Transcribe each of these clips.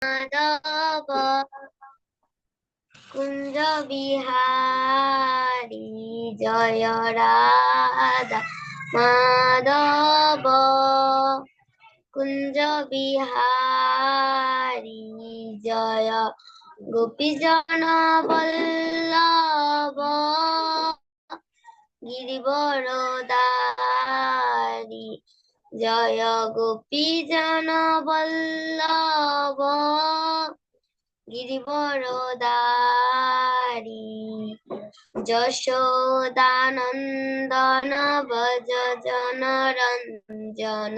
মাধব কুঞ্জ বিহারী জয় রাধা মাধব কুঞ্জ বিহারী জয় গোপীজন বল্লভ গিরিবরদারি জয় গোপীজন বল্লভ গিরিবরদারি যশোদানন্দন ভজ জনরঞ্জন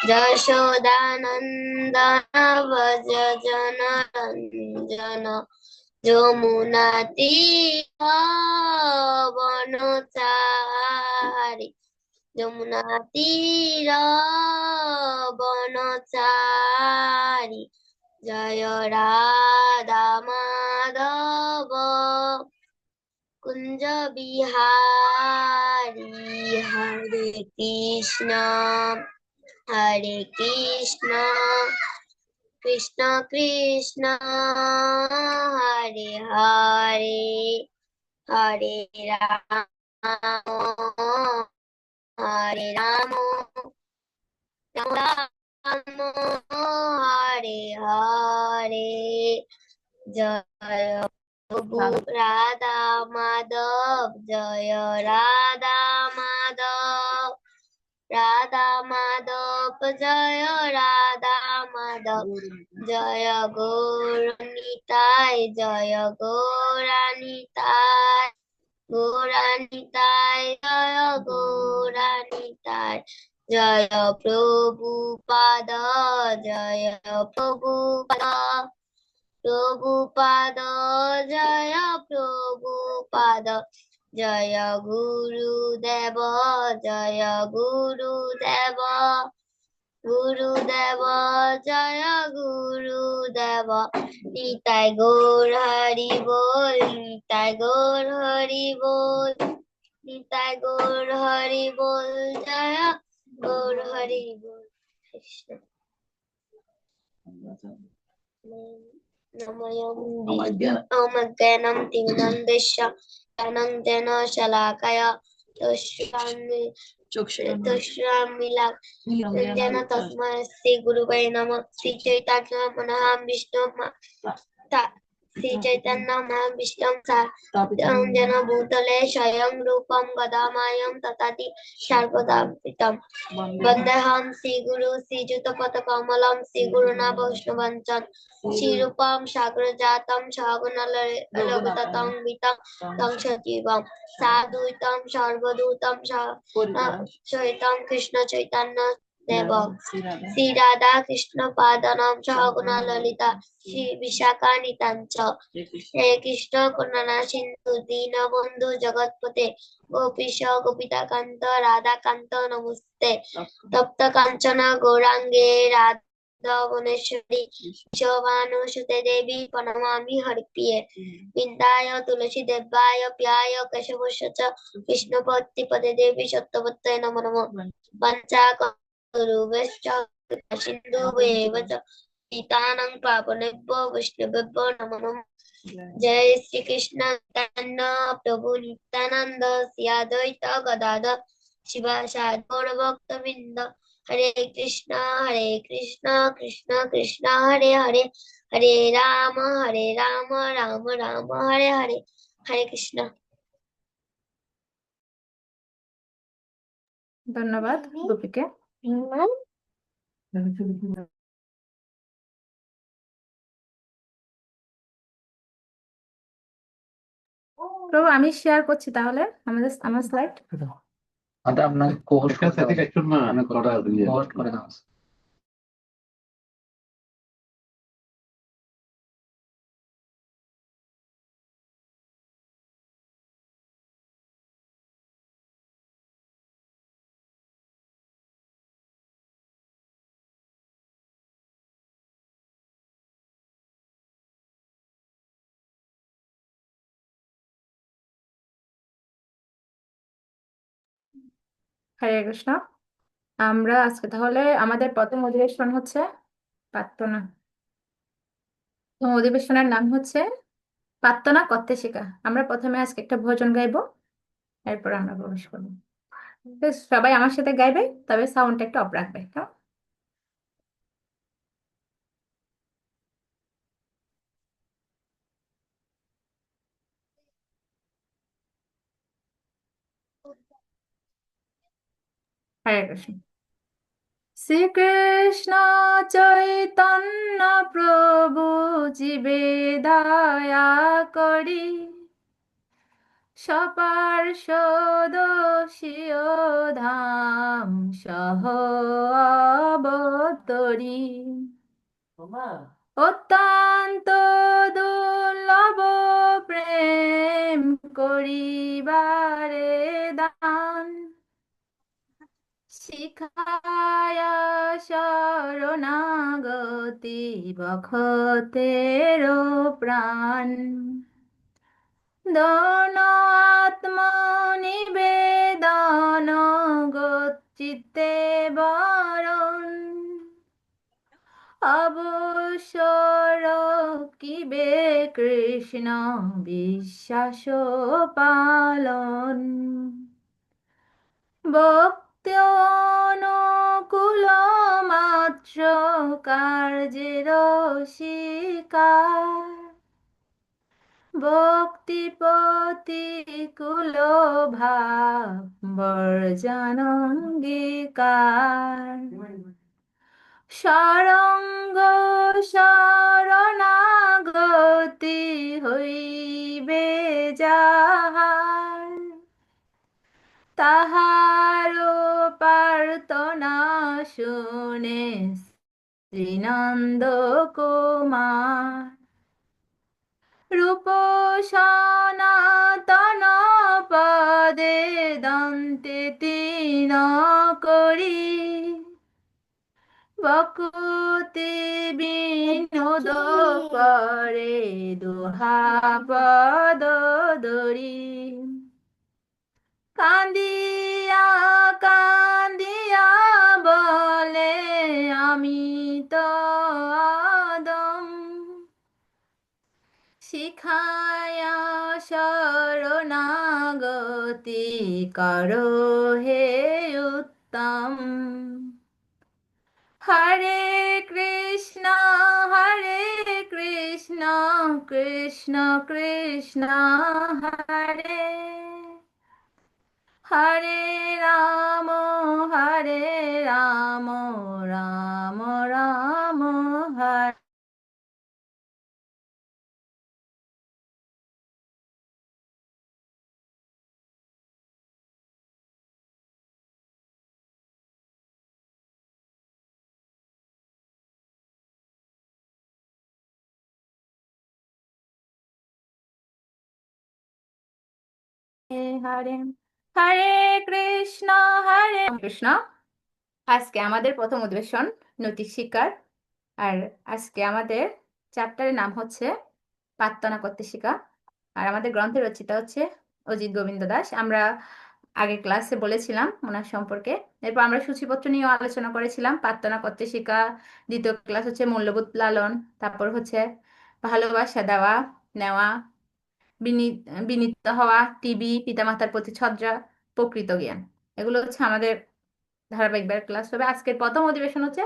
যশোদানন্দন ভজ জনরঞ্জন যমুনা তীর বনচারী যমুনা তীর বনচারী জয় রাধা মাধব কুঞ্জ বিহারী হরে কৃষ্ণ কৃষ্ণ কৃষ্ণ হরে হরে হরে রাম হরে রাম রাম রাম হরে হরে জয় প্রভু রাধা মাধব জয় রাধা মাধব রাধা মাধব জয় রাধা মাধব জয় গৌরানিতাই জয় গৌরানিতাই গৌরানিতাই জয় গৌরানিতাই জয় প্রভুপাদ জয় প্রভুপাদ প্রভুপাদ জয় প্রভুপাদ জয় গুরুদেব জয় গুরুদেব গুরুদেব জয় গুরুদেব নিতাই গৌর হরি বল নিতাই গৌর হরি বল নিতাই গৌর হরি বল জয় গৌর হরি বল কৃষ্ণ অমজ্ঞানম তিমিরন্ধস্য জ্ঞানাঞ্জন শলাকয়া তস্মান্মিলিतं তস্मै শ্রী গুরুবে নমঃ শ্রী চৈতন্য মহাবিষ্ণু শ্রী চৈতন্য মহাবিষ্ণু জন ভূতলে স্বয়ং রূপম গদাময়ং তথাতি সর্বদাপিতম বন্দেহম শ্রী গুরু শ্রীযুত পদকমলম শ্রী গুরুনা বৈষ্ণবঞ্চ শ্রীরূপম সাগরজাতম সগুণললিতং বিতং তং সজীবম সাদ্বৈতম সর্বদূতম সহিতম কৃষ্ণ চৈতন্য দেব শ্রী রাধা কৃষ্ণ পাদনম সহগুণা ললিতা শ্রী বিশাখা নিতাঞ্চ হে কৃষ্ণ করুণা সিন্ধু দীনবন্ধু জগৎপতে গোপীশ গোপিকাকান্ত রাধাকান্ত নমস্তে তপ্ত কাঞ্চন গৌরাঙ্গে রাধাবনেশ্বরী শোভানুসুতে দেবী প্রণমামি হরিপ্রিয়ে বিন্দায় তুলসী দেবায় প্যায় কেশবস্য চ কৃষ্ণপতি পদে দেবী সত্যবত্তয়ে নমো নমঃ পঞ্চা গুরুভ্যশ্চ সিন্ধুভ্যেব চ পতিতানাং পাবনেভ্यो वैष्णवेभ्यो नमो नमः जय श्री कृष्ण चैतन्य प्रभु नित्यानंद श्री अद्वैत गदाधर शिवासादि गौरभक्तवृंद हरे कृष्ण कृष्ण कृष्ण हरे हरे हरे राम राम राम हरे हरे हरे कृष्ण। ধন্যবাদ গোপীকে। প্রভু আমি শেয়ার করছি তাহলে আমার স্লাইড। আপনাকে কোর্স করে দাও। হরে কৃষ্ণ। আমরা আজকে তাহলে আমাদের প্রথম অধিবেশন হচ্ছে প্রার্থনা। তো অধিবেশনের নাম হচ্ছে প্রার্থনা করতে শেখা। আমরা প্রথমে আজকে একটা ভজন গাইবো, এরপর আমরা প্রবেশ করবো। তো সবাই আমার সাথে গাইবে, তবে সাউন্ডটা একটু অফ রাখবে, কেমন? হরে কৃষ্ণ। শ্রীকৃষ্ণ চৈতন্য প্রভু জীবে দয়া করি, সপার্ষদ সিও ধাম সহ অবতরী, অত্যন্ত দুর্লভ প্রেম করিবারে দান, শিখায়া শরণাগতি বখতের প্রাণ, দন আত্মনিবেদন গচ্চিত্তে বরণ, অবসর কিবে কৃষ্ণ বিশ্বাস পালন, ভক্তি অনুকূল মাত্র কার্যের শিকার, ভক্তি প্রতিকূল ভাব বর্জন অঙ্গীকার, সরঙ্গ শরণাগতি হইবে যাহার, তাহার প্রার্থনা শুনে শ্রীনন্দ কুমার, রূপ সনাতন পদে দন্তে তিন করি, বকুতি বিনোদ করে দুহা পদ দরি, কান্দিয়া কান্দিয়া বলে আমি তো আদম, শিখায়া শরণাগতি করো হে উত্তম, হরে কৃষ্ণ হরে কৃষ্ণ কৃষ্ণ কৃষ্ণ হরে হরে রাম হরে রাম রাম রাম হরে। হরে হরে কৃষ্ণ হরে কৃষ্ণ। আজকে আমাদের প্রথম অধিবেশন নৈতিক শিক্ষার। আর আজকে আমাদের চ্যাপ্টারের নাম হচ্ছে প্রার্থনা করতে শেখা। আর আমাদের গ্রন্থের রচয়িতা হচ্ছে অজিত গোবিন্দ দাস। আমরা আগের ক্লাসে বলেছিলাম ওনার সম্পর্কে। এরপর আমরা সূচিপত্র নিয়েও আলোচনা করেছিলাম। প্রার্থনা করতে শেখা, দ্বিতীয় ক্লাস হচ্ছে মূল্যবোধ লালন, তারপর হচ্ছে ভালোবাসা দেওয়া নেওয়া, বিনীত হওয়া, টিবি, পিতামাতার প্রতি শ্রদ্ধা, প্রকৃত জ্ঞান। এগুলো হচ্ছে আমাদের ধারাবাহিকবার ক্লাস হবে। আজকের প্রথম অধিবেশন হচ্ছে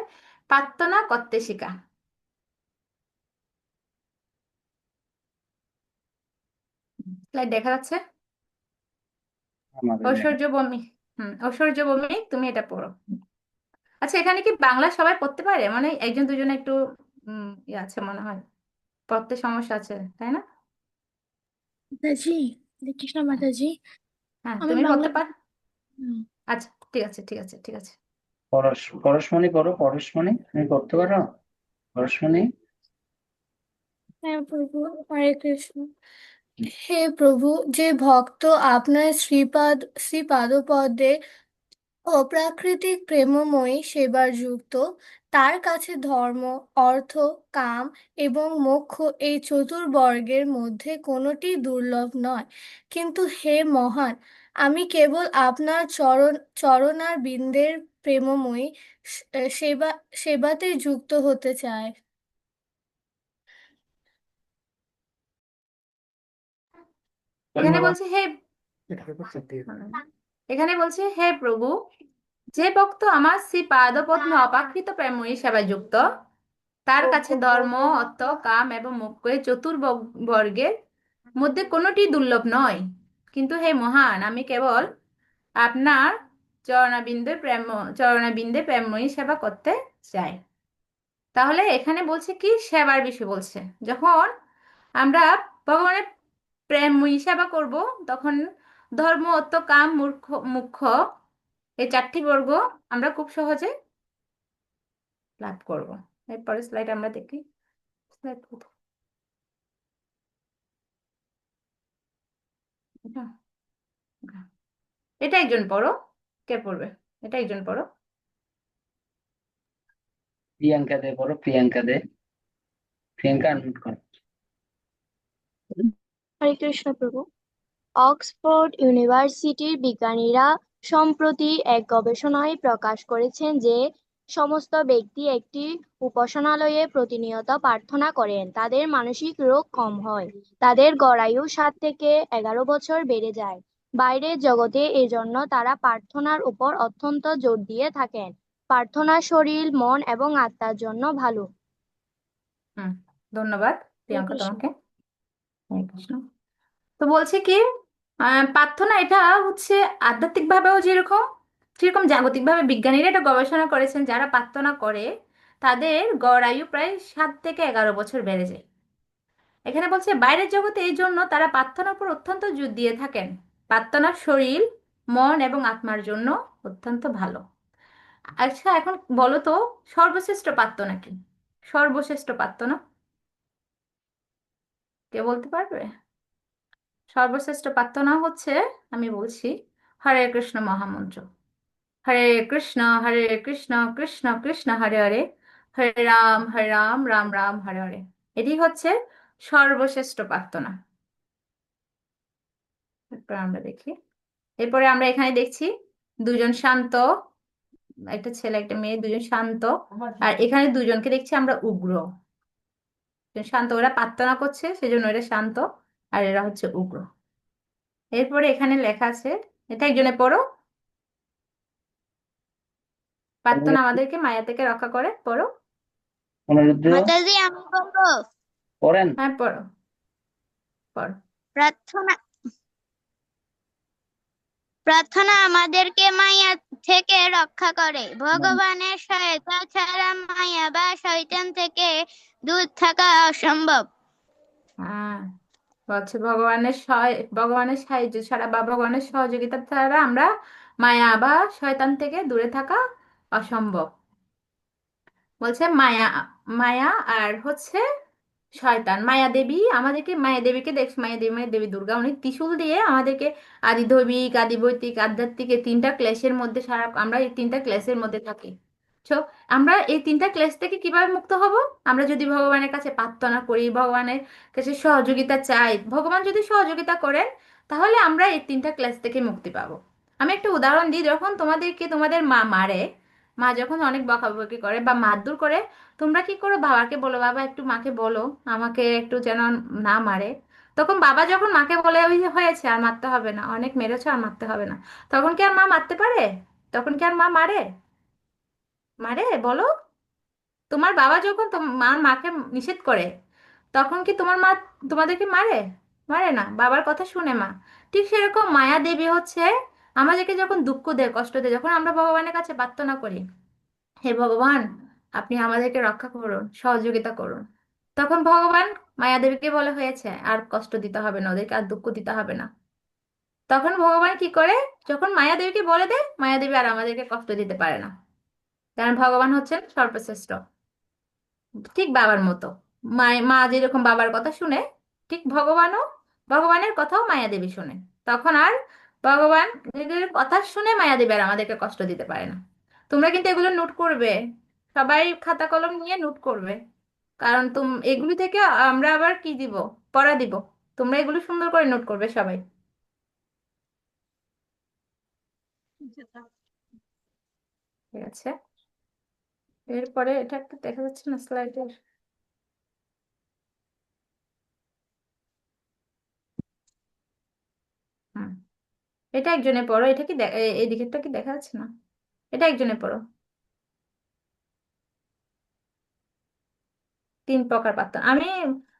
প্রার্থনা করতে শেখা। স্লাইড দেখা যাচ্ছে? আমাদের ঐশ্বর্য ভৌমিক, ঐশ্বর্য ভৌমিক, তুমি এটা পড়ো। আচ্ছা, এখানে কি বাংলা সবাই পড়তে পারে? মানে একজন দুজনে একটু ইয়ে আছে মনে হয়, পড়তে সমস্যা আছে, তাই না? মাতাজি, হরে কৃষ্ণ মাতাজি। হ্যাঁ, আমি তুমি বাংলা পড়তে পার। হুম, আচ্ছা, ঠিক আছে ঠিক আছে ঠিক আছে। পরশমণি পড়ো, পরশমণি তুমি করতে পারো? পরশমণি। হ্যাঁ প্রভু, হরে কৃষ্ণ। হে প্রভু, যে ভক্ত আপনার শ্রীপাদপদ্মে অপ্রাকৃতিক প্রেমময়ী সেবার যুক্ত, তার কাছে ধর্ম, অর্থ, কাম এবং মোক্ষ এই চতুর্বর্গের মধ্যে কোনোটি দুর্লভ নয়। কিন্তু হে মহান, আমি কেবল আপনার চরণার বিন্দের প্রেমময়ী সেবা সেবাতে যুক্ত হতে চাই। এখানে বলছে এখানে বলছে হে প্রভু, যে ভক্ত আমার শ্রী পাদপদ্মে অপাকৃত প্রেময়ী সেবায় যুক্ত, তার কাছে ধর্ম, অর্থ, কাম এবং মোক্ষ এই চতুর্বর্গের মধ্যে কোনোটি দুর্লভ নয়। কিন্তু হে মহান, আমি কেবল আপনার চরণাবিন্দে প্রেমময়ী সেবা করতে চাই। তাহলে এখানে বলছে কি, সেবার বিষয় বলছে। যখন আমরা ভগবানের প্রেমময়ী সেবা করব, তখন ধর্ম, অর্থ, কাম, মোক্ষ এই চারটি বর্গ আমরা খুব সহজে লাভ করব। এরপরে স্লাইড আমরা দেখি। স্লাইড কোথায়? এটা একজন পড়ো। কে পড়বে? এটা একজন পড়ো। প্রিয়াঙ্কা দে পড়ো, প্রিয়াঙ্কা দে। প্রিয়াঙ্কা আনমিউট করো। হরে কৃষ্ণ প্রভু। অক্সফোর্ড ইউনিভার্সিটির বিজ্ঞানীরা সম্প্রতি এক গবেষণায় প্রকাশ করেছেন যে সমস্ত ব্যক্তি একটি উপাসনালয়ে প্রতিনিয়ত প্রার্থনা করেন, তাদের মানসিক রোগ কম হয়, তাদের গড় আয়ু 7 থেকে 11 বছর বেড়ে যায়। বাইরের জগতে এজন্য তারা প্রার্থনার উপর অত্যন্ত জোর দিয়ে থাকেন। প্রার্থনা শরীর, মন এবং আত্মার জন্য ভালো। ধন্যবাদ প্রিয়াঙ্কা কৃষ্ণ। তোমাকে। হরে কৃষ্ণ। তো বলছে কি, প্রার্থনা এটা হচ্ছে আধ্যাত্মিক ভাবেও যেরকম সেরকম জাগতিক ভাবে বিজ্ঞানীরা এটা গবেষণা করেছেন, যারা প্রার্থনা করে তাদের গড় আয়ু প্রায় 7 থেকে 11 বছর বেড়ে যায়। এখানে বলছে বাইরের জগতে এই জন্য তারা প্রার্থনার উপর অত্যন্ত জোর দিয়ে থাকেন। প্রার্থনা শরীর, মন এবং আত্মার জন্য অত্যন্ত ভালো। আচ্ছা, এখন বলো তো সর্বশ্রেষ্ঠ প্রার্থনা কি? সর্বশ্রেষ্ঠ প্রার্থনা কে বলতে পারবে? সর্বশ্রেষ্ঠ প্রার্থনা হচ্ছে, আমি বলছি, হরে কৃষ্ণ মহামন্ত্র। হরে কৃষ্ণ কৃষ্ণ কৃষ্ণ হরে হরে, হরে রাম রাম রাম হরে হরে। এটি হচ্ছে সর্বশ্রেষ্ঠ প্রার্থনা। এরপর আমরা দেখি, এরপরে আমরা এখানে দেখছি দুজন শান্ত, একটা ছেলে একটা মেয়ে, দুজন শান্ত। আর এখানে দুজনকে দেখছি আমরা উগ্র। শান্ত, ওরা প্রার্থনা করছে সেজন্য এরা শান্ত, আর এরা হচ্ছে উগ্র। এরপরে এখানে লেখা আছে, এটা একজনে পড়ো। প্রার্থনা আমাদেরকে মায়া থেকে রক্ষা করে, পড়ো। অনুরুদ্র মাতাজি, আমি বলবো। পড়েন। হ্যাঁ পড়ো, পড়ো। প্রার্থনা প্রার্থনা আমাদেরকে মায়া থেকে রক্ষা করে। ভগবানের সহায়তা ছাড়া মায়া বা শয়তান থেকে দূর থাকা অসম্ভব। হ্যাঁ, বলছে ভগবানের সাহায্য ছাড়া বা ভগবানের সহযোগিতা ছাড়া আমরা মায়া বা শয়তান থেকে দূরে থাকা অসম্ভব। বলছে মায়া, মায়া আর হচ্ছে শয়তান। মায়া দেবী আমাদেরকে, মায়া দেবীকে দেখছি, মায়া দেবী মানে দেবী দুর্গা, উনি ত্রিশূল দিয়ে আমাদেরকে আদি দৈবিক, আদি বৈদিক, আধ্যাত্মিক এই 3টা ক্লেশের মধ্যে সারা, আমরা এই 3টা ক্লেশের মধ্যে থাকি। তো আমরা এই 3টা ক্লেশ থেকে কিভাবে মুক্ত হব? আমরা যদি ভগবানের কাছে প্রার্থনা করি, ভগবানের কাছে সহযোগিতা চাই, ভগবান যদি সহযোগিতা করেন, তাহলে আমরা এই 3টা ক্লেশ থেকে মুক্তি পাবো। আমি একটা উদাহরণ দিই, যখন তোমাদের মা মারে, মা যখন অনেক বকাবকি করে বা মারধর করে, তোমরা কি করো? বাবাকে বলো, বাবা একটু মাকে বলো আমাকে একটু যেন না মারে। তখন বাবা যখন মাকে বলে, ওই যে হয়েছে, আর মারতে হবে না, অনেক মেরেছো, আর মারতে হবে না, তখন কি আর মা মারতে পারে? তখন কি আর মা মারে? মারে বলো? তোমার বাবা যখন মাকে নিষেধ করে, তখন কি তোমার মা তোমাদেরকে মারে? মারে না, বাবার কথা শুনে মা। ঠিক সেরকম মায়া দেবী হচ্ছে আমাদেরকে যখন দুঃখ দেয়, কষ্ট দেয়, যখন আমরা ভগবানের কাছে প্রার্থনা করি, হে ভগবান আপনি আমাদেরকে রক্ষা করুন, সহযোগিতা করুন, তখন ভগবান মায়াদেবীকে বলে, হয়েছে, আর কষ্ট দিতে হবে না, ওদেরকে আর দুঃখ দিতে হবে না। তখন ভগবান কি করে, যখন মায়াদেবীকে বলে দেয়, মায়াদেবী আর আমাদেরকে কষ্ট দিতে পারে না, কারণ ভগবান হচ্ছেন সর্বশ্রেষ্ঠ। ঠিক বাবার মতো, মা যেরকম বাবার কথা শুনে, ঠিক ভগবানের কথাও মায়াদেবী শুনে। তখন আর ভগবান এদের কথা শুনে মায়াদেবী আর আমাদেরকে কষ্ট দিতে পারে না। তোমরা কিন্তু এগুলো নোট করবে, সবাই খাতা কলম নিয়ে নোট করবে, কারণ এগুলি থেকে আমরা আবার কি দিব, পড়া দিব। তোমরা এগুলো সুন্দর করে নোট করবে সবাই। ঠিক আছে, এরপরে এটা একটা দেখা যাচ্ছে না স্লাইডের? এটা একজনে পড়ো, এটা কি এই দিকেরটা কি দেখা যাচ্ছে না? এটা একজনে পড়ো। 3 প্রকার প্রার্থনা।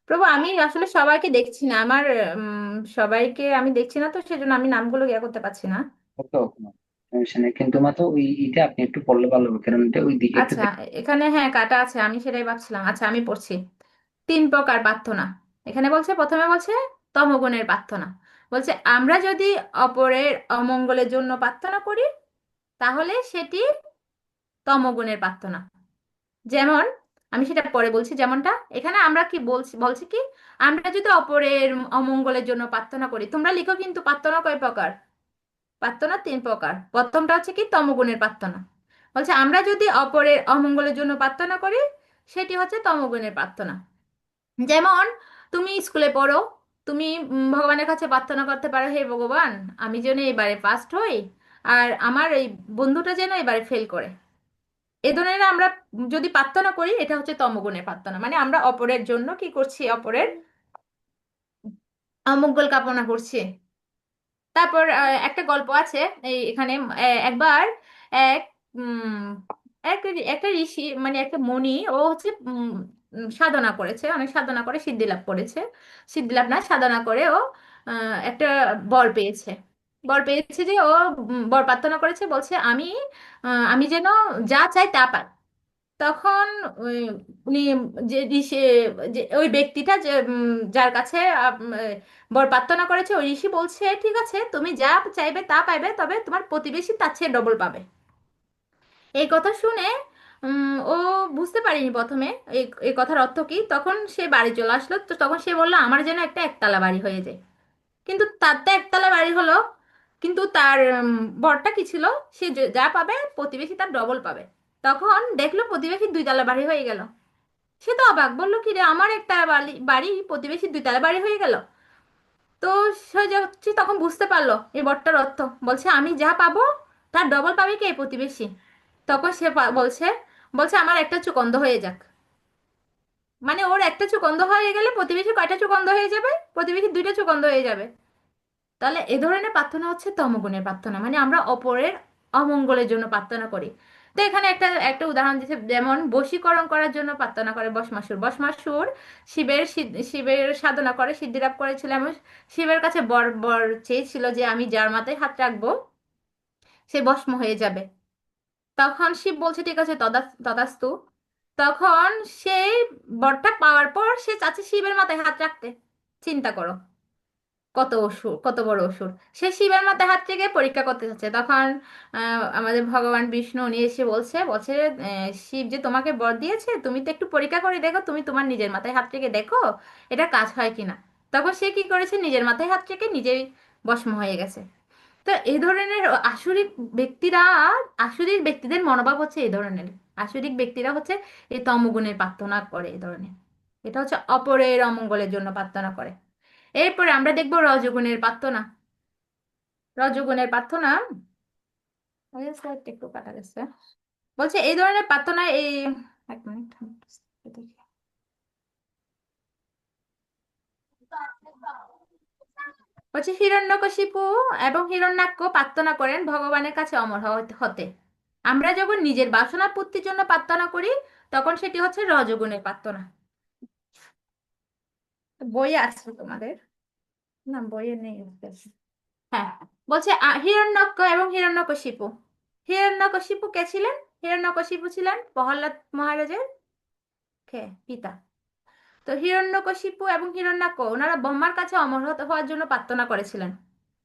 প্রভু আমি আসলে সবাইকে দেখছি না, আমার সবাইকে আমি দেখছি না, তো সেজন্য আমি নামগুলো ইয়ে করতে পারছি না। ওকে ওকে সমস্যা নেই, কিন্তু মাত্র ওই এটা আপনি একটু পড়লে ভালো হবে, কারণ এটা ওই দিকে একটু আচ্ছা, এখানে হ্যাঁ কাটা আছে, আমি সেটাই ভাবছিলাম। আচ্ছা আমি পড়ছি। 3 প্রকার প্রার্থনা। এখানে বলছে, প্রথমে বলছে তমগুণের প্রার্থনা। বলছে আমরা যদি অপরের অমঙ্গলের জন্য প্রার্থনা করি তাহলে সেটি তমগুণের প্রার্থনা। যেমন, আমি সেটা পরে বলছি, যেমনটা এখানে আমরা কি বলছি, বলছি কি আমরা যদি অপরের অমঙ্গলের জন্য প্রার্থনা করি, তোমরা লিখো কিন্তু প্রার্থনা কয় প্রকার? প্রার্থনা 3 প্রকার। প্রথমটা হচ্ছে কি তমগুণের প্রার্থনা। বলছে আমরা যদি অপরের অমঙ্গলের জন্য প্রার্থনা করি সেটি হচ্ছে তমগুণের প্রার্থনা। যেমন তুমি স্কুলে পড়ো, তুমি ভগবানের কাছে প্রার্থনা করতে পারো, হে ভগবান আমি যেন এবারে ফার্স্ট হই, আর আমার এই বন্ধুটা যেন এবারে ফেল করে। এ ধরনের আমরা যদি প্রার্থনা করি এটা হচ্ছে তমগুণের প্রার্থনা, মানে আমরা অপরের জন্য কি করছি, অপরের অমঙ্গল কামনা করছি। তারপর একটা গল্প আছে এখানে। একবার এক উম এক একটা ঋষি, মানে একটা মুনি, ও হচ্ছে সাধনা করেছে, অনেক সাধনা করে সিদ্ধি লাভ করেছে। সিদ্ধি লাভ না, সাধনা করে ও একটা বর পেয়েছে। বর পেয়েছে যে ও বর প্রার্থনা করেছে, বলছে আমি যেন যা চাই তা পাই। তখন উনি যে ঋষি, যে ওই ব্যক্তিটা যে যার কাছে বর প্রার্থনা করেছে, ওই ঋষি বলছে ঠিক আছে তুমি যা চাইবে তা পাইবে, তবে তোমার প্রতিবেশী তার চেয়ে ডবল পাবে। এই কথা শুনে ও বুঝতে পারিনি প্রথমে এই এই কথার অর্থ কি। তখন সে বাড়ি চলে আসলো, তো তখন সে বললো আমার যেন একটা একতলা বাড়ি হয়ে যায়। কিন্তু তার তো একতলা বাড়ি হলো, কিন্তু তার বরটা কি ছিল, সে যা পাবে প্রতিবেশী তার ডবল পাবে। তখন দেখলো প্রতিবেশী 2 তলা বাড়ি হয়ে গেল। সে তো অবাক, বললো কি রে আমার একটা বাড়ি বাড়ি প্রতিবেশী 2 তলা বাড়ি হয়ে গেল। তো সে হচ্ছে তখন বুঝতে পারলো এই বটটার অর্থ। বলছে আমি যা পাবো তার ডবল পাবে কে, প্রতিবেশী। তখন সে বলছে বলছে আমার একটা চোখ অন্ধ হয়ে যাক। মানে ওর একটা চোখ অন্ধ হয়ে গেলে প্রতিবেশী কয়টা চোখ অন্ধ হয়ে যাবে, প্রতিবেশী 2টা চোখ অন্ধ হয়ে যাবে। তাহলে এ ধরনের প্রার্থনা হচ্ছে তমগুণের প্রার্থনা, মানে আমরা অপরের অমঙ্গলের জন্য প্রার্থনা করি। তো এখানে একটা একটা উদাহরণ দিচ্ছে, যেমন বশীকরণ করার জন্য প্রার্থনা করে বশমাসুর। বশমাসুর শিবের সাধনা করে সিদ্ধি লাভ করেছিল, এবং শিবের কাছে বর বর চেয়েছিল যে আমি যার মাথায় হাত রাখবো সে ভস্ম হয়ে যাবে। তখন শিব বলছে ঠিক আছে তদাস্তু। তখন সেই বরটা পাওয়ার পর সে চাচ্ছে শিবের মাথায় হাত রাখতে। চিন্তা করো কত অসুর, কত বড় অসুর। সে শিবের মাথায় হাত থেকে পরীক্ষা করতে চাচ্ছে। তখন আমাদের ভগবান বিষ্ণু উনি এসে বলছে বলছে শিব যে তোমাকে বর দিয়েছে, তুমি তো একটু পরীক্ষা করে দেখো, তুমি তোমার নিজের মাথায় হাত থেকে দেখো এটা কাজ হয় কিনা। তখন সে কি করেছে, নিজের মাথায় হাত থেকে নিজেই ভস্ম হয়ে গেছে। তো এই ধরনের আসরিক ব্যক্তিরা, আসরিক ব্যক্তিদের মনোভাব হচ্ছে এই ধরনের। আসরিক ব্যক্তিরা হচ্ছে এই তমগুণের প্রার্থনা করে এই ধরনের। এটা হচ্ছে অপরের অমঙ্গলের জন্য প্রার্থনা করে। এরপরে আমরা দেখবো রজগুণের প্রার্থনা। রজগুণের প্রার্থনা, ওই স্লাইডটা একটু কাটা গেছে। বলছে এই ধরনের প্রার্থনা এই, এক মিনিট দেখি। বলছে হিরণ্যকশিপু এবং হিরণ্যাক্ষ প্রার্থনা করেন ভগবানের কাছে অমর হতে। আমরা যখন নিজের বাসনা পূর্তির জন্য প্রার্থনা করি তখন সেটি হচ্ছে রজগুণের প্রার্থনা। বইয়ে আছে তোমাদের? না বইয়ে নেই। হ্যাঁ, বলছে হিরণ্যক্ষ এবং হিরণ্যকশিপু। হিরণ্যকশিপু কে ছিলেন? হিরণ্যকশিপু ছিলেন প্রহ্লাদ মহারাজের পিতা। তো হিরণ্যকশিপু এবং হিরণ্যাক্ষ ওনারা ব্রহ্মার কাছে অমর হওয়ার জন্য প্রার্থনা করেছিলেন।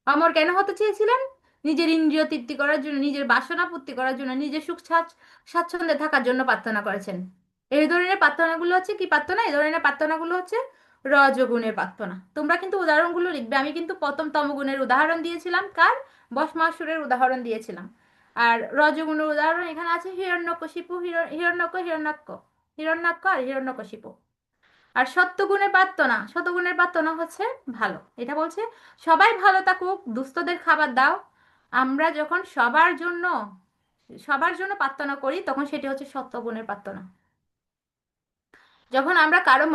অমর কেন হতে চেয়েছিলেন? নিজের ইন্দ্রিয় তৃপ্তি করার জন্য, নিজের বাসনা পূর্তি করার জন্য, নিজের সুখ স্বাচ্ছন্দ্যে থাকার জন্য প্রার্থনা করেছেন। এই ধরনের প্রার্থনাগুলো হচ্ছে কি প্রার্থনা? এই ধরনের প্রার্থনাগুলো হচ্ছে রজগুণের প্রার্থনা। তোমরা কিন্তু উদাহরণগুলো লিখবে। আমি কিন্তু প্রথম তমগুণের উদাহরণ দিয়েছিলাম, কার? ভস্মাসুরের উদাহরণ দিয়েছিলাম। আর রজগুণের উদাহরণ এখানে আছে হিরণ্যকশিপু, হিরণ্যাক্ষ আর হিরণ্যকশিপু। আর সত্যগুণের প্রার্থনা, শতগুণের প্রার্থনা হচ্ছে ভালো। এটা বলছে সবাই ভালো থাকুক, দুস্থদের খাবার দাও। আমরা যখন সবার জন্য প্রার্থনা করি তখন সেটি হচ্ছে সত্যগুণের প্রার্থনা। যখন আমরা কারো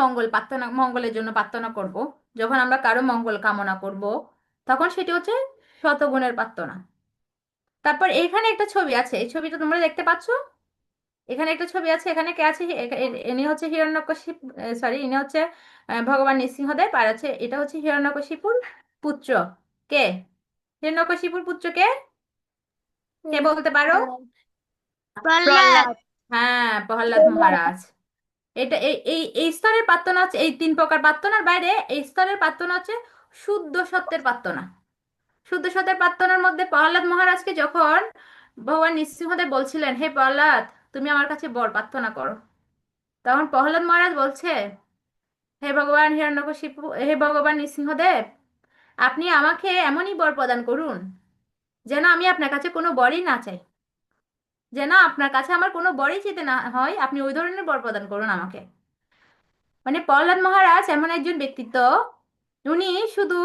মঙ্গলের জন্য প্রার্থনা করব, যখন আমরা কারো মঙ্গল কামনা করব তখন সেটি হচ্ছে শতগুণের প্রার্থনা। তারপর এখানে একটা ছবি আছে, এই ছবিটা তোমরা দেখতে পাচ্ছ? এখানে একটা ছবি আছে, এখানে কে আছে? ইনি হচ্ছে হিরণ্যকশিপ, সরি, ইনি হচ্ছে ভগবান নৃসিংহদেব, আর আছে এটা হচ্ছে হিরণ্যকশিপুর পুত্র। কে হিরণ্যকশিপুর পুত্র? কে কে বলতে পারো? প্রহ্লাদ। হ্যাঁ, প্রহ্লাদ মহারাজ। এটা এই এই এই স্তরের প্রার্থনা হচ্ছে, এই 3 প্রকার প্রার্থনার বাইরে এই স্তরের প্রার্থনা হচ্ছে শুদ্ধ সত্যের প্রার্থনা। শুদ্ধ সত্যের প্রার্থনার মধ্যে প্রহ্লাদ মহারাজকে যখন ভগবান নৃসিংহদেব বলছিলেন, হে প্রহ্লাদ, তুমি আমার কাছে বর প্রার্থনা করো, তখন প্রহ্লাদ মহারাজ বলছে, হে ভগবান হিরণ্যকশিপু, হে ভগবান নৃসিংহদেব, আপনি আমাকে এমনই বর প্রদান করুন যেন আমি আপনার কাছে কোনো বরই না চাই, যেন আপনার কাছে আমার কোনো বরই চেতে না হয়, আপনি ওই ধরনের বর প্রদান করুন আমাকে। মানে প্রহ্লাদ মহারাজ এমন একজন ব্যক্তিত্ব, উনি শুধু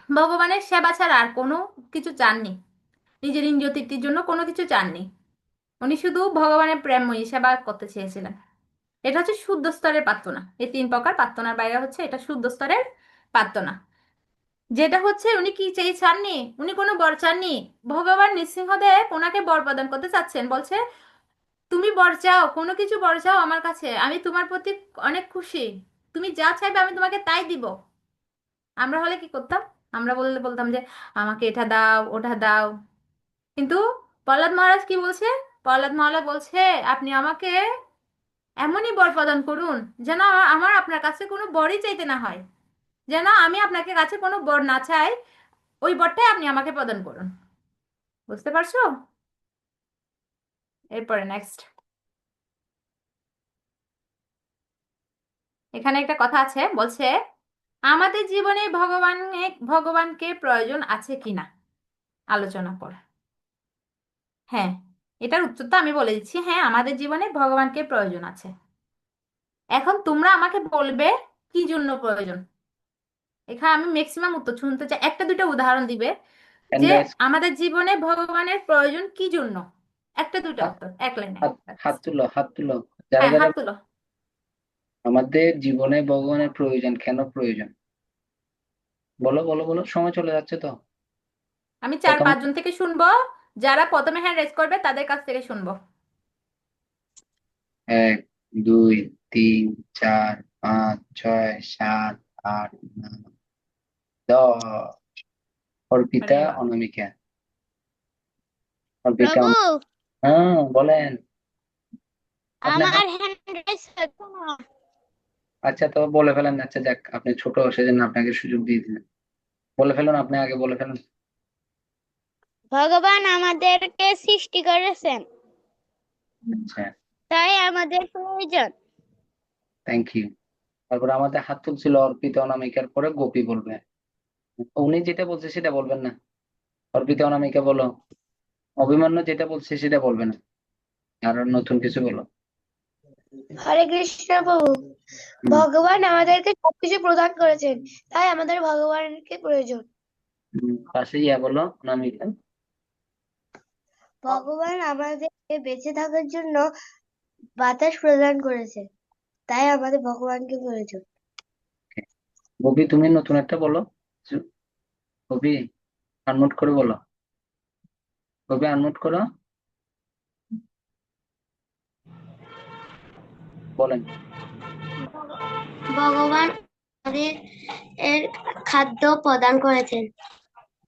ভগবানের সেবা ছাড়া আর কোনো কিছু চাননি, নিজের ইন্দ্রিয় তৃপ্তির জন্য কোনো কিছু চাননি, উনি শুধু ভগবানের প্রেমময়ী সেবা করতে চেয়েছিলেন। এটা হচ্ছে শুদ্ধ স্তরের প্রার্থনা। এই 3 প্রকার প্রার্থনার বাইরে হচ্ছে এটা শুদ্ধ স্তরের প্রার্থনা, যেটা হচ্ছে উনি কি চাননি, উনি কোনো বর চাননি। ভগবান নৃসিংহদেব ওনাকে বর প্রদান করতে চাচ্ছেন, বলছে তুমি বর চাও, কোনো কিছু বর চাও আমার কাছে, আমি তোমার প্রতি অনেক খুশি, তুমি যা চাইবে আমি তোমাকে তাই দিব। আমরা হলে কি করতাম? আমরা বলতাম যে আমাকে এটা দাও, ওটা দাও। কিন্তু প্রহ্লাদ মহারাজ কি বলছে? প্রহ্লাদ মহারাজ বলছে, আপনি আমাকে এমনই বর প্রদান করুন যেন আমার আপনার কাছে কোনো বরই চাইতে না হয়, যেন আমি আপনাকে কাছে কোনো বর না চাই, ওই বরটাই আপনি আমাকে প্রদান করুন। বুঝতে পারছো? এরপরে নেক্সট, এখানে একটা কথা আছে, বলছে আমাদের জীবনে ভগবানকে প্রয়োজন আছে কিনা আলোচনা কর। হ্যাঁ, এটার উত্তরটা আমি বলে দিচ্ছি, হ্যাঁ, আমাদের জীবনে ভগবানকে প্রয়োজন আছে। এখন তোমরা আমাকে বলবে কি জন্য প্রয়োজন। এখানে আমি ম্যাক্সিমাম উত্তর শুনতে চাই, একটা দুটো উদাহরণ দিবে And যে guys, আমাদের জীবনে ভগবানের প্রয়োজন কি জন্য, একটা দুটো হাত উত্তর এক লাইনে। হাত তুলো, হাত তুলো, যারা হ্যাঁ, যারা হাত তুলো। আমাদের জীবনে ভগবানের প্রয়োজন, কেন প্রয়োজন? বলো বলো বলো, সময় চলে যাচ্ছে তো। আমি প্রথম 4-5 জন থেকে শুনবো, যারা প্রথমে হ্যান্ড রেজ করবে তাদের কাছ থেকে শুনবো। 1 2 3 4 5 6 7 8 9 10। অর্পিতা, আরে বাহ। অনামিকা। অর্পিতা, প্রভু, হ্যাঁ বলেন। আপনি আমার হ্যান্ড রাইজ হতো না। আচ্ছা, তো বলে ফেলেন। আচ্ছা যাক, আপনি ছোট সেজন্য আপনাকে সুযোগ দিয়ে দিলেন। বলে ফেলুন, আপনি আগে বলে ফেলুন। ভগবান আমাদেরকে সৃষ্টি করেছেন, আচ্ছা, তাই আমাদের প্রয়োজন। Thank you. তারপরে আমাদের হাত তুলছিল অর্পিতা অনামিকার পরে গোপী বলবে। উনি যেটা বলছে সেটা বলবেন না, অর্পিতা অনামিকা বলো। অভিমন্যু যেটা বলছে সেটা বলবে না, আর নতুন কিছু বলো। হরে কৃষ্ণ প্রভু, হুম, ভগবান আমাদেরকে সবকিছু প্রদান করেছেন, তাই আমাদের ভগবানকে প্রয়োজন। পাশে ইয়া বলো অনামিকা। ভগবান আমাদেরকে বেঁচে থাকার জন্য বাতাস প্রদান করেছেন, তাই আমাদের ভগবানকে প্রয়োজন। গোপী তুমি নতুন একটা বলো। গোপী আনমিউট করে বলো। গোপী আনমিউট করো, বলেন। ভগবান আমাদের খাদ্য প্রদান করেছেন।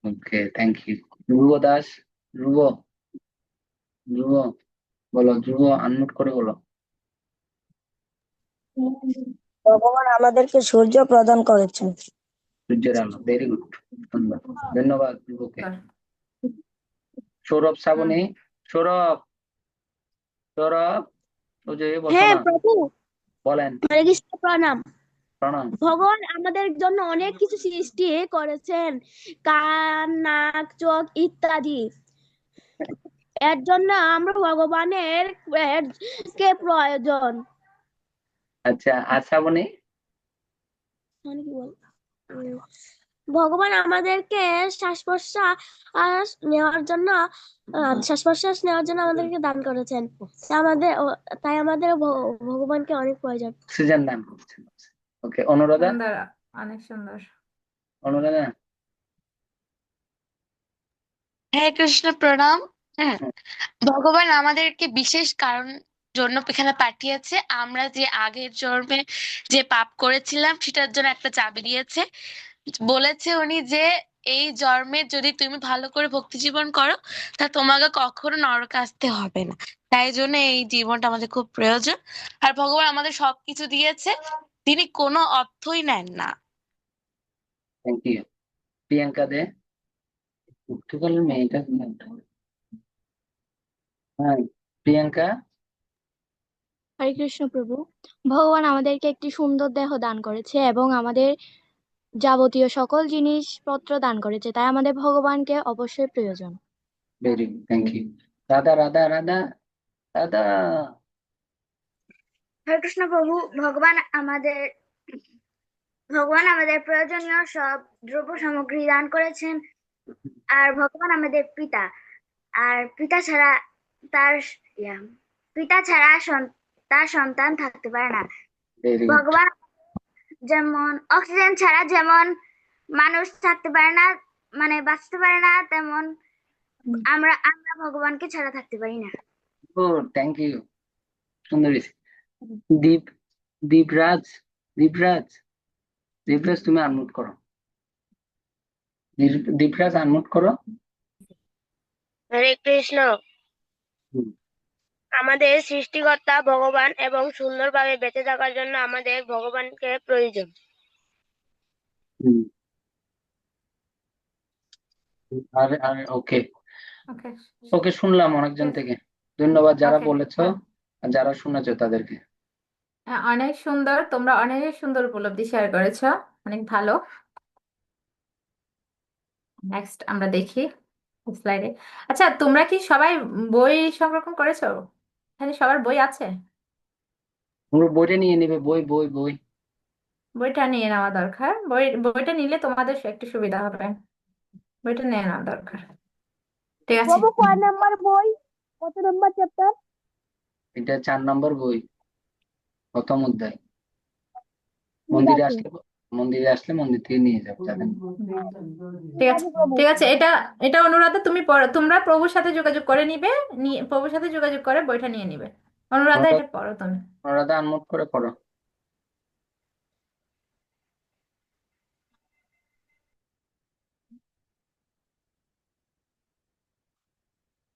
ওকে, থ্যাংক ইউ। ধ্রুব দাস, ধ্রুব, ধ্রুব বলো, ধ্রুব আনমিউট করে বলো। ভগবান আমাদেরকে সূর্য প্রদান করেছেন। সূর্যের আলো, ভেরি গুড, সুন্দর, ধন্যবাদ ধ্রুবকে। সৌরভ শ্রাবণী, সৌরভ, সৌরভ, ও যে বসো হ্যাঁ না, প্রভু, বলেন। হরে কৃষ্ণ প্রণাম। প্রণাম। ভগবান আমাদের জন্য অনেক কিছু সৃষ্টি করেছেন, কান, নাক, চোখ ইত্যাদি। এর জন্য আমরা ভগবানের কে প্রয়োজন। আচ্ছা, আর শ্রাবণী, মানে কি বল? ভগবান আমাদেরকে শ্বাস প্রশ্বাস নেওয়ার জন্য আমাদেরকে দান করেছেন, তাই আমাদের ভগবানকে অনেক প্রয়োজন। অক্সিজেন দান করছেন। ওকে, অনুরাধা, সুন্দর, অনেক সুন্দর। অনুরাধা, হরে কৃষ্ণ, প্রণাম। হ্যাঁ, হুম, ভগবান আমাদেরকে বিশেষ কারণ জন্য এখানে পাঠিয়েছে। আমরা যে আগের জন্মে যে পাপ করেছিলাম সেটার জন্য একটা চাবি দিয়েছে। বলেছে উনি যে এই জন্মে যদি তুমি ভালো করে ভক্তি জীবন করো তা তোমাকে কখনো নরকে আসতে হবে না। তাই জন্য এই জীবনটা আমাদের খুব প্রয়োজন। আর ভগবান আমাদের সবকিছু দিয়েছে, তিনি কোনো অর্থই নেন না। Thank you. প্রিয়াঙ্কা দে, পর্তুগালের মেয়েটা কি নাম? হ্যাঁ, প্রিয়াঙ্কা। হরে কৃষ্ণ প্রভু, ভগবান আমাদেরকে একটি সুন্দর দেহ দান করেছে এবং আমাদের যাবতীয় সকল জিনিসপত্র দান করেছে, তাই আমাদের ভগবানকে অবশ্যই প্রয়োজন। Very good, thank you. Radha Radha Radha Radha. Hare Krishna প্রভু, ভগবান আমাদের প্রয়োজনীয় সব দ্রব্য সামগ্রী দান করেছেন। আর ভগবান আমাদের পিতা। আর তার ইয়া, পিতা ছাড়া তার সন্তান থাকতে পারে না। Very good. ভগবান যেমন অক্সিজেন ছাড়া যেমন মানুষ থাকতে পারে না, মানে বাঁচতে পারে না, তেমন আমরা আমরা ভগবানকে ছাড়া থাকতে পারি না। Good, thank you. সুন্দর হয়েছে। দীপ দীপরাজ দীপরাজ দীপরাজ, তুমি আনমিউট করো। দীপরাজ আনমিউট করো। হরে কৃষ্ণ। হুম, আমাদের সৃষ্টিকর্তা ভগবান এবং সুন্দরভাবে বেঁচে থাকার জন্য আমাদের ভগবানকে প্রয়োজন। হুম। আর আর ওকে ওকে ওকে, শুনলাম অনেকজন থেকে। ধন্যবাদ যারা ওকে বলেছো আর যারা শুনেছো তাদেরকে। অনেক সুন্দর, তোমরা অনেক সুন্দর উপলব্ধি শেয়ার করেছো, অনেক ভালো। নেক্সট আমরা দেখি স্লাইডে। আচ্ছা, তোমরা কি সবাই বই সংরক্ষণ করেছো? এখানে সবার বই আছে? তোমরা বইটা নিয়ে নেবে, বই বই বই। বইটা নিয়ে নেওয়া দরকার, বইটা নিলে তোমাদের একটু সুবিধা হবে। বইটা নিয়ে নেওয়া দরকার। ঠিক আছে। বাবু কয় নাম্বার বই, কত নাম্বার চ্যাপ্টার? এটা 4 নম্বর বই, প্রথম অধ্যায়। ঠিক মন্দিরে আছে, আসলে মন্দির থেকে নিয়ে যাবে যাবেন। ঠিক আছে, প্রভু। ঠিক আছে। এটা এটা অনুরাধা, তুমি পড়ো, তোমরা প্রভুর সাথে যোগাযোগ করে নিবে, প্রভুর সাথে যোগাযোগ করে বইটা নিয়ে নিবে। অনুরাধা, ওনারা এটা পড়ো তুমি। ওনারা আনমিউট করে পড়ো।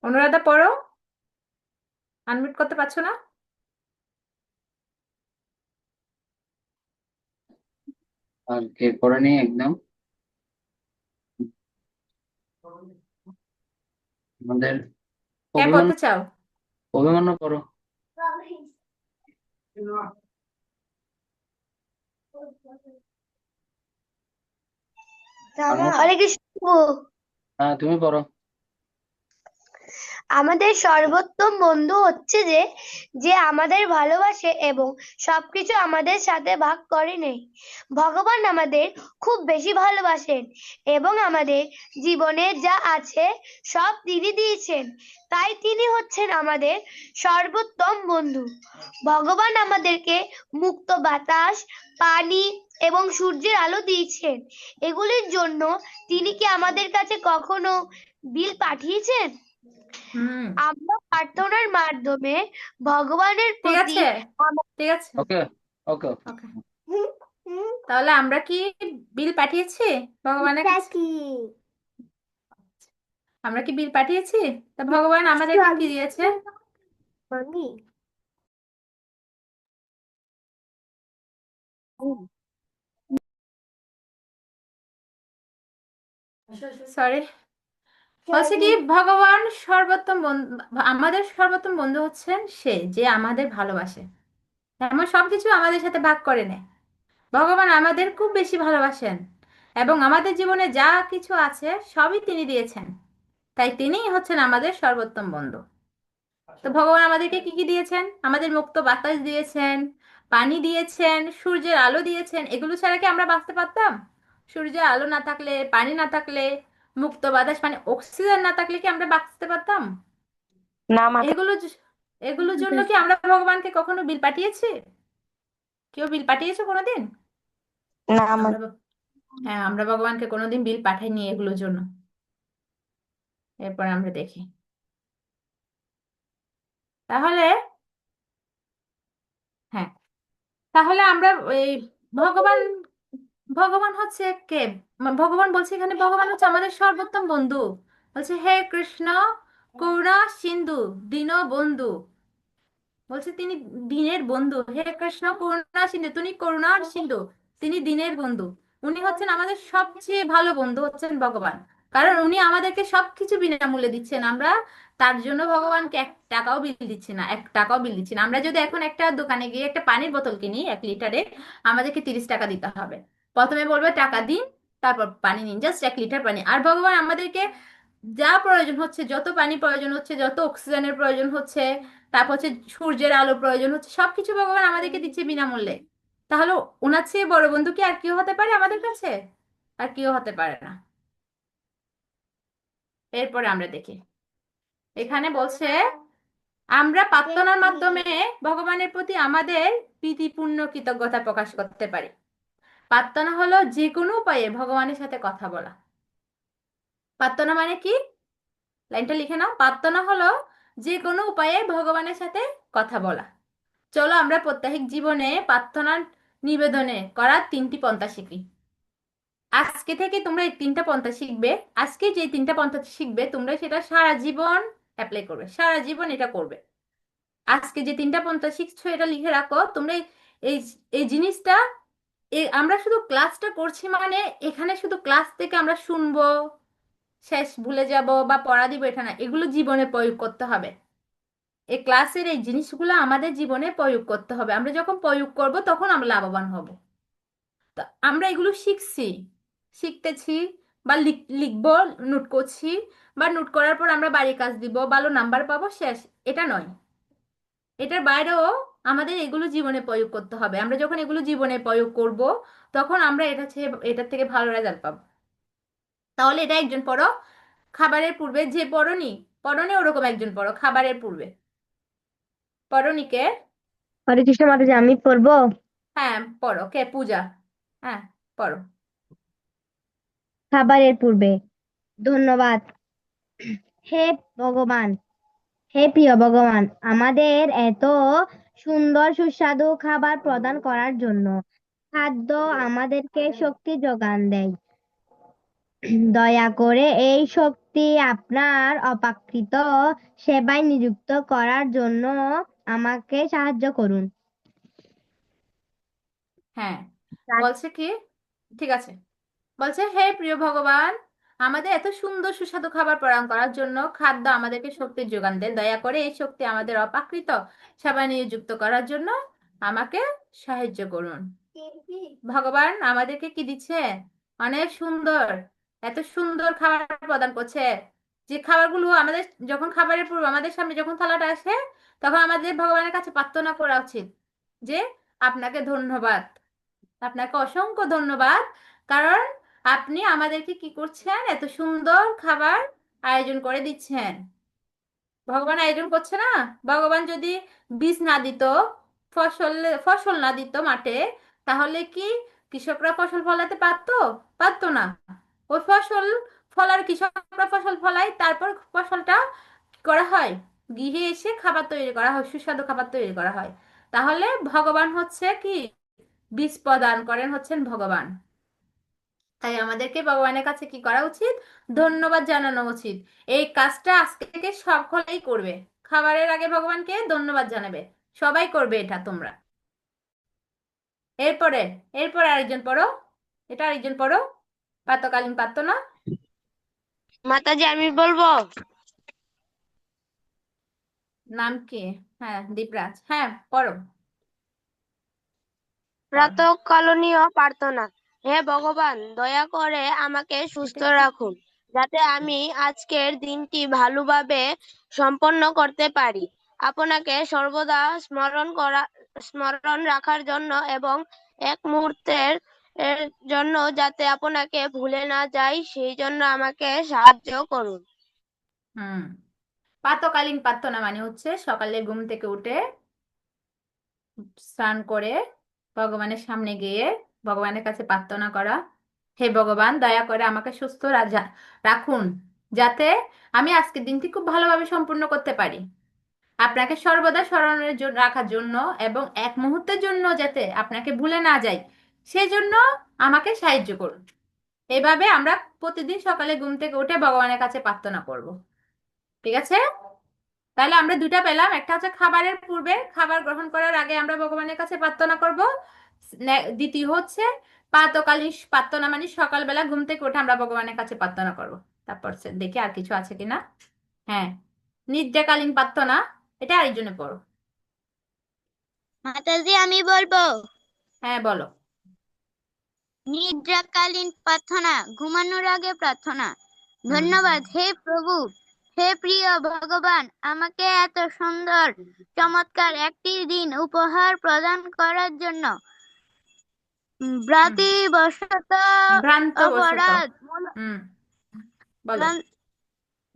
অনুরাধা পড়ো, আনমিউট করতে পারছো না? আর কে পড়েনি একদম? আমাদের কে অভিমান পড়তে চাও? অভিমান্য পড়ো। আনমিউট। হরে কৃষ্ণ। হ্যাঁ, তুমি পড়ো। আমাদের সর্বোত্তম বন্ধু হচ্ছে যে যে আমাদের ভালোবাসে এবং সবকিছু আমাদের সাথে ভাগ করে নেয়। ভগবান আমাদের খুব বেশি ভালোবাসেন এবং আমাদের জীবনে যা আছে সব তিনি দিয়েছেন, তাই তিনি হচ্ছেন আমাদের সর্বোত্তম বন্ধু। ভগবান আমাদেরকে মুক্ত বাতাস, পানি এবং সূর্যের আলো দিয়েছেন। এগুলির জন্য তিনি কি আমাদের কাছে কখনো বিল পাঠিয়েছেন? হুম, আমরা প্রার্থনার মাধ্যমে ভগবানের ঠিক প্রতি আছে, ঠিক আছে। ওকে ওকে ওকে। ওকে, তাহলে আমরা কি বিল পাঠিয়েছি ভগবানের কাছে? আমরা কি বিল পাঠিয়েছি? তা ভগবান আমাদেরকে কি দিয়েছে? সরি, বলছে কি ভগবান সর্বোত্তম বন্ধু, আমাদের সর্বোত্তম বন্ধু হচ্ছেন সে যে আমাদের ভালোবাসে, এমন সবকিছু আমাদের সাথে ভাগ করে নেয়। ভগবান আমাদের খুব বেশি ভালোবাসেন এবং আমাদের জীবনে যা কিছু আছে সবই তিনি দিয়েছেন, তাই তিনিই হচ্ছেন আমাদের সর্বোত্তম বন্ধু। তো ভগবান আমাদেরকে কি কি দিয়েছেন? আমাদের মুক্ত বাতাস দিয়েছেন, পানি দিয়েছেন, সূর্যের আলো দিয়েছেন। এগুলো ছাড়া কি আমরা বাঁচতে পারতাম? সূর্যের আলো না থাকলে, পানি না থাকলে, মুক্ত বাতাস মানে অক্সিজেন না থাকলে কি আমরা বাঁচতে পারতাম? না মাতা। এগুলোর জন্য কি আমরা ভগবানকে কখনো বিল পাঠিয়েছি? কেউ বিল পাঠিয়েছো কোনোদিন? না আমরা হ্যাঁ, আমরা ভগবানকে কোনোদিন বিল পাঠাইনি এগুলোর জন্য। এরপর আমরা দেখি তাহলে। হ্যাঁ, তাহলে আমরা এই ভগবান ভগবান হচ্ছে কে? ভগবান বলছে এখানে ভগবান হচ্ছে আমাদের সর্বোত্তম বন্ধু। বলছে হে কৃষ্ণ করুণা সিন্ধু দীনবন্ধু। বলছে তিনি দিনের বন্ধু। হে কৃষ্ণ করুণা সিন্ধু, তিনি করুণার সিন্ধু, তিনি দিনের বন্ধু। উনি হচ্ছেন আমাদের সবচেয়ে ভালো বন্ধু, হচ্ছেন ভগবান। কারণ উনি আমাদেরকে সবকিছু বিনামূল্যে দিচ্ছেন। আমরা তার জন্য ভগবানকে 1 টাকাও বিল দিচ্ছি না, 1 টাকাও বিল দিচ্ছি না। আমরা যদি এখন একটা দোকানে গিয়ে একটা পানির বোতল কিনি 1 লিটারে, আমাদেরকে 30 টাকা দিতে হবে। প্রথমে বলবে টাকা দিন, তারপর পানি নিন, জাস্ট 1 লিটার পানি। আর ভগবান আমাদেরকে যা প্রয়োজন হচ্ছে, যত পানি প্রয়োজন হচ্ছে, যত অক্সিজেনের প্রয়োজন হচ্ছে, তারপর হচ্ছে সূর্যের আলো প্রয়োজন হচ্ছে, সবকিছু ভগবান আমাদেরকে দিচ্ছে বিনামূল্যে। তাহলে ওনার চেয়ে বড় বন্ধু কি আর কেউ হতে পারে আমাদের কাছে? আর কেউ হতে পারে না। এরপরে আমরা দেখি এখানে বলছে আমরা প্রার্থনার মাধ্যমে ভগবানের প্রতি আমাদের প্রীতিপূর্ণ কৃতজ্ঞতা প্রকাশ করতে পারি। প্রার্থনা হলো যে কোনো উপায়ে ভগবানের সাথে কথা বলা। প্রার্থনা মানে কি? লাইনটা লিখে নাও। প্রার্থনা হলো যে কোনো উপায়ে ভগবানের সাথে কথা বলা। চলো আমরা প্রত্যেক জীবনে প্রার্থনার নিবেদনে করার 3টি পন্থা শিখি। আজকে থেকে তোমরা এই 3টা পন্থা শিখবে। আজকে যে 3টা পন্থা শিখবে তোমরা সেটা সারা জীবন অ্যাপ্লাই করবে, সারা জীবন এটা করবে। আজকে যে 3টা পন্থা শিখছো এটা লিখে রাখো তোমরা। এই এই জিনিসটা আমরা শুধু ক্লাসটা করছি মানে এখানে শুধু ক্লাস থেকে আমরা শুনবো, শেষ ভুলে যাব বা পড়া দিব, এটা না। এগুলো জীবনে প্রয়োগ করতে হবে। এই ক্লাসের এই জিনিসগুলো আমাদের জীবনে প্রয়োগ করতে হবে। আমরা যখন প্রয়োগ করব তখন আমরা লাভবান হব। তো আমরা এগুলো শিখছি, শিখতেছি, বা লিখবো, নোট করছি, বা নোট করার পর আমরা বাড়ির কাজ দিব, ভালো নাম্বার পাবো, শেষ। এটা নয়, এটার বাইরেও আমাদের এগুলো জীবনে প্রয়োগ করতে হবে। আমরা যখন এগুলো জীবনে প্রয়োগ করব তখন আমরা এটার থেকে ভালো রেজাল্ট পাবো। তাহলে এটা একজন পড়ো। খাবারের পূর্বে যে পড়নি ওরকম একজন পড়ো খাবারের পূর্বে। পড়নি কে? হরে কৃষ্ণ মাতাজি, আমি পড়বো। হ্যাঁ পড়ো। কে? পূজা। হ্যাঁ পড়ো। খাবারের পূর্বে। ধন্যবাদ হে ভগবান, হে প্রিয় ভগবান, আমাদের এত সুন্দর সুস্বাদু খাবার প্রদান করার জন্য। খাদ্য আমাদেরকে শক্তি যোগান দেয়। দয়া করে এই শক্তি আপনার অপ্রাকৃত সেবায় নিযুক্ত করার জন্য আমাকে সাহায্য করুন। হ্যাঁ, বলছে কি? ঠিক আছে। বলছে হে প্রিয় ভগবান, আমাদের এত সুন্দর সুস্বাদু খাবার প্রদান করার জন্য খাদ্য আমাদেরকে শক্তির যোগান দেয়। দয়া করে এই শক্তি আমাদের অপ্রাকৃত সেবায় নিযুক্ত করার জন্য আমাকে সাহায্য করুন। ভগবান আমাদেরকে কি দিচ্ছে? অনেক সুন্দর, এত সুন্দর খাবার প্রদান করছে। যে খাবারগুলো আমাদের, যখন খাবারের পূর্ব আমাদের সামনে যখন থালাটা আসে তখন আমাদের ভগবানের কাছে প্রার্থনা করা উচিত যে আপনাকে ধন্যবাদ, আপনাকে অসংখ্য ধন্যবাদ। কারণ আপনি আমাদেরকে কি করছেন? এত সুন্দর খাবার আয়োজন করে দিচ্ছেন। ভগবান আয়োজন করছে না? ভগবান যদি বীজ না দিত, ফসল ফসল না দিত মাঠে, তাহলে কি কৃষকরা ফসল ফলাতে পারতো? পারতো না। ওই ফসল ফলার কৃষকরা ফসল ফলায়, তারপর ফসলটা কি করা হয়? গৃহে এসে খাবার তৈরি করা হয়, সুস্বাদু খাবার তৈরি করা হয়। তাহলে ভগবান হচ্ছে কি? বীজ প্রদান করেন হচ্ছেন ভগবান। তাই আমাদেরকে ভগবানের কাছে কি করা উচিত? ধন্যবাদ জানানো উচিত। এই কাজটা আজকে থেকে সকলেই করবে। খাবারের আগে ভগবানকে ধন্যবাদ জানাবে। সবাই করবে এটা তোমরা। এরপরে এরপরে আরেকজন পড়ো। এটা আরেকজন পড়ো। প্রাতঃকালীন প্রার্থনা। মাতাজি, আমি বলবো। নাম কি? হ্যাঁ দীপরাজ। হ্যাঁ পড়ো। প্রাতঃকালীন প্রার্থনা। হে ভগবান, দয়া করে আমাকে সুস্থ এটা কি? রাখুন, যাতে আমি আজকের দিনটি ভালোভাবে সম্পন্ন করতে পারি। আপনাকে সর্বদা স্মরণ রাখার জন্য এবং এক মুহূর্তের জন্য যাতে আপনাকে ভুলে না যাই, সেই জন্য আমাকে সাহায্য করুন। হুম। প্রাতঃকালীন প্রার্থনা মানে হচ্ছে সকালে ঘুম থেকে উঠে স্নান করে ভগবানের সামনে গিয়ে ভগবানের কাছে প্রার্থনা করা। হে ভগবান, দয়া করে আমাকে সুস্থ রাখুন, যাতে আমি আজকের দিনটি খুব ভালোভাবে সম্পূর্ণ করতে পারি। আপনাকে সর্বদা স্মরণের জন্য রাখার জন্য এবং এক মুহূর্তের জন্য যাতে আপনাকে ভুলে না যাই সেজন্য আমাকে সাহায্য করুন। এভাবে আমরা প্রতিদিন সকালে ঘুম থেকে উঠে ভগবানের কাছে প্রার্থনা করব। ঠিক আছে? তাহলে আমরা দুটা পেলাম, একটা হচ্ছে খাবারের পূর্বে, খাবার গ্রহণ করার আগে আমরা ভগবানের কাছে প্রার্থনা করব। দ্বিতীয় হচ্ছে প্রাতকালীন প্রার্থনা, মানে সকালবেলা ঘুম থেকে উঠে আমরা ভগবানের কাছে প্রার্থনা করব। তারপর দেখি আর কিছু আছে কিনা। হ্যাঁ, নিদ্রাকালীন প্রার্থনা, এটা আরেকজনে পড়ো। মাতাজি, আমি বলবো। হ্যাঁ, বলো। নিদ্রাকালীন প্রার্থনা, ঘুমানোর আগে প্রার্থনা। ধন্যবাদ হে প্রভু, হে প্রিয় ভগবান, আমাকে এত সুন্দর চমৎকার একটি দিন উপহার প্রদান করার জন্য। ভ্রান্তিবশত ভ্রান্তবশত। অপরাধ বলো।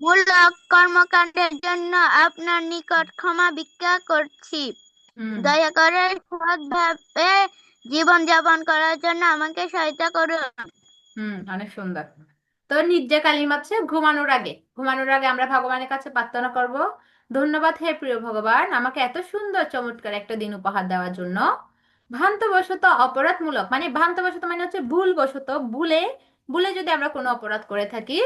মূলক কর্মকাণ্ডের জন্য আপনার নিকট ক্ষমা ভিক্ষা করছি। দয়া করে সৎভাবে জীবনযাপন করার জন্য আমাকে সহায়তা করুন। অনেক সুন্দর। তো নিদ্রাকালীন হচ্ছে ঘুমানোর আগে, ঘুমানোর আগে আমরা ভগবানের কাছে প্রার্থনা করব। ধন্যবাদ হে প্রিয় ভগবান, আমাকে এত সুন্দর চমৎকার একটা দিন উপহার দেওয়ার জন্য। ভ্রান্তবশত অপরাধমূলক, মানে ভ্রান্তবশত মানে হচ্ছে ভুলবশত, ভুলে ভুলে যদি আমরা কোনো অপরাধ করে থাকি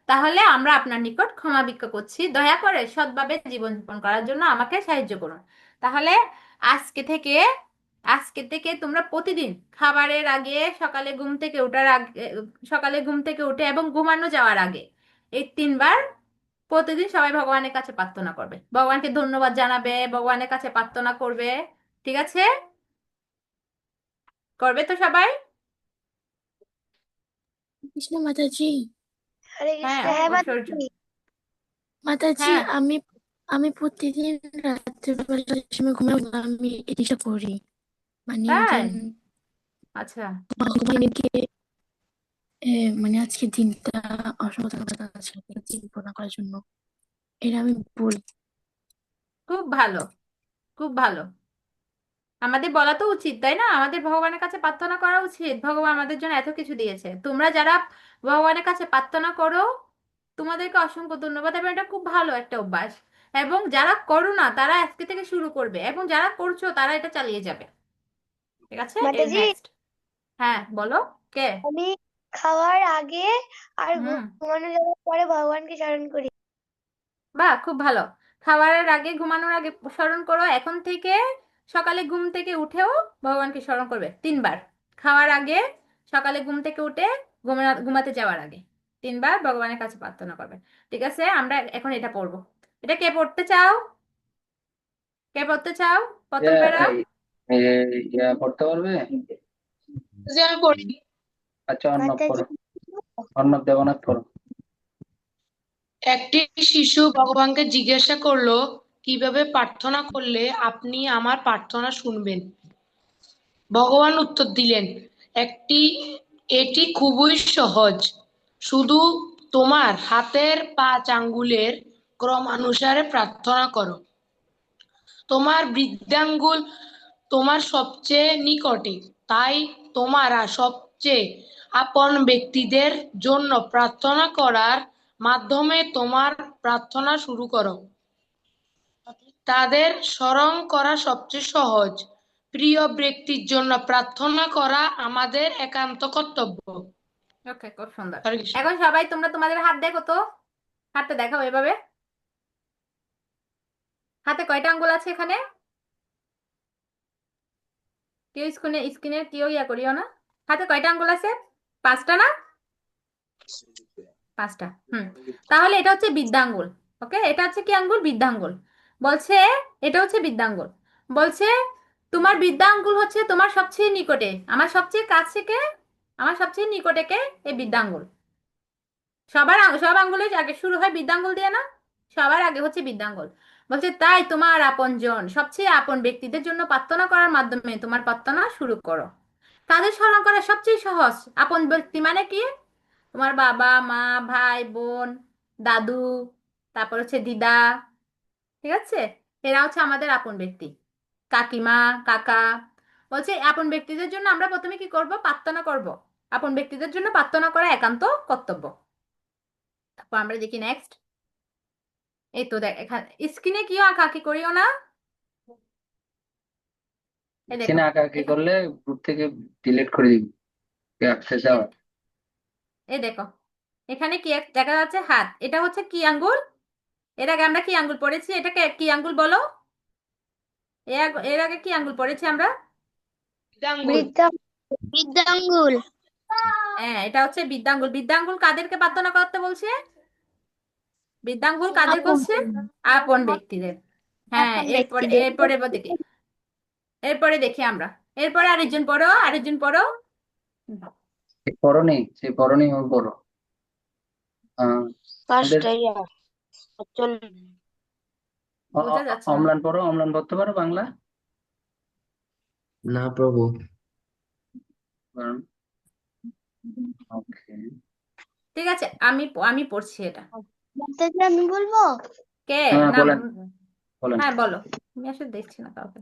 তাহলে আমরা আপনার নিকট ক্ষমা ভিক্ষা করছি। দয়া করে সৎভাবে জীবনযাপন করার জন্য আমাকে সাহায্য করুন। তাহলে আজকে থেকে আজকে থেকে তোমরা প্রতিদিন খাবারের আগে, সকালে ঘুম থেকে ওঠার আগে, সকালে ঘুম থেকে উঠে এবং ঘুমানো যাওয়ার আগে এই 3 বার প্রতিদিন সবাই ভগবানের কাছে প্রার্থনা করবে, ভগবানকে ধন্যবাদ জানাবে, ভগবানের কাছে প্রার্থনা করবে। ঠিক আছে? করবে তো সবাই? কৃষ্ণ মাতাজি। হরে হ্যাঁ, কৃষ্ণ। হ্যাঁ ঐশ্বর্য। মাতাজি। মাতাজি, হ্যাঁ, আমি প্রতিদিন রাত্রেবেলা যে সময় ঘুমাই আমি এটা করি, মানে তাই? যেন আচ্ছা, ঘুমাইলে গিয়ে মানে আজকে দিনটা অসংখ্য ধন্যবাদ আছে পূর্ণ করার জন্য, এটা আমি বলি। খুব ভালো, খুব ভালো। আমাদের বলা তো উচিত, তাই না? আমাদের ভগবানের কাছে প্রার্থনা করা উচিত, ভগবান আমাদের জন্য এত কিছু দিয়েছে। তোমরা যারা ভগবানের কাছে প্রার্থনা করো তোমাদেরকে অসংখ্য ধন্যবাদ, এবং এটা খুব ভালো একটা অভ্যাস। এবং যারা করো না তারা আজকে থেকে শুরু করবে, এবং যারা করছো তারা এটা চালিয়ে যাবে। ঠিক আছে? এর মাতাজি, নেক্সট। হ্যাঁ, বলো। কে? আমি খাওয়ার আগে আর হুম, ঘুমানো যাওয়ার পরে ভগবানকে স্মরণ করি। বাহ, খুব ভালো। খাবারের আগে, ঘুমানোর আগে স্মরণ করো। এখন থেকে সকালে ঘুম থেকে উঠেও ভগবানকে স্মরণ করবে 3 বার। খাওয়ার আগে, সকালে ঘুম থেকে উঠে, ঘুমাতে যাওয়ার আগে 3 বার ভগবানের কাছে প্রার্থনা করবে। ঠিক আছে? আমরা এখন এটা পড়বো। এটা কে পড়তে চাও? কে পড়তে চাও প্রথম প্যারা? পড়তে পারবে? যে আমি পড়ি। আচ্ছা, অর্ণব মাতাজি, পড়ো। অর্ণব দেবনাথ পড়ো। একটি শিশু ভগবানকে জিজ্ঞাসা করলো, কিভাবে প্রার্থনা করলে আপনি আমার প্রার্থনা শুনবেন? ভগবান উত্তর দিলেন, এটি খুবই সহজ। শুধু তোমার হাতের 5 আঙ্গুলের ক্রমানুসারে প্রার্থনা করো। তোমার বৃদ্ধাঙ্গুল তোমার সবচেয়ে নিকটে, তাই তোমরা সবচেয়ে আপন ব্যক্তিদের জন্য প্রার্থনা করার মাধ্যমে তোমার প্রার্থনা শুরু করো। তাদের স্মরণ করা সবচেয়ে সহজ। প্রিয় ব্যক্তির জন্য প্রার্থনা করা আমাদের একান্ত কর্তব্য। ওকে, খুব সুন্দর। হরে কৃষ্ণ। এখন সবাই তোমরা তোমাদের হাত দেখো তো, হাতটা দেখাও এভাবে। হাতে কয়টা আঙ্গুল আছে এখানে? কেউ স্ক্রিনে কেউ করিও না। হাতে কয়টা আঙ্গুল আছে? 5টা না? 5টা। তাহলে এটা হচ্ছে বৃদ্ধাঙ্গুল। ওকে, এটা হচ্ছে কি আঙ্গুল? বৃদ্ধাঙ্গুল। বলছে এটা হচ্ছে বৃদ্ধাঙ্গুল। বলছে তোমার বৃদ্ধাঙ্গুল হচ্ছে তোমার সবচেয়ে নিকটে, আমার সবচেয়ে কাছে কে? আমার সবচেয়ে নিকটে কে? এই বৃদ্ধাঙ্গুল। সব আঙ্গুলের আগে শুরু হয় বৃদ্ধাঙ্গুল দিয়ে না? সবার আগে হচ্ছে বৃদ্ধাঙ্গুল। বলছে তাই তোমার আপনজন, সবচেয়ে আপন ব্যক্তিদের জন্য প্রার্থনা করার মাধ্যমে তোমার প্রার্থনা শুরু করো। তাদের স্মরণ করা সবচেয়ে সহজ। আপন ব্যক্তি মানে কি? তোমার বাবা মা, ভাই বোন, দাদু, তারপর হচ্ছে দিদা। ঠিক আছে? এরা হচ্ছে আমাদের আপন ব্যক্তি। কাকিমা, কাকা। বলছে আপন ব্যক্তিদের জন্য আমরা প্রথমে কি করব? প্রার্থনা করব। আপন ব্যক্তিদের জন্য প্রার্থনা করা একান্ত কর্তব্য। তারপর আমরা দেখি নেক্সট। এই তো দেখ এখানে স্ক্রিনে কি আঁকাআঁকি করিও না। এই দেখো এখানে আঁকাআঁকি এখানে করলে গ্রুপ থেকে ডিলিট করে দিবি অ্যাক্সেস এই আওয়ার। এই দেখো এখানে কি দেখা যাচ্ছে হাত, এটা হচ্ছে কি আঙ্গুল? এর আগে আমরা কি আঙ্গুল পড়েছি? এটাকে কি আঙ্গুল বলো? এর আগে কি আঙ্গুল পড়েছি আমরা? বৃদ্ধা বৃদ্ধাঙ্গুল। হ্যাঁ, এটা হচ্ছে বৃদ্ধাঙ্গুল। বৃদ্ধাঙ্গুল কাদেরকে প্রার্থনা করতে বলছে? বৃদ্ধাঙ্গুল কাদের বলছে? আপন ব্যক্তিদের। হ্যাঁ, আপন এরপরে ব্যক্তিদের। এরপরে দেখি, এরপরে দেখি আমরা। এরপরে আরেকজন পড়ো, আরেকজন পড়ো। সে পড়নি, সে পড়নি, ও পড়ো। আমাদের বোঝা যাচ্ছে না। অম্লান পড়ো, অম্লান পড়তে পারো বাংলা? না প্রভু। ওকে, ঠিক আছে, আমি পড়ছি এটা। মাতাজি, আমি বলবো। কে? হ্যাঁ না, বলেন, বলেন। হ্যাঁ বলো। আমি আসলে দেখছি না কাউকে।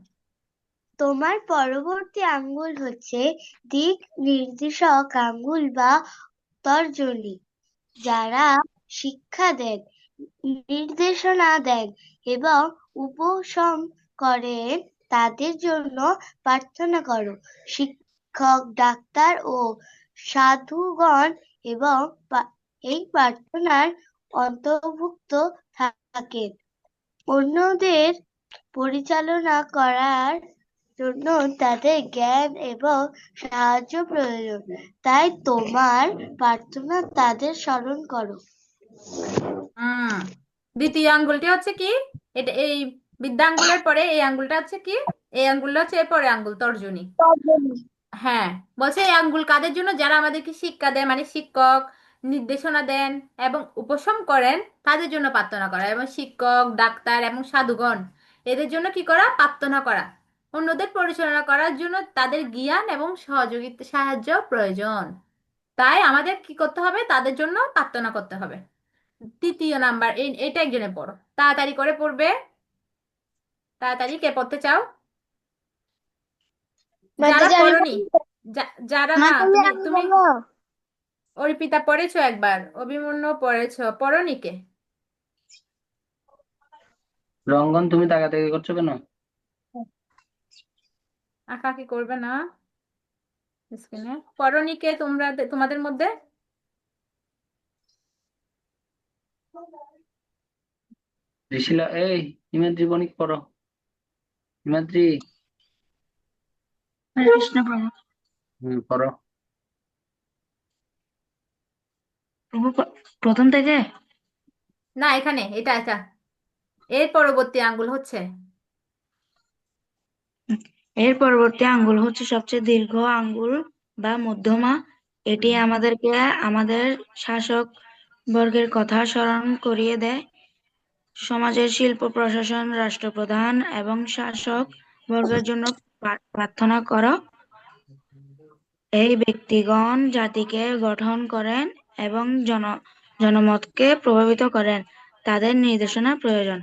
তোমার পরবর্তী আঙ্গুল হচ্ছে দিক নির্দেশক আঙ্গুল বা তর্জনী। যারা শিক্ষা দেন, নির্দেশনা দেন এবং উপশম করেন তাদের জন্য প্রার্থনা করো। শিক্ষক, ডাক্তার ও সাধুগণ এবং এই প্রার্থনার অন্তর্ভুক্ত থাকেন। অন্যদের পরিচালনা করার জন্য তাদের জ্ঞান এবং সাহায্য প্রয়োজন। তাই তোমার প্রার্থনা তাদের স্মরণ করো। দ্বিতীয় আঙ্গুলটি হচ্ছে কি? এটা এই বৃদ্ধাঙ্গুলের পরে এই আঙ্গুলটা হচ্ছে কি? এই আঙ্গুলটা হচ্ছে এরপরে আঙ্গুল, তর্জনী। হ্যাঁ, বলছে এই আঙ্গুল কাদের জন্য? যারা আমাদেরকে শিক্ষা দেয়, মানে শিক্ষক, নির্দেশনা দেন এবং উপশম করেন তাদের জন্য প্রার্থনা করা। এবং শিক্ষক, ডাক্তার এবং সাধুগণ এদের জন্য কি করা? প্রার্থনা করা। অন্যদের পরিচালনা করার জন্য তাদের জ্ঞান এবং সাহায্য প্রয়োজন। তাই আমাদের কি করতে হবে? তাদের জন্য প্রার্থনা করতে হবে। তৃতীয় নাম্বার, এটা একজনে পড়ো, তাড়াতাড়ি করে পড়বে। তাড়াতাড়ি, কে পড়তে চাও? যারা মাতাজি, আমি পড়নি, যারা না, মাতাজি, আমি তুমি বলবো। অর্পিতা পড়েছো একবার, অভিমন্যু পড়েছো, পড়নি কে? রঙ্গন, তুমি তাকাতাকি করছো কেন? আঁকাআঁকি করবে না স্ক্রিনে। পড়নি কে তোমরা, তোমাদের মধ্যে? ঋষিলা, এই হিমাদ্রি বণিক পড়ো। হিমাদ্রি, হরে কৃষ্ণ প্রভু। পড়ো। প্রভু প্রথম থেকে? না, এখানে এটা এটা এর পরবর্তী আঙ্গুল হচ্ছে। এর পরবর্তী আঙ্গুল হচ্ছে সবচেয়ে দীর্ঘ আঙ্গুল বা মধ্যমা। এটি আমাদেরকে আমাদের শাসক বর্গের কথা স্মরণ করিয়ে দেয়। সমাজের শিল্প, প্রশাসন, রাষ্ট্রপ্রধান এবং শাসক বর্গের জন্য প্রার্থনা করো। এই ব্যক্তিগণ জাতিকে গঠন করেন এবং জনমতকে প্রভাবিত করেন। তাদের নির্দেশনা প্রয়োজন।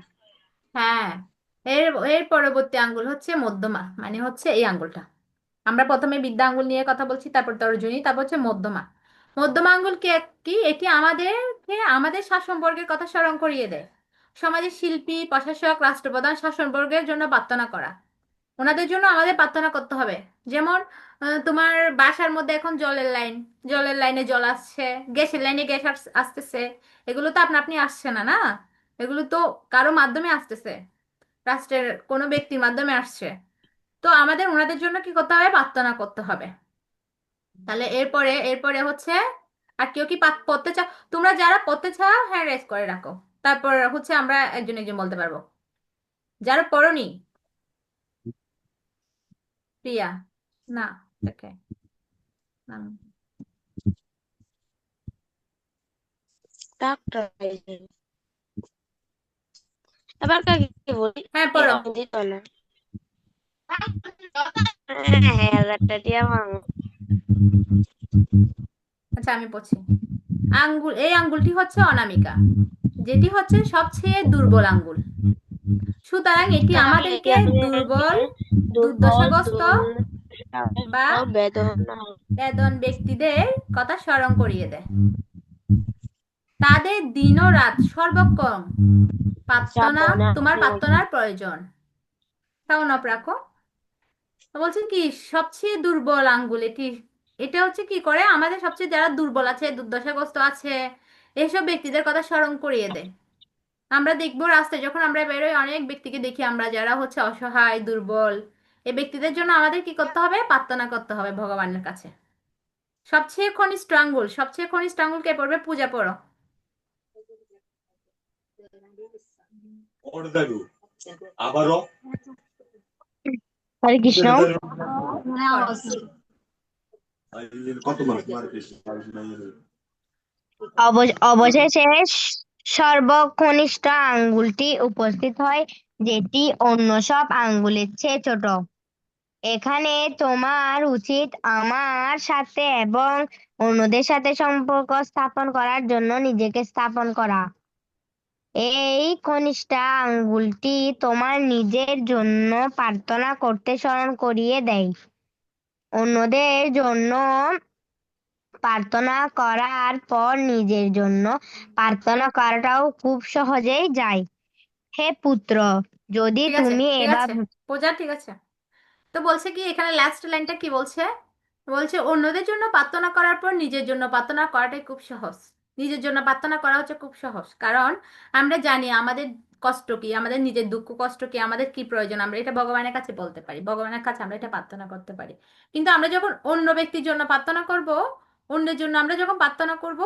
হ্যাঁ, এর এর পরবর্তী আঙ্গুল হচ্ছে মধ্যমা, মানে হচ্ছে এই আঙ্গুলটা। আমরা প্রথমে বিদ্যা আঙ্গুল নিয়ে কথা বলছি, তারপর তর্জনী, তারপর হচ্ছে মধ্যমা। মধ্যমা আঙ্গুল কি? এটি আমাদেরকে আমাদের শাসনবর্গের কথা স্মরণ করিয়ে দেয়। সমাজের শিল্পী, প্রশাসক, রাষ্ট্রপ্রধান, শাসনবর্গের জন্য প্রার্থনা করা। ওনাদের জন্য আমাদের প্রার্থনা করতে হবে। যেমন তোমার বাসার মধ্যে এখন জলের লাইনে জল আসছে, গ্যাসের লাইনে গ্যাস আসতেছে। এগুলো তো আপনি আসছে না, না, এগুলো তো কারো মাধ্যমে আসতেছে, রাষ্ট্রের কোনো ব্যক্তির মাধ্যমে আসছে। তো আমাদের ওনাদের জন্য কি করতে হবে? প্রার্থনা করতে হবে। তাহলে এরপরে হচ্ছে, আর কেউ কি পড়তে চাও? তোমরা যারা পড়তে চাও, হ্যাঁ রেস করে রাখো। তারপর হচ্ছে আমরা একজন একজন বলতে পারবো। যারা পড়নি, প্রিয়া, না, ওকে, ডাক্তার এবার কাকে বলি? হ্যাঁ পড়ো। দিত না। হ্যাঁ, 1000 টিয়া মামু। আচ্ছা, আমি পড়ছি। এই আঙ্গুলটি হচ্ছে অনামিকা, যেটি হচ্ছে সবচেয়ে দুর্বল আঙ্গুল। সুতরাং এটি আমাদেরকে দুর্বল, দুর্দশাগ্রস্ত বা বেদন ব্যক্তিদের কথা স্মরণ করিয়ে দেয়। তাদের দিন ও রাত সর্বক্ষণ তোমার প্রার্থনার প্রয়োজন। কেমন রাখো। তো বলছে কি সবচেয়ে দুর্বল আঙ্গুল এটি, এটা হচ্ছে কি করে আমাদের সবচেয়ে যারা দুর্বল আছে, দুর্দশাগ্রস্ত আছে, এইসব ব্যক্তিদের কথা স্মরণ করিয়ে দেয়। আমরা দেখবো রাস্তায় যখন আমরা বেরোই অনেক ব্যক্তিকে দেখি আমরা যারা হচ্ছে অসহায় দুর্বল, এই ব্যক্তিদের জন্য আমাদের কি করতে হবে? প্রার্থনা করতে হবে ভগবানের কাছে। সবচেয়ে ঘনিষ্ঠ আঙ্গুল, সবচেয়ে ঘনিষ্ঠ আঙ্গুল কে পড়বে? পূজা পড়ো। হরে কৃষ্ণ। অবশেষে সর্বকনিষ্ঠ আঙ্গুলটি উপস্থিত হয়, যেটি অন্য সব আঙ্গুলের চেয়ে ছোট। এখানে তোমার উচিত আমার সাথে এবং অন্যদের সাথে সম্পর্ক স্থাপন করার জন্য নিজেকে স্থাপন করা। এই কনিষ্ঠ আঙ্গুলটি তোমার নিজের জন্য প্রার্থনা করতে স্মরণ করিয়ে দেয়। অন্যদের জন্য প্রার্থনা করার পর নিজের জন্য প্রার্থনা করাটাও খুব সহজেই যায়। হে পুত্র, যদি ঠিক আছে, তুমি ঠিক আছে এভাবে পূজা, ঠিক আছে। তো বলছে কি এখানে লাস্ট লাইনটা কি বলছে? বলছে অন্যদের জন্য প্রার্থনা করার পর নিজের জন্য প্রার্থনা করাটাই খুব সহজ। নিজের জন্য প্রার্থনা করা হচ্ছে খুব সহজ, কারণ আমরা জানি আমাদের কষ্ট কি, আমাদের নিজের দুঃখ কষ্ট কি, আমাদের কি প্রয়োজন, আমরা এটা ভগবানের কাছে বলতে পারি, ভগবানের কাছে আমরা এটা প্রার্থনা করতে পারি। কিন্তু আমরা যখন অন্য ব্যক্তির জন্য প্রার্থনা করব, অন্যের জন্য আমরা যখন প্রার্থনা করব,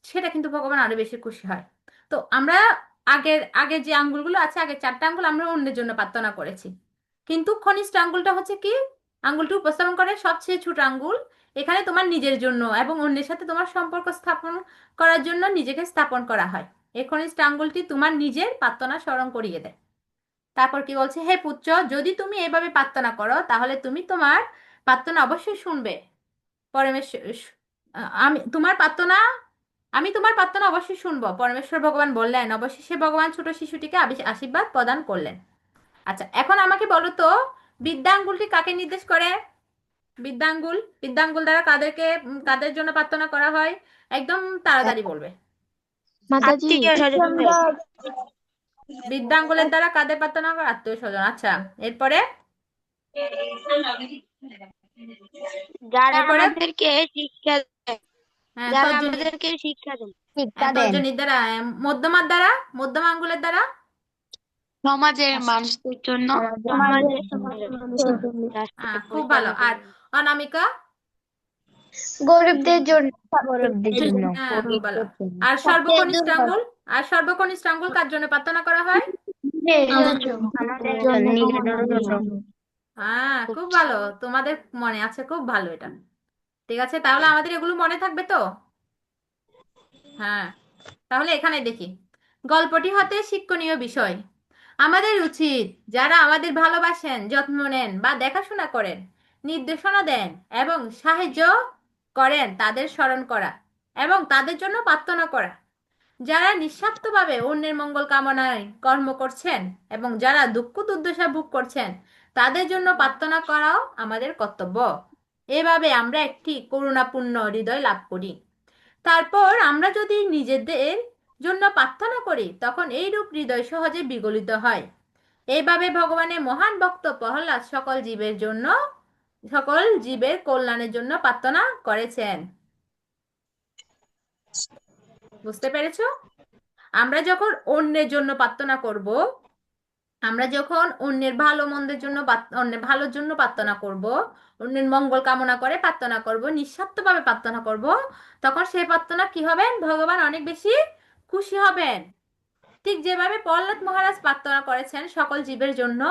সেটা কিন্তু ভগবান আরো বেশি খুশি হয়। তো আমরা আগের আগের যে আঙ্গুলগুলো আছে, আগের 4টা আঙ্গুল আমরা অন্যের জন্য প্রার্থনা করেছি, কিন্তু কনিষ্ঠ আঙ্গুলটা হচ্ছে কি, আঙ্গুলটি উপস্থাপন করে সবচেয়ে ছোট আঙ্গুল। এখানে তোমার নিজের জন্য এবং অন্যের সাথে তোমার সম্পর্ক স্থাপন করার জন্য নিজেকে স্থাপন করা হয়। এই কনিষ্ঠ আঙ্গুলটি তোমার নিজের প্রার্থনা স্মরণ করিয়ে দেয়। তারপর কি বলছে? হে পুত্র, যদি তুমি এভাবে প্রার্থনা করো তাহলে তুমি তোমার প্রার্থনা অবশ্যই শুনবে পরমেশ্বর। আমি তোমার প্রার্থনা অবশ্যই শুনবো, পরমেশ্বর ভগবান বললেন। অবশেষে ভগবান ছোট শিশুটিকে আশীর্বাদ প্রদান করলেন। আচ্ছা, এখন আমাকে বলো তো বৃদ্ধাঙ্গুলটি কাকে নির্দেশ করে? বৃদ্ধাঙ্গুল দ্বারা কাদের জন্য প্রার্থনা করা হয়? একদম তাড়াতাড়ি বলবে। মাতাজি। আত্মীয় স্বজনদের। বৃদ্ধাঙ্গুলের দ্বারা কাদের প্রার্থনা করে? আত্মীয় স্বজন। আচ্ছা, এরপরে যারা এরপরে আমাদেরকে শিক্ষা দেয়, হ্যাঁ, যারা তর্জনী। আমাদেরকে শিক্ষা দেয়। শিক্ষা দেন। তর্জনীর দ্বারা, মধ্যমার দ্বারা, মধ্যম আঙ্গুলের দ্বারা। সমাজের মানুষদের জন্য। সমাজের খুব ভালো। আর অনামিকা? গরিবদের জন্য। গরিবদের জন্য। হ্যাঁ, খুব ভালো। আর সর্বকনিষ্ঠ আঙ্গুল? আর সর্বকনিষ্ঠ আঙ্গুল কার জন্য প্রার্থনা করা হয়? আমাদের জন্য, নিজেদের জন্য। হ্যাঁ, খুব ভালো, তোমাদের মনে আছে, খুব ভালো এটা। ঠিক আছে, তাহলে আমাদের এগুলো মনে থাকবে তো? হ্যাঁ, তাহলে এখানে দেখি গল্পটি হতে শিক্ষণীয় বিষয়। আমাদের উচিত যারা আমাদের ভালোবাসেন, যত্ন নেন বা দেখাশোনা করেন, নির্দেশনা দেন এবং সাহায্য করেন তাদের স্মরণ করা এবং তাদের জন্য প্রার্থনা করা। যারা নিঃস্বার্থভাবে অন্যের মঙ্গল কামনায় কর্ম করছেন এবং যারা দুঃখ দুর্দশা ভোগ করছেন তাদের জন্য প্রার্থনা করাও আমাদের কর্তব্য। এভাবে আমরা একটি করুণাপূর্ণ হৃদয় লাভ করি। তারপর আমরা যদি নিজেদের জন্য প্রার্থনা করি তখন এইরূপ হৃদয় সহজে বিগলিত হয়। এইভাবে ভগবানের মহান ভক্ত প্রহ্লাদ সকল জীবের কল্যাণের জন্য প্রার্থনা করেছেন। বুঝতে পেরেছো? আমরা যখন অন্যের জন্য প্রার্থনা করব, আমরা যখন অন্যের ভালো মন্দের জন্য অন্যের ভালোর জন্য প্রার্থনা করব, অন্যের মঙ্গল কামনা করে প্রার্থনা করব, নিঃস্বার্থভাবে প্রার্থনা করব, তখন সেই প্রার্থনা কি হবেন? ভগবান অনেক বেশি খুশি হবেন। ঠিক যেভাবে প্রহ্লাদ মহারাজ প্রার্থনা করেছেন সকল জীবের জন্য,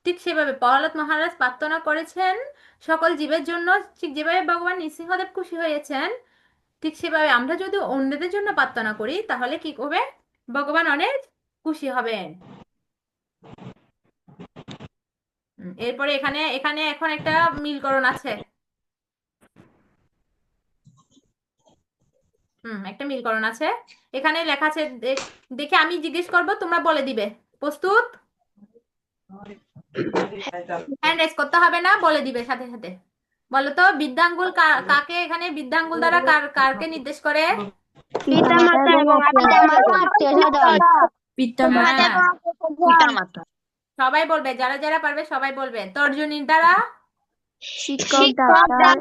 ঠিক সেভাবে প্রহ্লাদ মহারাজ প্রার্থনা করেছেন সকল জীবের জন্য, ঠিক যেভাবে ভগবান নৃসিংহদেব খুশি হয়েছেন, ঠিক সেভাবে আমরা যদি অন্যদের জন্য প্রার্থনা করি তাহলে কি হবে? ভগবান অনেক খুশি হবেন। এরপরে এখানে এখানে এখন একটা মিলকরণ আছে। একটা মিলকরণ আছে। এখানে লেখা আছে, দেখে আমি জিজ্ঞেস করব, তোমরা বলে দিবে। প্রস্তুত? হ্যান্ড রেজ করতে হবে না, বলে দিবে সাথে সাথে। বলো তো বৃদ্ধাঙ্গুল কাকে, এখানে বৃদ্ধাঙ্গুল দ্বারা কারকে নির্দেশ করে? পিতামাতা এবং আত্মীয়স্বজন। পিতামাতা হ্যাঁ, পিতামাতা। সবাই বলবে, যারা যারা পারবে সবাই বলবে। তর্জনীর দ্বারা, শিক্ষক, ডাক্তার,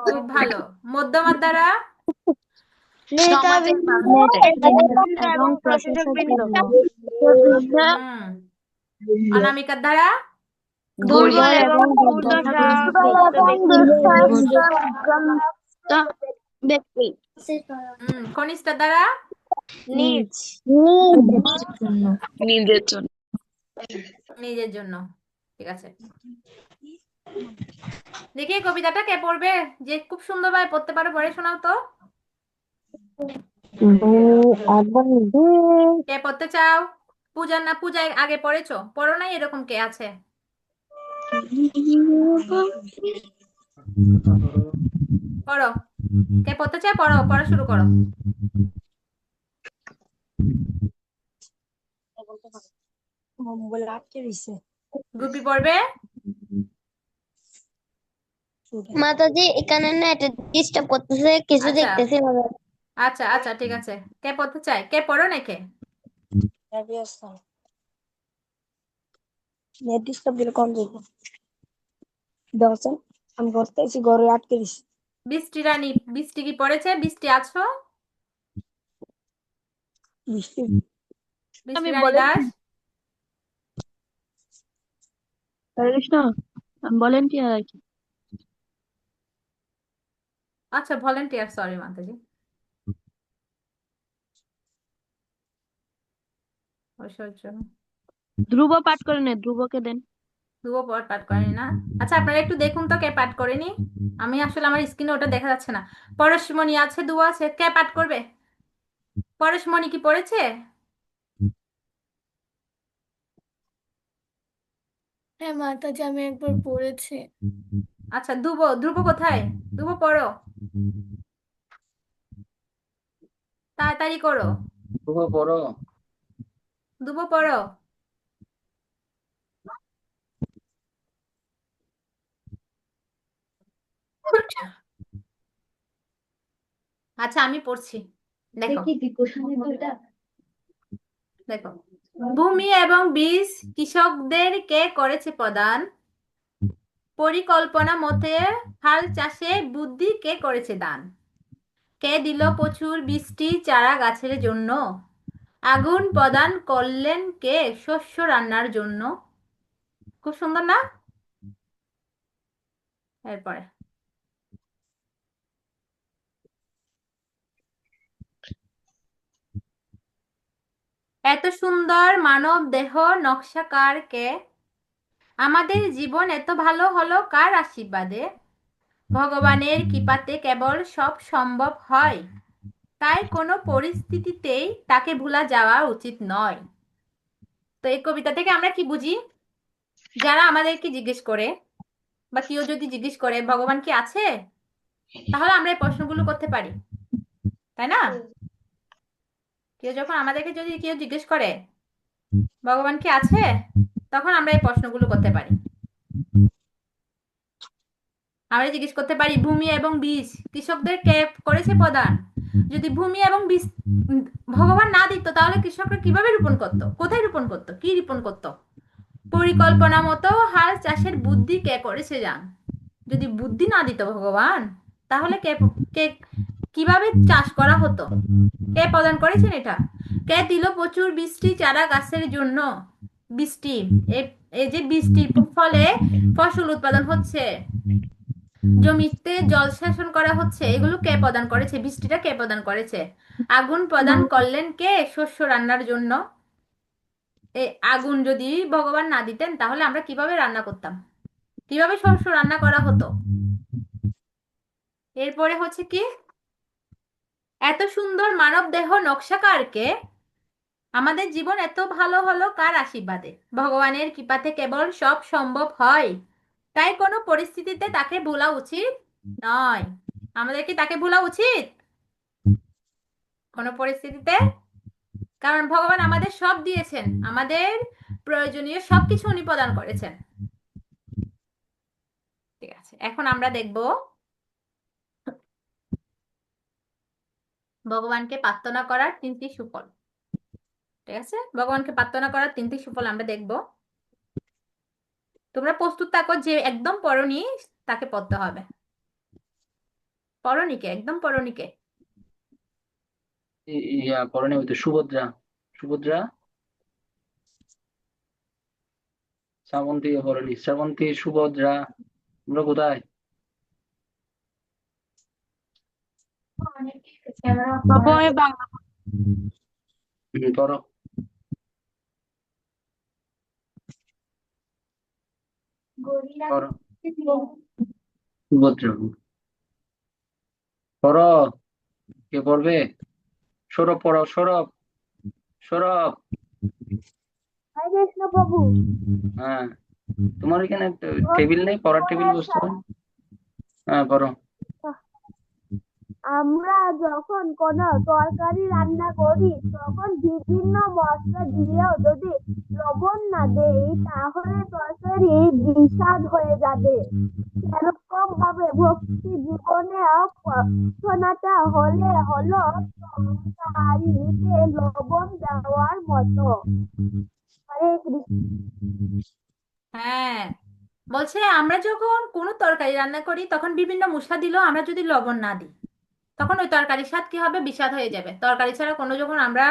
খুব ভালো। মধ্যমার দ্বারা, সমাজের মানুষ। এবং প্রশাসকবৃন্দ। অনামিকার দ্বারা, গরিব। দুর্বল এবং দুর্দশাগ্রস্ত ব্যক্তি। কনিষ্ঠার দ্বারা, নিজ নিজের জন্য। নিজের জন্য। ঠিক আছে, দেখি কবিতাটা কে পড়বে? যে খুব সুন্দরভাবে পড়তে পারো পড়ে শোনাও তো। কে পড়তে চাও? পূজা না, পূজায় আগে পড়েছো? পড়ো নাই এরকম কে আছে? পড়ো, কে পড়তে চায় পড়ো, পড়া শুরু করো। গুপি পড়বে। মাতাজি, এখানে নেট ডিস্টার্ব করতেছে, কিছু আচ্ছা দেখতেছি না। আচ্ছা আচ্ছা, ঠিক আছে। কে পড়তে চায়? কে পড়ো না কে? বৃষ্টি রানী, বৃষ্টি কি পড়েছে? বৃষ্টি আছো? বৃষ্টি রানী দাস, আচ্ছা ভলেন্টিয়ার, সরি মাতাজি। ওইসবের জন্য ধ্রুব পাঠ করে নে, ধ্রুবকে দেন। ধ্রুব পাঠ করেনি না? আচ্ছা আপনারা একটু দেখুন তো কে পাঠ করেনি। আমি আসলে আমার স্ক্রিনে ওটা দেখা যাচ্ছে না। পরশমণি আছে, দুয়া আছে, কে পাঠ করবে? পরশমণি কি পড়েছে? হ্যাঁ মাতাজি, আমি একবার পড়েছি। আচ্ছা ধ্রুব, ধ্রুব কোথায়? ধ্রুব পড়ো, তাড়াতাড়ি করো। ধ্রুব পড়ো। ধ্রুব পড়ো। আচ্ছা আমি পড়ছি, দেখো দেখো। ভূমি এবং বীজ কৃষকদের কে করেছে প্রদান? পরিকল্পনা মতে হাল চাষে বুদ্ধি কে করেছে দান? কে দিল প্রচুর বৃষ্টি চারা গাছের জন্য? আগুন প্রদান করলেন কে শস্য রান্নার জন্য? খুব সুন্দর না? এরপরে এত সুন্দর মানব দেহ নকশাকার কে? আমাদের জীবন এত ভালো হলো কার আশীর্বাদে? ভগবানের কৃপাতে কেবল সব সম্ভব হয়, তাই কোনো পরিস্থিতিতেই তাকে ভুলা যাওয়া উচিত নয়। তো এই কবিতা থেকে আমরা কি বুঝি? যারা আমাদেরকে জিজ্ঞেস করে বা কেউ যদি জিজ্ঞেস করে ভগবান কি আছে, তাহলে আমরা এই প্রশ্নগুলো করতে পারি, তাই না? কেউ যখন আমাদেরকে যদি কেউ জিজ্ঞেস করে ভগবান কি আছে, তখন আমরা এই প্রশ্নগুলো করতে পারি। আমরা জিজ্ঞেস করতে পারি ভূমি এবং বীজ কৃষকদের কে করেছে প্রদান? যদি ভূমি এবং বীজ ভগবান না দিত, তাহলে কৃষকরা কিভাবে রোপণ করতো, কোথায় রোপণ করতো, কি রোপণ করতো? পরিকল্পনা মতো হাল চাষের বুদ্ধি কে করেছে জান? যদি বুদ্ধি না দিত ভগবান, তাহলে কে কে কিভাবে চাষ করা হতো? কে প্রদান করেছেন এটা? কে দিল প্রচুর বৃষ্টি চারা গাছের জন্য? বৃষ্টি, এই যে বৃষ্টির ফলে ফসল উৎপাদন হচ্ছে, জমিতে জল সেচন করা হচ্ছে, এগুলো কে প্রদান করেছে? বৃষ্টিটা কে প্রদান করেছে? আগুন প্রদান করলেন কে শস্য রান্নার জন্য? এই আগুন যদি ভগবান না দিতেন, তাহলে আমরা কিভাবে রান্না করতাম, কিভাবে শস্য রান্না করা হতো? এরপরে হচ্ছে কি, এত সুন্দর মানব দেহ নকশাকার কে? আমাদের জীবন এত ভালো হলো কার আশীর্বাদে? ভগবানের কৃপাতে কেবল সব সম্ভব হয়, তাই কোনো পরিস্থিতিতে তাকে ভোলা উচিত নয়। আমাদের কি তাকে ভোলা উচিত কোনো পরিস্থিতিতে? কারণ ভগবান আমাদের সব দিয়েছেন, আমাদের প্রয়োজনীয় সবকিছু উনি প্রদান করেছেন। ঠিক আছে, এখন আমরা দেখব ভগবানকে প্রার্থনা করার 3টি সুফল। ঠিক আছে, ভগবানকে প্রার্থনা করার 3টি সুফল আমরা দেখব। তোমরা প্রস্তুত থাকো, যে একদম পড়নি তাকে পড়তে হবে। পড়নিকে, একদম পড়নিকে। ইয়া পরনে হইতো সুভদ্রা, সুভদ্রা, শ্রাবন্তী পরনি, শ্রাবন্তী, সুভদ্রা, তোমরা কোথায়? পড়ো, পড়ো, সুভদ্রা পড়ো। কে পড়বে? সৌরভ পড়ো, সৌরভ, সৌরভ। হ্যাঁ, তোমার এখানে টেবিল নেই, পড়ার টেবিল বসতে হবে। হ্যাঁ পড়ো। আমরা যখন কোনো তরকারি রান্না করি তখন বিভিন্ন মশলা দিলেও যদি লবণ না দেই তাহলে তরকারি বিস্বাদ হয়ে যাবে। সেরকম ভাবে ভক্তি জীবনেও প্রার্থনাটা হলো তরকারিতে লবণ দেওয়ার মতো। হরে কৃষ্ণ। হ্যাঁ, বলছে আমরা যখন কোনো তরকারি রান্না করি তখন বিভিন্ন মশলা দিলেও আমরা যদি লবণ না দিই তখন ওই তরকারির স্বাদ কি হবে? বিস্বাদ হয়ে যাবে। তরকারি ছাড়া কোনো যখন আমরা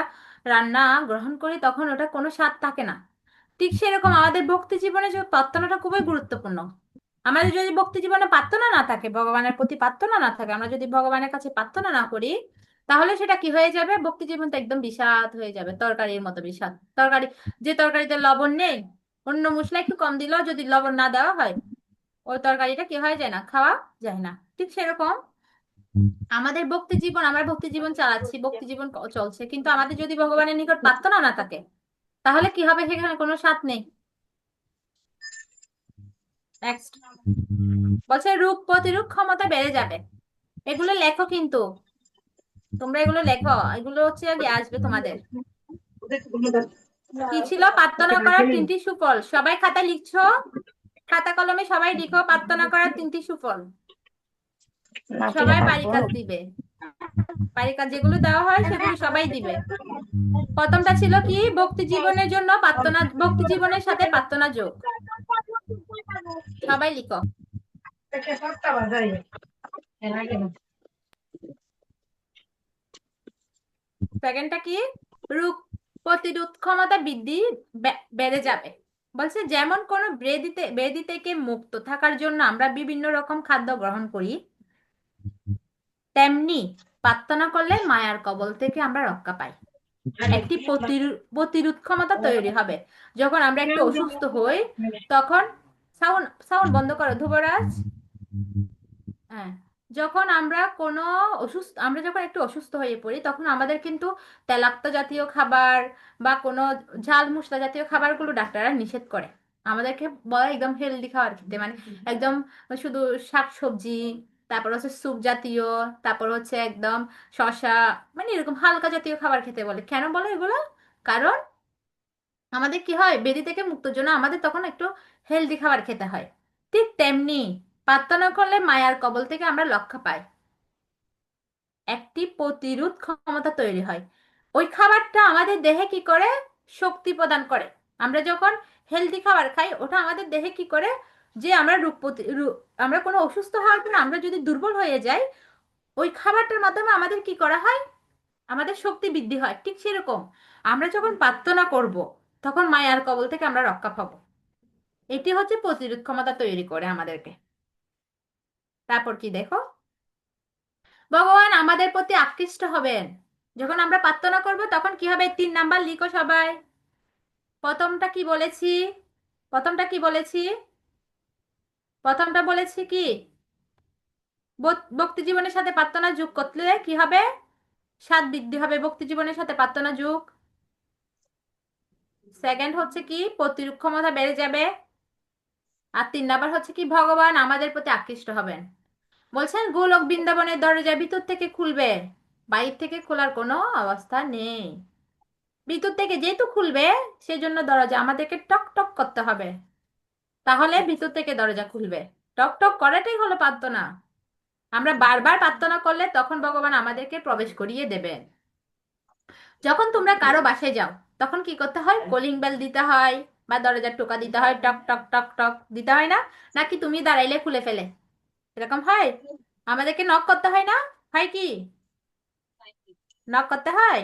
রান্না গ্রহণ করি তখন ওটা কোনো স্বাদ থাকে না। ঠিক সেরকম আমাদের ভক্তি জীবনে যে প্রার্থনাটা খুবই গুরুত্বপূর্ণ। আমাদের যদি ভক্তি জীবনে প্রার্থনা না থাকে, ভগবানের প্রতি প্রার্থনা না থাকে, আমরা যদি ভগবানের কাছে প্রার্থনা না করি, তাহলে সেটা কি হয়ে যাবে? ভক্তি জীবনটা একদম বিষাদ হয়ে যাবে, তরকারির মতো বিষাদ। তরকারি, যে তরকারিতে লবণ নেই, অন্য মশলা একটু কম দিলেও যদি লবণ না দেওয়া হয় ওই তরকারিটা কি হয়ে যায় না, খাওয়া যায় না। ঠিক সেরকম আমাদের ভক্তি জীবন, আমরা ভক্তি জীবন চালাচ্ছি, ভক্তি জীবন চলছে, কিন্তু আমাদের যদি ভগবানের নিকট প্রার্থনা না থাকে তাহলে কি হবে? সেখানে কোনো স্বাদ নেই। নেক্সট বলছে রোগ প্রতিরোধ ক্ষমতা বেড়ে যাবে। এগুলো লেখো, কিন্তু তোমরা এগুলো লেখো, এগুলো হচ্ছে আগে আসবে তোমাদের। কি ছিল? প্রার্থনা করার 3টি সুফল। সবাই খাতা লিখছো, খাতা কলমে সবাই লিখো প্রার্থনা করার 3টি সুফল। সবাই বাড়ি কাজ দিবে, বাড়ি কাজ যেগুলো দেওয়া হয় সেগুলো সবাই দিবে। প্রথমটা ছিল কি? ভক্তি জীবনের জন্য প্রার্থনা, ভক্তি জীবনের সাথে প্রার্থনা যোগ। সবাই লিখো। সেকেন্ডটা কি? রোগ প্রতিরোধ ক্ষমতা বৃদ্ধি বেড়ে যাবে। বলছে যেমন কোনো ব্যাধি থেকে মুক্ত থাকার জন্য আমরা বিভিন্ন রকম খাদ্য গ্রহণ করি, তেমনি প্রার্থনা করলে মায়ার কবল থেকে আমরা রক্ষা পাই। একটি প্রতিরোধ ক্ষমতা তৈরি হবে। যখন আমরা একটু অসুস্থ হই তখন, সাউন্ড বন্ধ করো ধ্রুবরাজ। হ্যাঁ, যখন আমরা যখন একটু অসুস্থ হয়ে পড়ি তখন আমাদের কিন্তু তৈলাক্ত জাতীয় খাবার বা কোনো ঝাল মশলা জাতীয় খাবারগুলো ডাক্তাররা নিষেধ করে। আমাদেরকে বলে একদম হেলদি খাবার খেতে, মানে একদম শুধু শাকসবজি, তারপর হচ্ছে স্যুপ জাতীয়, তারপর হচ্ছে একদম শসা, মানে এরকম হালকা জাতীয় খাবার খেতে বলে। কেন বলে এগুলো? কারণ আমাদের কি হয়, বেদি থেকে মুক্তর জন্য আমাদের তখন একটু হেলদি খাবার খেতে হয়। ঠিক তেমনি প্রার্থনা করলে মায়ার কবল থেকে আমরা রক্ষা পাই, একটি প্রতিরোধ ক্ষমতা তৈরি হয়। ওই খাবারটা আমাদের দেহে কি করে? শক্তি প্রদান করে। আমরা যখন হেলদি খাবার খাই ওটা আমাদের দেহে কি করে? যে আমরা আমরা কোনো অসুস্থ হওয়ার পর আমরা যদি দুর্বল হয়ে যাই, ওই খাবারটার মাধ্যমে আমাদের কি করা হয়? আমাদের শক্তি বৃদ্ধি হয়। ঠিক সেরকম আমরা যখন প্রার্থনা করব তখন মায়ার কবল থেকে আমরা রক্ষা পাবো। এটি হচ্ছে প্রতিরোধ ক্ষমতা তৈরি করে আমাদেরকে। তারপর কি দেখো, ভগবান আমাদের প্রতি আকৃষ্ট হবেন। যখন আমরা প্রার্থনা করব তখন কি হবে? 3 নাম্বার লিখো সবাই। প্রথমটা কি বলেছি? প্রথমটা কি বলেছি? প্রথমটা বলেছি কি? ভক্তি জীবনের সাথে প্রার্থনা যোগ করলে কি হবে? স্বাদ বৃদ্ধি হবে ভক্তি জীবনের সাথে প্রার্থনা যোগ। সেকেন্ড হচ্ছে কি? প্রতিরোধ ক্ষমতা বেড়ে যাবে। আর 3 নাম্বার হচ্ছে কি? ভগবান আমাদের প্রতি আকৃষ্ট হবেন। বলছেন গোলক বৃন্দাবনের দরজা ভিতর থেকে খুলবে, বাইরে থেকে খোলার কোনো অবস্থা নেই। ভিতর থেকে যেহেতু খুলবে সেজন্য দরজা আমাদেরকে টক টক করতে হবে, তাহলে ভিতর থেকে দরজা খুলবে। টক টক করাটাই হলো প্রার্থনা। আমরা বারবার প্রার্থনা করলে তখন ভগবান আমাদেরকে প্রবেশ করিয়ে দেবেন। যখন তোমরা কারো বাসায় যাও তখন কি করতে হয়? কলিং বেল দিতে হয় বা দরজার টোকা দিতে হয়, টক টক টক টক দিতে হয় না? নাকি তুমি দাঁড়াইলে খুলে ফেলে? এরকম হয়? আমাদেরকে নক করতে হয় না? হয় কি? নক করতে হয়?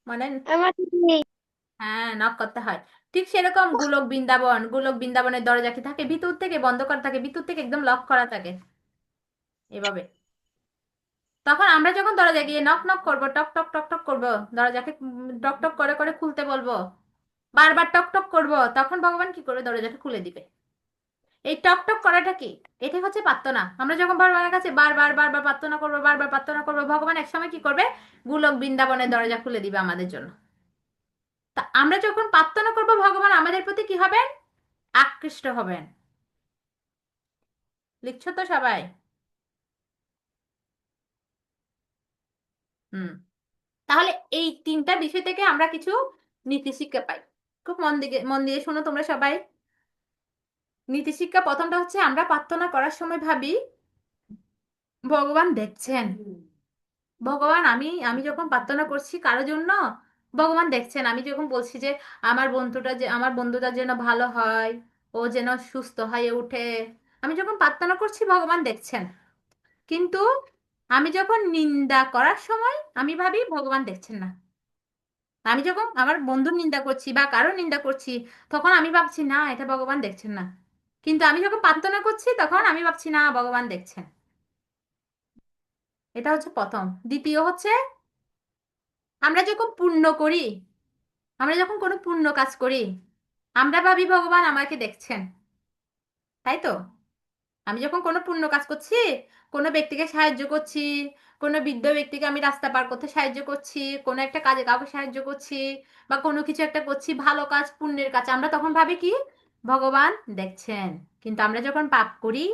মানে হ্যাঁ, নক করতে হয়। ঠিক সেরকম গোলক বৃন্দাবনের দরজা কি থাকে? ভিতর থেকে বন্ধ করা থাকে, ভিতর থেকে একদম লক করা থাকে এভাবে। তখন আমরা যখন দরজা গিয়ে নক নক করবো, টক টক টক টক করবো, দরজাকে টক টক করে করে খুলতে বলবো, বারবার টক টক করবো, তখন ভগবান কি করবে? দরজাটা খুলে দিবে। এই টক টক করাটা কি? এটাই হচ্ছে প্রার্থনা। আমরা যখন ভগবানের কাছে বারবার বারবার প্রার্থনা করবো, বারবার প্রার্থনা করবো, ভগবান একসময় কি করবে? গোলক বৃন্দাবনের দরজা খুলে দিবে আমাদের জন্য। তা আমরা যখন প্রার্থনা করবো, ভগবান আমাদের প্রতি কি হবেন? আকৃষ্ট হবেন। লিখছো তো সবাই? হুম। তাহলে এই তিনটা বিষয় থেকে আমরা কিছু নীতি শিক্ষা পাই। খুব মন দিয়ে শোনো তোমরা সবাই। নীতি শিক্ষা প্রথমটা হচ্ছে, আমরা প্রার্থনা করার সময় ভাবি ভগবান দেখছেন। ভগবান, আমি যখন প্রার্থনা করছি কারোর জন্য, ভগবান দেখছেন। আমি যখন বলছি যে আমার বন্ধুটা যেন ভালো হয়, ও যেন সুস্থ হয়ে উঠে, আমি যখন প্রার্থনা করছি ভগবান দেখছেন। কিন্তু আমি যখন নিন্দা করার সময় আমি ভাবি ভগবান দেখছেন না। আমি যখন আমার বন্ধুর নিন্দা করছি বা কারোর নিন্দা করছি, তখন আমি ভাবছি না, এটা ভগবান দেখছেন না। কিন্তু আমি যখন প্রার্থনা করছি তখন আমি ভাবছি না, ভগবান দেখছেন। এটা হচ্ছে প্রথম। দ্বিতীয় হচ্ছে, আমরা যখন পুণ্য করি, আমরা যখন কোনো পুণ্য কাজ করি, আমরা ভাবি ভগবান আমাকে দেখছেন, তাই তো? আমি যখন কোনো পুণ্য কাজ করছি, কোনো ব্যক্তিকে সাহায্য করছি, কোনো বৃদ্ধ ব্যক্তিকে আমি রাস্তা পার করতে সাহায্য করছি, কোনো একটা কাজে কাউকে সাহায্য করছি, বা কোনো কিছু একটা করছি, ভালো কাজ, পুণ্যের কাজ, আমরা তখন ভাবি কি? ভগবান দেখছেন। কিন্তু আমরা যখন পাপ করি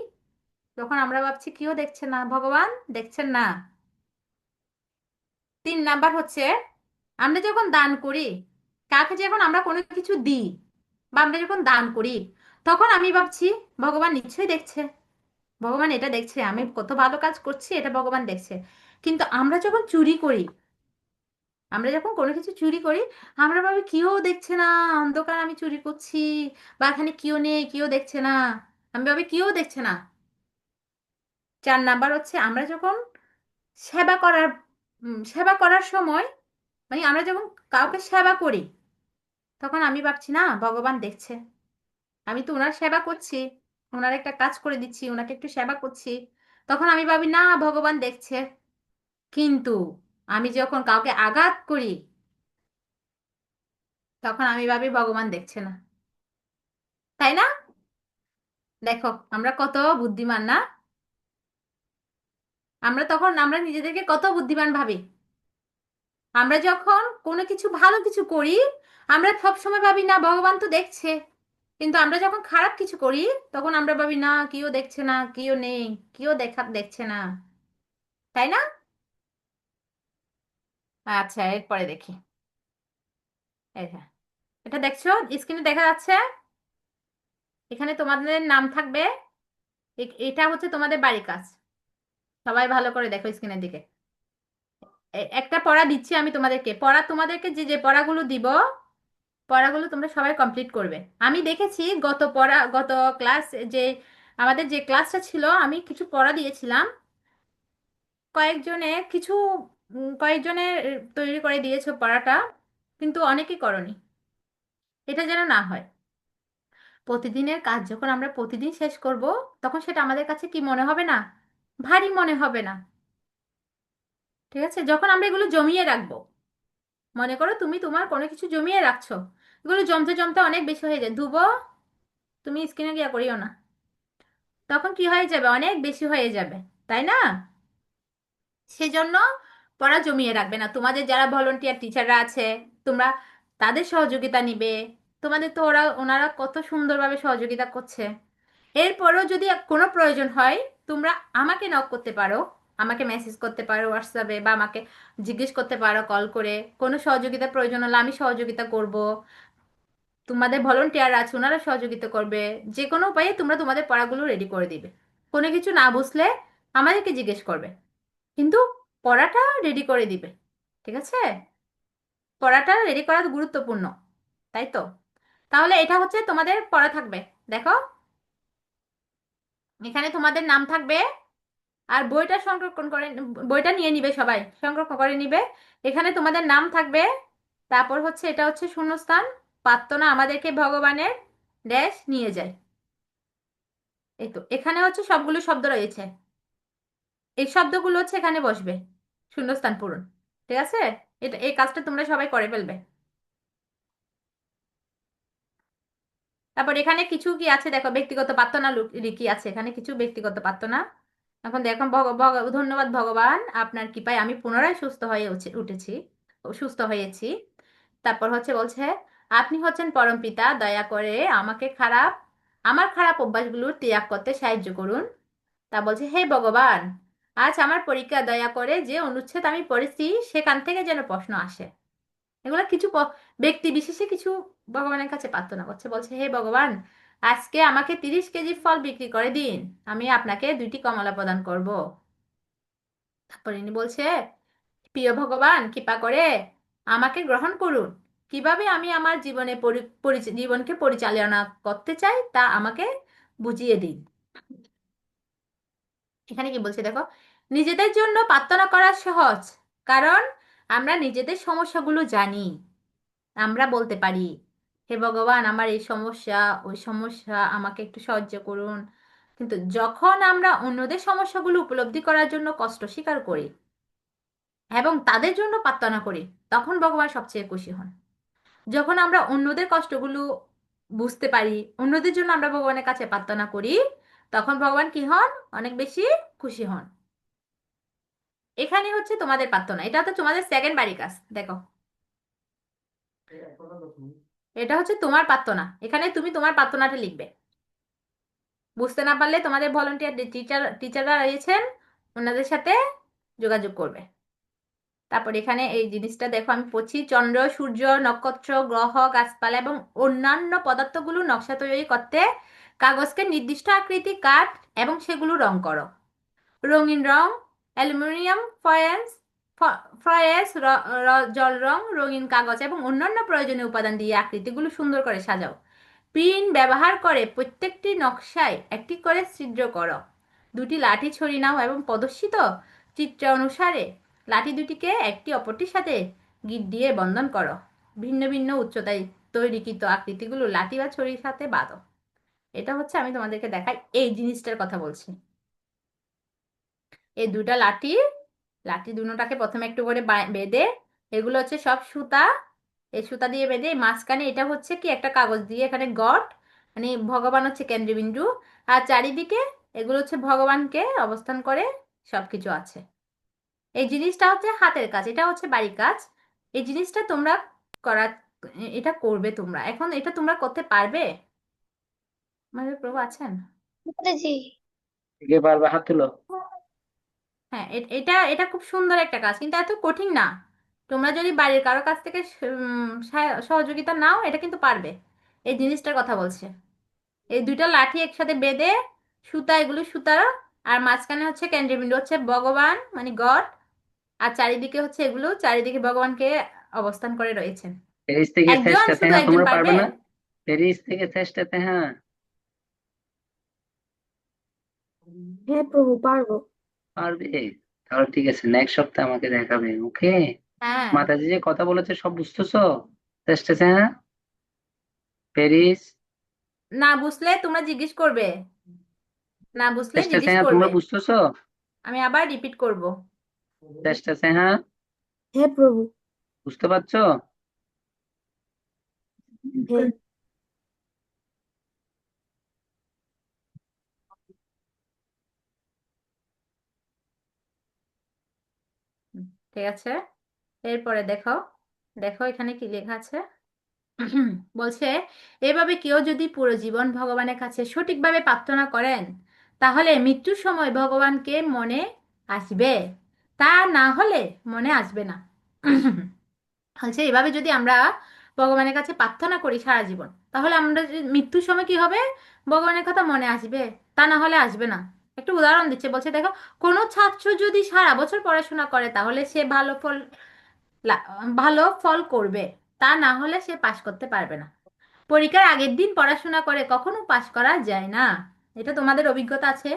তখন আমরা ভাবছি কেউ দেখছে না, ভগবান দেখছেন না। 3 নাম্বার হচ্ছে, আমরা যখন দান করি, কাউকে যখন আমরা কোনো কিছু দিই বা আমরা যখন দান করি, তখন আমি ভাবছি ভগবান নিশ্চয়ই দেখছে, ভগবান এটা দেখছে, আমি কত ভালো কাজ করছি, এটা ভগবান দেখছে। কিন্তু আমরা যখন চুরি করি, আমরা যখন কোনো কিছু চুরি করি, আমরা ভাবি কেউ দেখছে না, অন্ধকার, আমি চুরি করছি, বা এখানে কেউ নেই, কেউ দেখছে না, আমি ভাবি কেউ দেখছে না। 4 নাম্বার হচ্ছে, আমরা যখন সেবা করার সেবা করার সময়, মানে আমরা যখন কাউকে সেবা করি, তখন আমি ভাবছি না, ভগবান দেখছে, আমি তো ওনার সেবা করছি, ওনার একটা কাজ করে দিচ্ছি, ওনাকে একটু সেবা করছি, তখন আমি ভাবি না, ভগবান দেখছে। কিন্তু আমি যখন কাউকে আঘাত করি, তখন আমি ভাবি ভগবান দেখছে না, তাই না? দেখো আমরা কত বুদ্ধিমান না? আমরা নিজেদেরকে কত বুদ্ধিমান ভাবি। আমরা যখন কোনো কিছু ভালো কিছু করি, আমরা সবসময় ভাবি না, ভগবান তো দেখছে। কিন্তু আমরা যখন খারাপ কিছু করি, তখন আমরা ভাবি না, কেউ দেখছে না, কেউ নেই, কেউ দেখছে না, তাই না? আচ্ছা, এরপরে দেখি। এই হ্যাঁ, এটা দেখছো স্ক্রিনে দেখা যাচ্ছে? এখানে তোমাদের নাম থাকবে। এটা হচ্ছে তোমাদের বাড়ির কাজ। সবাই ভালো করে দেখো স্ক্রিনের দিকে। একটা পড়া দিচ্ছি আমি তোমাদেরকে, তোমাদেরকে যে যে পড়াগুলো দিব, পড়াগুলো তোমরা সবাই কমপ্লিট করবে। আমি দেখেছি গত ক্লাস, যে আমাদের যে ক্লাসটা ছিল, আমি কিছু পড়া দিয়েছিলাম, কয়েকজনে কিছু কয়েকজনে তৈরি করে দিয়েছো পড়াটা, কিন্তু অনেকেই করনি। এটা যেন না হয়। প্রতিদিনের কাজ যখন আমরা প্রতিদিন শেষ করব, তখন সেটা আমাদের কাছে কি মনে হবে না? ভারী মনে হবে না। ঠিক আছে? যখন আমরা এগুলো জমিয়ে রাখবো, মনে করো তুমি তোমার কোনো কিছু জমিয়ে রাখছো, এগুলো জমতে জমতে অনেক বেশি হয়ে যায়, ধুবো, তুমি স্কিনে গিয়া করিও না, তখন কি হয়ে যাবে? অনেক বেশি হয়ে যাবে, তাই না? সেজন্য পড়া জমিয়ে রাখবে না। তোমাদের যারা ভলেন্টিয়ার টিচাররা আছে, তোমরা তাদের সহযোগিতা নিবে। তোমাদের তো ওনারা কত সুন্দরভাবে সহযোগিতা করছে। এরপরেও যদি কোনো প্রয়োজন হয়, তোমরা আমাকে নক করতে পারো, আমাকে মেসেজ করতে পারো হোয়াটসঅ্যাপে, বা আমাকে জিজ্ঞেস করতে পারো কল করে। কোনো সহযোগিতার প্রয়োজন হলে আমি সহযোগিতা করব। তোমাদের ভলেন্টিয়ার আছে, ওনারা সহযোগিতা করবে। যে কোনো উপায়ে তোমরা তোমাদের পড়াগুলো রেডি করে দিবে। কোনো কিছু না বুঝলে আমাদেরকে জিজ্ঞেস করবে, কিন্তু পড়াটা রেডি করে দিবে। ঠিক আছে? পড়াটা রেডি করা গুরুত্বপূর্ণ, তাই তো? তাহলে এটা হচ্ছে তোমাদের পড়া থাকবে। দেখো, এখানে তোমাদের নাম থাকবে, আর বইটা সংরক্ষণ করে, বইটা নিয়ে নিবে, সবাই সংরক্ষণ করে নিবে। এখানে তোমাদের নাম থাকবে, তারপর হচ্ছে এটা হচ্ছে শূন্যস্থান। প্রার্থনা আমাদেরকে ভগবানের ড্যাশ নিয়ে যায়। এই তো এখানে হচ্ছে সবগুলো শব্দ রয়েছে, এই শব্দগুলো হচ্ছে এখানে বসবে, শূন্যস্থান পূরণ। ঠিক আছে? এটা এই কাজটা তোমরা সবাই করে ফেলবে। তারপর এখানে কিছু কি আছে দেখো, ব্যক্তিগত প্রার্থনা কি আছে, এখানে কিছু ব্যক্তিগত প্রার্থনা। এখন দেখো, ধন্যবাদ ভগবান, আপনার কৃপায় আমি পুনরায় সুস্থ হয়ে উঠেছি, সুস্থ হয়েছি। তারপর হচ্ছে বলছে, আপনি হচ্ছেন পরম পিতা, দয়া করে আমার খারাপ অভ্যাসগুলো ত্যাগ করতে সাহায্য করুন। তা বলছে, হে ভগবান, আজ আমার পরীক্ষা, দয়া করে যে অনুচ্ছেদ আমি পড়েছি সেখান থেকে যেন প্রশ্ন আসে। এগুলো কিছু ব্যক্তি বিশেষে কিছু ভগবানের কাছে প্রার্থনা করছে। বলছে, হে ভগবান, আজকে আমাকে 30 কেজি ফল বিক্রি করে দিন, আমি আপনাকে 2টি কমলা প্রদান করব। তারপর ইনি বলছে, প্রিয় ভগবান, কৃপা করে আমাকে গ্রহণ করুন, কিভাবে আমি আমার জীবনকে পরিচালনা করতে চাই তা আমাকে বুঝিয়ে দিন। এখানে কি বলছে দেখো, নিজেদের জন্য প্রার্থনা করা সহজ, কারণ আমরা নিজেদের সমস্যাগুলো জানি। আমরা বলতে পারি, হে ভগবান, আমার এই সমস্যা, ওই সমস্যা, আমাকে একটু সাহায্য করুন। কিন্তু যখন আমরা অন্যদের সমস্যাগুলো উপলব্ধি করার জন্য কষ্ট স্বীকার করি এবং তাদের জন্য প্রার্থনা করি, তখন ভগবান সবচেয়ে খুশি হন। যখন আমরা অন্যদের কষ্টগুলো বুঝতে পারি, অন্যদের জন্য আমরা ভগবানের কাছে প্রার্থনা করি, তখন ভগবান কি হন? অনেক বেশি খুশি হন। এখানে হচ্ছে তোমাদের প্রার্থনা, এটা তো তোমাদের সেকেন্ড বাড়ি কাজ। দেখো, এটা হচ্ছে তোমার প্রার্থনা, এখানে তুমি তোমার প্রার্থনাটা লিখবে। বুঝতে না পারলে তোমাদের ভলান্টিয়ার টিচাররা রয়েছেন, ওনাদের সাথে যোগাযোগ করবে। তারপর এখানে এই জিনিসটা দেখো, আমি পড়ছি, চন্দ্র, সূর্য, নক্ষত্র, গ্রহ, গাছপালা এবং অন্যান্য পদার্থগুলো নকশা তৈরি করতে কাগজকে নির্দিষ্ট আকৃতি কাট এবং সেগুলো রং করো। রঙিন রং, অ্যালুমিনিয়াম ফয়েল, জল রং, রঙিন কাগজ এবং অন্যান্য প্রয়োজনীয় উপাদান দিয়ে আকৃতিগুলো সুন্দর করে সাজাও। পিন ব্যবহার করে প্রত্যেকটি নকশায় একটি করে ছিদ্র করো। 2টি লাঠি ছড়িয়ে নাও এবং প্রদর্শিত চিত্র অনুসারে লাঠি দুটিকে একটি অপরটির সাথে গিঁট দিয়ে বন্ধন করো। ভিন্ন ভিন্ন উচ্চতায় তৈরিকৃত আকৃতিগুলো লাঠি বা ছড়ির সাথে বাঁধো। এটা হচ্ছে আমি তোমাদেরকে দেখাই এই জিনিসটার কথা বলছি। এই 2টা লাঠি দুটোটাকে প্রথমে একটু করে বেঁধে, এগুলো হচ্ছে সব সুতা, এই সুতা দিয়ে বেঁধে মাঝখানে এটা হচ্ছে কি একটা কাগজ দিয়ে, এখানে গড মানে ভগবান হচ্ছে কেন্দ্রবিন্দু, আর চারিদিকে এগুলো হচ্ছে ভগবানকে অবস্থান করে সবকিছু আছে। এই জিনিসটা হচ্ছে হাতের কাজ, এটা হচ্ছে বাড়ির কাজ। এই জিনিসটা তোমরা করা, এটা করবে তোমরা। এখন এটা তোমরা করতে পারবে? আমাদের প্রভু আছেন? জি। কে পারবে? হাত তুলো। হ্যাঁ, এটা এটা খুব সুন্দর একটা কাজ, কিন্তু এত কঠিন না। তোমরা যদি বাড়ির কারো কাছ থেকে সহযোগিতা নাও, এটা কিন্তু পারবে। এই জিনিসটার কথা বলছে, এই 2টা লাঠি একসাথে বেঁধে সুতা, এগুলো সুতা, আর মাঝখানে হচ্ছে কেন্দ্রবিন্দু হচ্ছে ভগবান মানে গড, আর চারিদিকে হচ্ছে এগুলো, চারিদিকে ভগবানকে অবস্থান করে রয়েছেন। পেরিস থেকে একজন চেষ্টাতে, শুধু হ্যাঁ একজন তোমরা পারবে পারবে? না? পেরিস থেকে চেষ্টাতে, হ্যাঁ। হ্যাঁ প্রভু, পারবো। পারবে? তাহলে ঠিক আছে, নেক্সট সপ্তাহে আমাকে দেখাবে, ওকে? হ্যাঁ। মাতাজি যে কথা বলেছে সব বুঝতেছো? চেষ্টাতে, হ্যাঁ। পেরিস, না বুঝলে তোমরা জিজ্ঞেস করবে, না বুঝলে চেষ্টাতে, জিজ্ঞেস হ্যাঁ তোমরা করবে, বুঝতেছো? আমি আবার রিপিট করব। চেষ্টাতে, হ্যাঁ। হ্যাঁ প্রভু। বুঝতে পারছো? হ্যাঁ। ঠিক আছে, এরপরে দেখো, দেখো এখানে কি লেখা আছে। বলছে, এভাবে কেউ যদি পুরো জীবন ভগবানের কাছে সঠিকভাবে প্রার্থনা করেন, তাহলে মৃত্যুর সময় ভগবানকে মনে আসবে, তা না হলে মনে আসবে না। বলছে, এভাবে যদি আমরা ভগবানের কাছে প্রার্থনা করি সারা জীবন, তাহলে আমরা মৃত্যুর সময় কি হবে? ভগবানের কথা মনে আসবে, তা না হলে আসবে না। একটু উদাহরণ দিচ্ছে, বলছে দেখো, কোনো ছাত্র যদি সারা বছর পড়াশোনা করে তাহলে সে ভালো ফল করবে, তা না হলে সে পাশ করতে পারবে না। পরীক্ষার আগের দিন পড়াশোনা করে কখনো পাশ করা যায় না। এটা তোমাদের অভিজ্ঞতা আছে।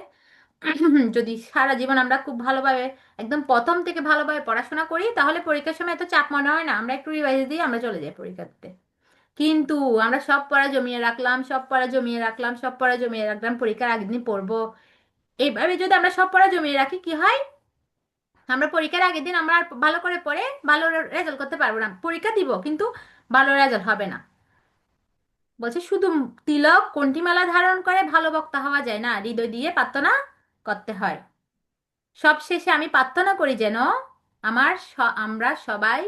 যদি সারা জীবন আমরা খুব ভালোভাবে একদম প্রথম থেকে ভালোভাবে পড়াশোনা করি তাহলে পরীক্ষার সময় এত চাপ মনে হয় না, আমরা একটু রিভাইজ দিয়ে আমরা চলে যাই পরীক্ষা দিতে। কিন্তু আমরা সব পড়া জমিয়ে রাখলাম, সব পড়া জমিয়ে রাখলাম, সব পড়া জমিয়ে রাখলাম, পরীক্ষার আগের দিন পড়বো, এইভাবে যদি আমরা সব পড়া জমিয়ে রাখি কি হয়, আমরা পরীক্ষার আগের দিন আমরা আর ভালো করে পড়ে ভালো রেজাল্ট করতে পারবো না, পরীক্ষা দিব কিন্তু ভালো রেজাল্ট হবে না। বলছে শুধু তিলক কণ্ঠিমালা ধারণ করে ভালো বক্তা হওয়া যায় না, হৃদয় দিয়ে প্রার্থনা করতে হয়। সবশেষে আমি প্রার্থনা করি যেন আমরা সবাই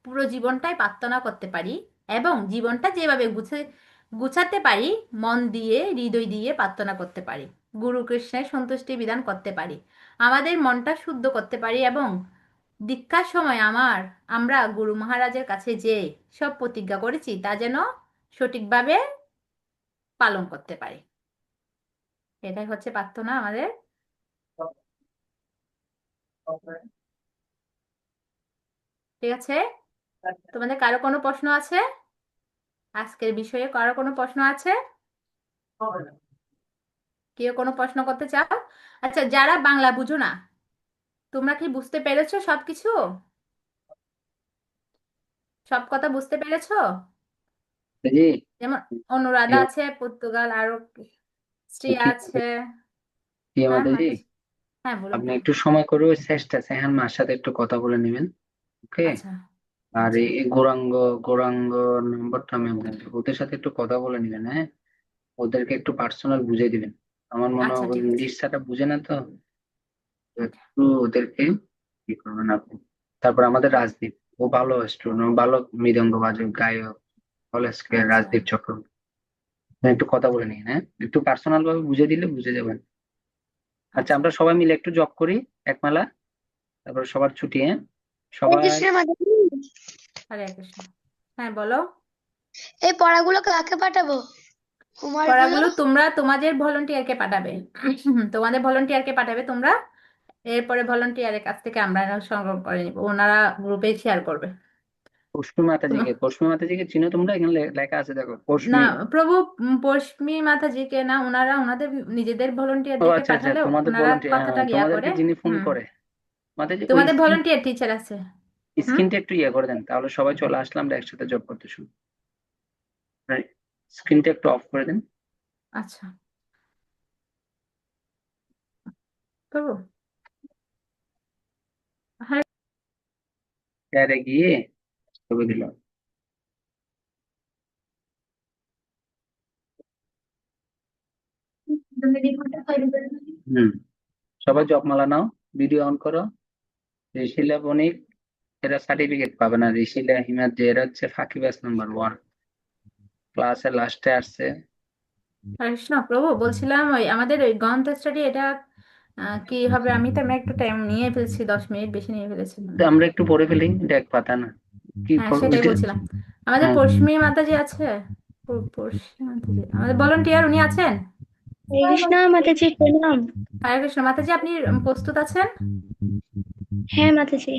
পুরো জীবনটাই প্রার্থনা করতে পারি এবং জীবনটা যেভাবে গুছাতে পারি, মন দিয়ে হৃদয় দিয়ে প্রার্থনা করতে পারি, গুরু কৃষ্ণের সন্তুষ্টি বিধান করতে পারি, আমাদের মনটা শুদ্ধ করতে পারি এবং দীক্ষার সময় আমরা গুরু মহারাজের কাছে যে সব প্রতিজ্ঞা করেছি তা যেন সঠিকভাবে পালন করতে পারি। এটাই হচ্ছে প্রার্থনা আমাদের। ঠিক আছে, তোমাদের কারো কোনো প্রশ্ন আছে? আজকের বিষয়ে কারো কোনো প্রশ্ন আছে? কেউ কোনো প্রশ্ন করতে চাও? আচ্ছা, যারা বাংলা বুঝো না, তোমরা কি বুঝতে পেরেছো সবকিছু? সব কথা বুঝতে পেরেছো? জি। যেমন অনুরাধা আছে, পর্তুগাল, আরো শ্রী আছে। হ্যাঁ মাতাজি, মাতাজি, হ্যাঁ বলুন। আপনি একটু সময় করে ওই সেহান মার সাথে একটু কথা বলে নেবেন, ওকে? আচ্ছা আর আচ্ছা এই গৌরাঙ্গ নাম্বারটা আমি আপনাকে, ওদের সাথে একটু কথা বলে নেবেন, হ্যাঁ? ওদেরকে একটু পার্সোনাল বুঝিয়ে দিবেন। আমার মনে হয় আচ্ছা, ওই ঠিক আছে। ইংলিশটা বুঝে না তো, একটু ওদেরকে কি করবেন আপনি। তারপর আমাদের রাজদীপ, ও ভালো স্টুডেন্ট, ভালো মৃদঙ্গ বাজক, গায়ক, কলেজকে আচ্ছা রাজদীপ চক্রবর্তী। আপনি একটু কথা বলে নিন, হ্যাঁ? একটু পার্সোনাল ভাবে বুঝিয়ে দিলে বুঝে যাবেন। আচ্ছা, আচ্ছা। আমরা সবাই মিলে একটু জব করি একমালা, তারপর সবার ছুটি, হ্যাঁ? হরে সবাই কৃষ্ণ মাতাজি, হরে কৃষ্ণ। হ্যাঁ বলো। এই পড়াগুলো কাকে পাঠাবো? কুমারগুলো? পড়াগুলো তোমরা তোমাদের ভলেন্টিয়ারকে পাঠাবে। তোমাদের ভলেন্টিয়ারকে পাঠাবে তোমরা, এরপরে ভলেন্টিয়ারের কাছ থেকে আমরা সংগ্রহ করে নিব, ওনারা গ্রুপে শেয়ার করবে। পশ্চিমী মাতাজিকে চিনো তোমরা? এখানে লেখা আছে দেখো, না পশ্চিমী। প্রভু, পশ্চিমী মাতাজিকে না, ওনারা ওনাদের নিজেদের ও ভলেন্টিয়ারদেরকে আচ্ছা আচ্ছা, পাঠালে তোমাদের ওনারা ভলেন্টিয়ার, কথাটা গিয়া করে। তোমাদেরকে যিনি ফোন হুম, করে মাতাজি, ওই তোমাদের ভলেন্টিয়ার টিচার আছে। হুম, স্ক্রিনটা একটু ইয়ে করে দেন, তাহলে সবাই চলে আসলাম, আমরা একসাথে জব করতে শুরু। স্ক্রিনটা একটু অফ করে দেন। আচ্ছা প্রভু। হরে শেয়ারে গিয়ে ছবি দিলাম। হুম, সবাই জপমালা নাও, ভিডিও অন করো। ঋষিলা বণিক, এরা সার্টিফিকেট পাবে না। ঋষিলা হিমাদ্রি, এরা হচ্ছে ফাঁকি ব্যাচ নাম্বার 1, ক্লাসের লাস্টে আসছে। কৃষ্ণ প্রভু, বলছিলাম ওই আমাদের ওই গ্রন্থ স্টাডি এটা কি হবে? আমরা একটু টাইম নিয়ে ফেলছি, 10 মিনিট বেশি নিয়ে ফেলেছি মনে তো হয়। আমরা একটু পড়ে ফেলি, এটা এক পাতা না কি হ্যাঁ সেটাই বলছিলাম। আমাদের হ্যাঁ, পশ্চিমী মাতাজি আছে, পশ্চিমী মাতাজি আমাদের ভলেন্টিয়ার উনি আছেন। হরে কৃষ্ণ মাতাজি, প্রণাম। হরে কৃষ্ণ মাতাজি, আপনি প্রস্তুত আছেন? হ্যাঁ মাতাজি।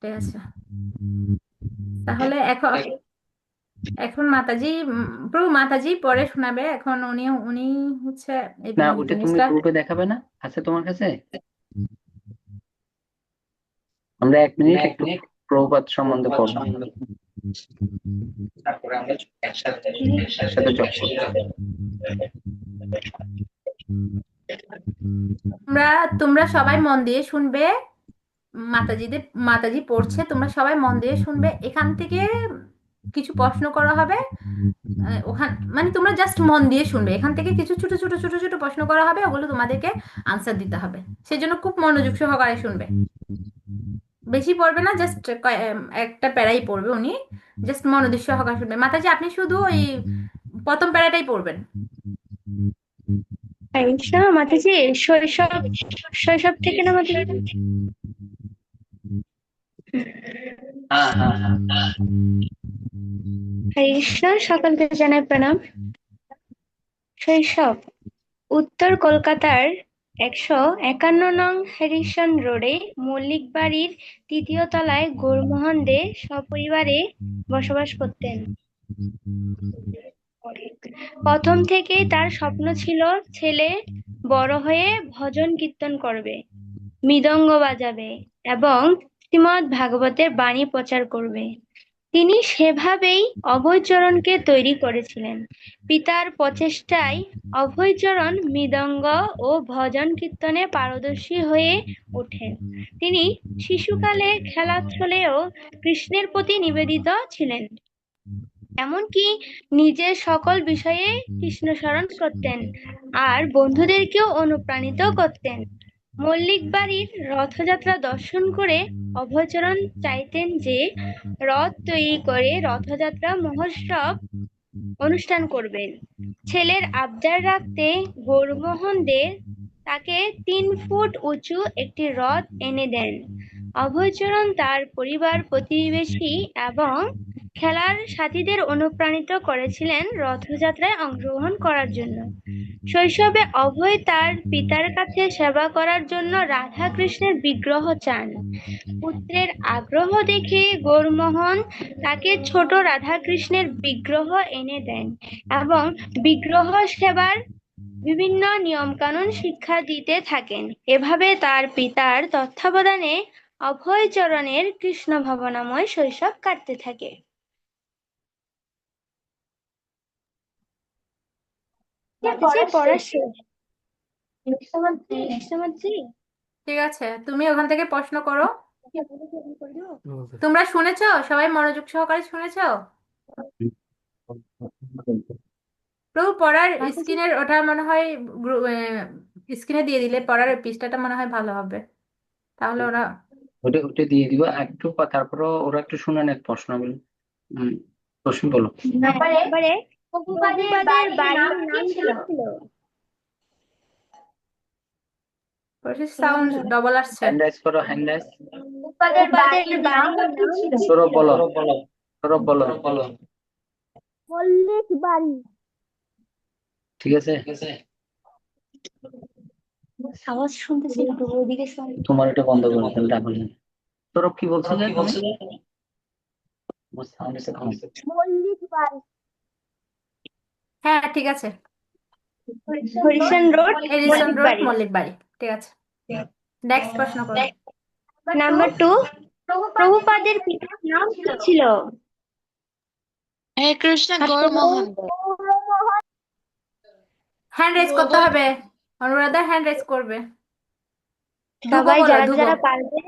ঠিক আছে, তাহলে এখন এখন মাতাজি, প্রভু মাতাজি পরে শোনাবে। এখন উনি হচ্ছে এই না ওটা তুমি জিনিসটা। গ্রুপে দেখাবে না? আছে তোমার কাছে? আমরা 1 মিনিট একটু প্রভুপাদ সম্বন্ধে পড়বো, তারপরে আমরা একসাথে জব করবো। তোমরা সবাই মন দিয়ে শুনবে। মাতাজি পড়ছে, তোমরা সবাই মন দিয়ে শুনবে। এখান থেকে কিছু প্রশ্ন করা হবে, ওখান মানে তোমরা জাস্ট মন দিয়ে শুনবে। এখান থেকে কিছু ছোট ছোট ছোট ছোট প্রশ্ন করা হবে, ওগুলো তোমাদেরকে আনসার দিতে হবে। সেজন্য খুব মনোযোগ সহকারে শুনবে। বেশি পড়বে না, জাস্ট একটা প্যারাই পড়বে উনি, জাস্ট মনোযোগ সহকারে শুনবে। মাতাজি আপনি শুধু ওই প্রথম প্যারাটাই পড়বেন। হরে কৃষ্ণ মাতাজি, শৈশব শৈশব থেকে না মাতাজি? হরে কৃষ্ণ, সকলকে জানাই প্রণাম। শৈশব উত্তর কলকাতার 151 নং হ্যারিসন রোডে মল্লিক বাড়ির 3য় তলায় গৌরমোহন দে সপরিবারে বসবাস করতেন। প্রথম থেকেই তার স্বপ্ন ছিল ছেলে বড় হয়ে ভজন কীর্তন করবে, মৃদঙ্গ বাজাবে এবং শ্রীমদ্ ভাগবতের বাণী প্রচার করবে। তিনি সেভাবেই অভয়চরণকে তৈরি করেছিলেন। পিতার প্রচেষ্টায় অভয়চরণ মৃদঙ্গ ও ভজন কীর্তনে পারদর্শী হয়ে ওঠেন। তিনি শিশুকালে খেলাচ্ছলেও কৃষ্ণের প্রতি নিবেদিত ছিলেন, এমনকি নিজের সকল বিষয়ে কৃষ্ণ স্মরণ করতেন আর বন্ধুদেরকেও অনুপ্রাণিত করতেন। মল্লিক বাড়ির রথযাত্রা দর্শন করে অভয়চরণ চাইতেন যে রথ তৈরি করে রথযাত্রা মহোৎসব অনুষ্ঠান করবেন। ছেলের আবদার রাখতে গৌরমোহন দে তাকে 3 ফুট উঁচু একটি রথ এনে দেন। অভয়চরণ তার পরিবার, প্রতিবেশী এবং খেলার সাথীদের অনুপ্রাণিত করেছিলেন রথযাত্রায় অংশগ্রহণ করার জন্য। শৈশবে অভয় তার পিতার কাছে সেবা করার জন্য রাধা কৃষ্ণের বিগ্রহ চান। পুত্রের আগ্রহ দেখে গৌরমোহন তাকে ছোট রাধা কৃষ্ণের বিগ্রহ এনে দেন এবং বিগ্রহ সেবার বিভিন্ন নিয়মকানুন শিক্ষা দিতে থাকেন। এভাবে তার পিতার তত্ত্বাবধানে অভয়চরণের কৃষ্ণ ভাবনাময় শৈশব কাটতে থাকে। পড়া শেষ। ঠিক আছে, তুমি ওখান থেকে প্রশ্ন করো। তোমরা শুনেছো? সবাই মনোযোগ সহকারে শুনেছো? প্রভু পড়ার স্ক্রিনের ওটা মনে হয় স্ক্রিনে দিয়ে দিলে পড়ার ওই পৃষ্ঠাটা মনে হয় ভালো হবে, তাহলে ওরা ওটা দিয়ে দিব একটু তারপরে ওরা একটু শুনে নেক প্রশ্নগুলো। প্রশ্ন বলো। এবারে প্রভুপাদের বাড়ির নাম কি ছিল? সাউন্ড ডবল আসছে। হ্যান্ড রাইজ করো, হ্যান্ড রাইজ। প্রভুপাদের বাড়ির নাম কি ছিল? সৌরভ বলো, সৌরভ বলো। মল্লিক বাড়ি। ঠিক আছে, আওয়াজ শুনতেছি না, প্রভু ওদিকে সরে। তোমার এটা বন্ধ করো তাহলে রাখো। সৌরভ কি বলছিলে তুমি? আমার সাউন্ড এসে কম। মল্লিক বাড়ি। হ্যাঁ ঠিক আছে, হরিশন রোড, এডিসন মল্লিক রোড, বাড়ি। মল্লিক বাড়ি। ঠিক আছে, নেক্সট প্রশ্ন করো। নাম্বার 2, প্রভুপাদের পিতার নাম কি ছিল? হরে কৃষ্ণ গৌরমোহন দে। হ্যান্ড রেজ করতে হবে, অনুরাধা হ্যান্ড রেজ করবে। ধ্রুব সবাই বলো, যারা ধ্রুব। যারা পারবে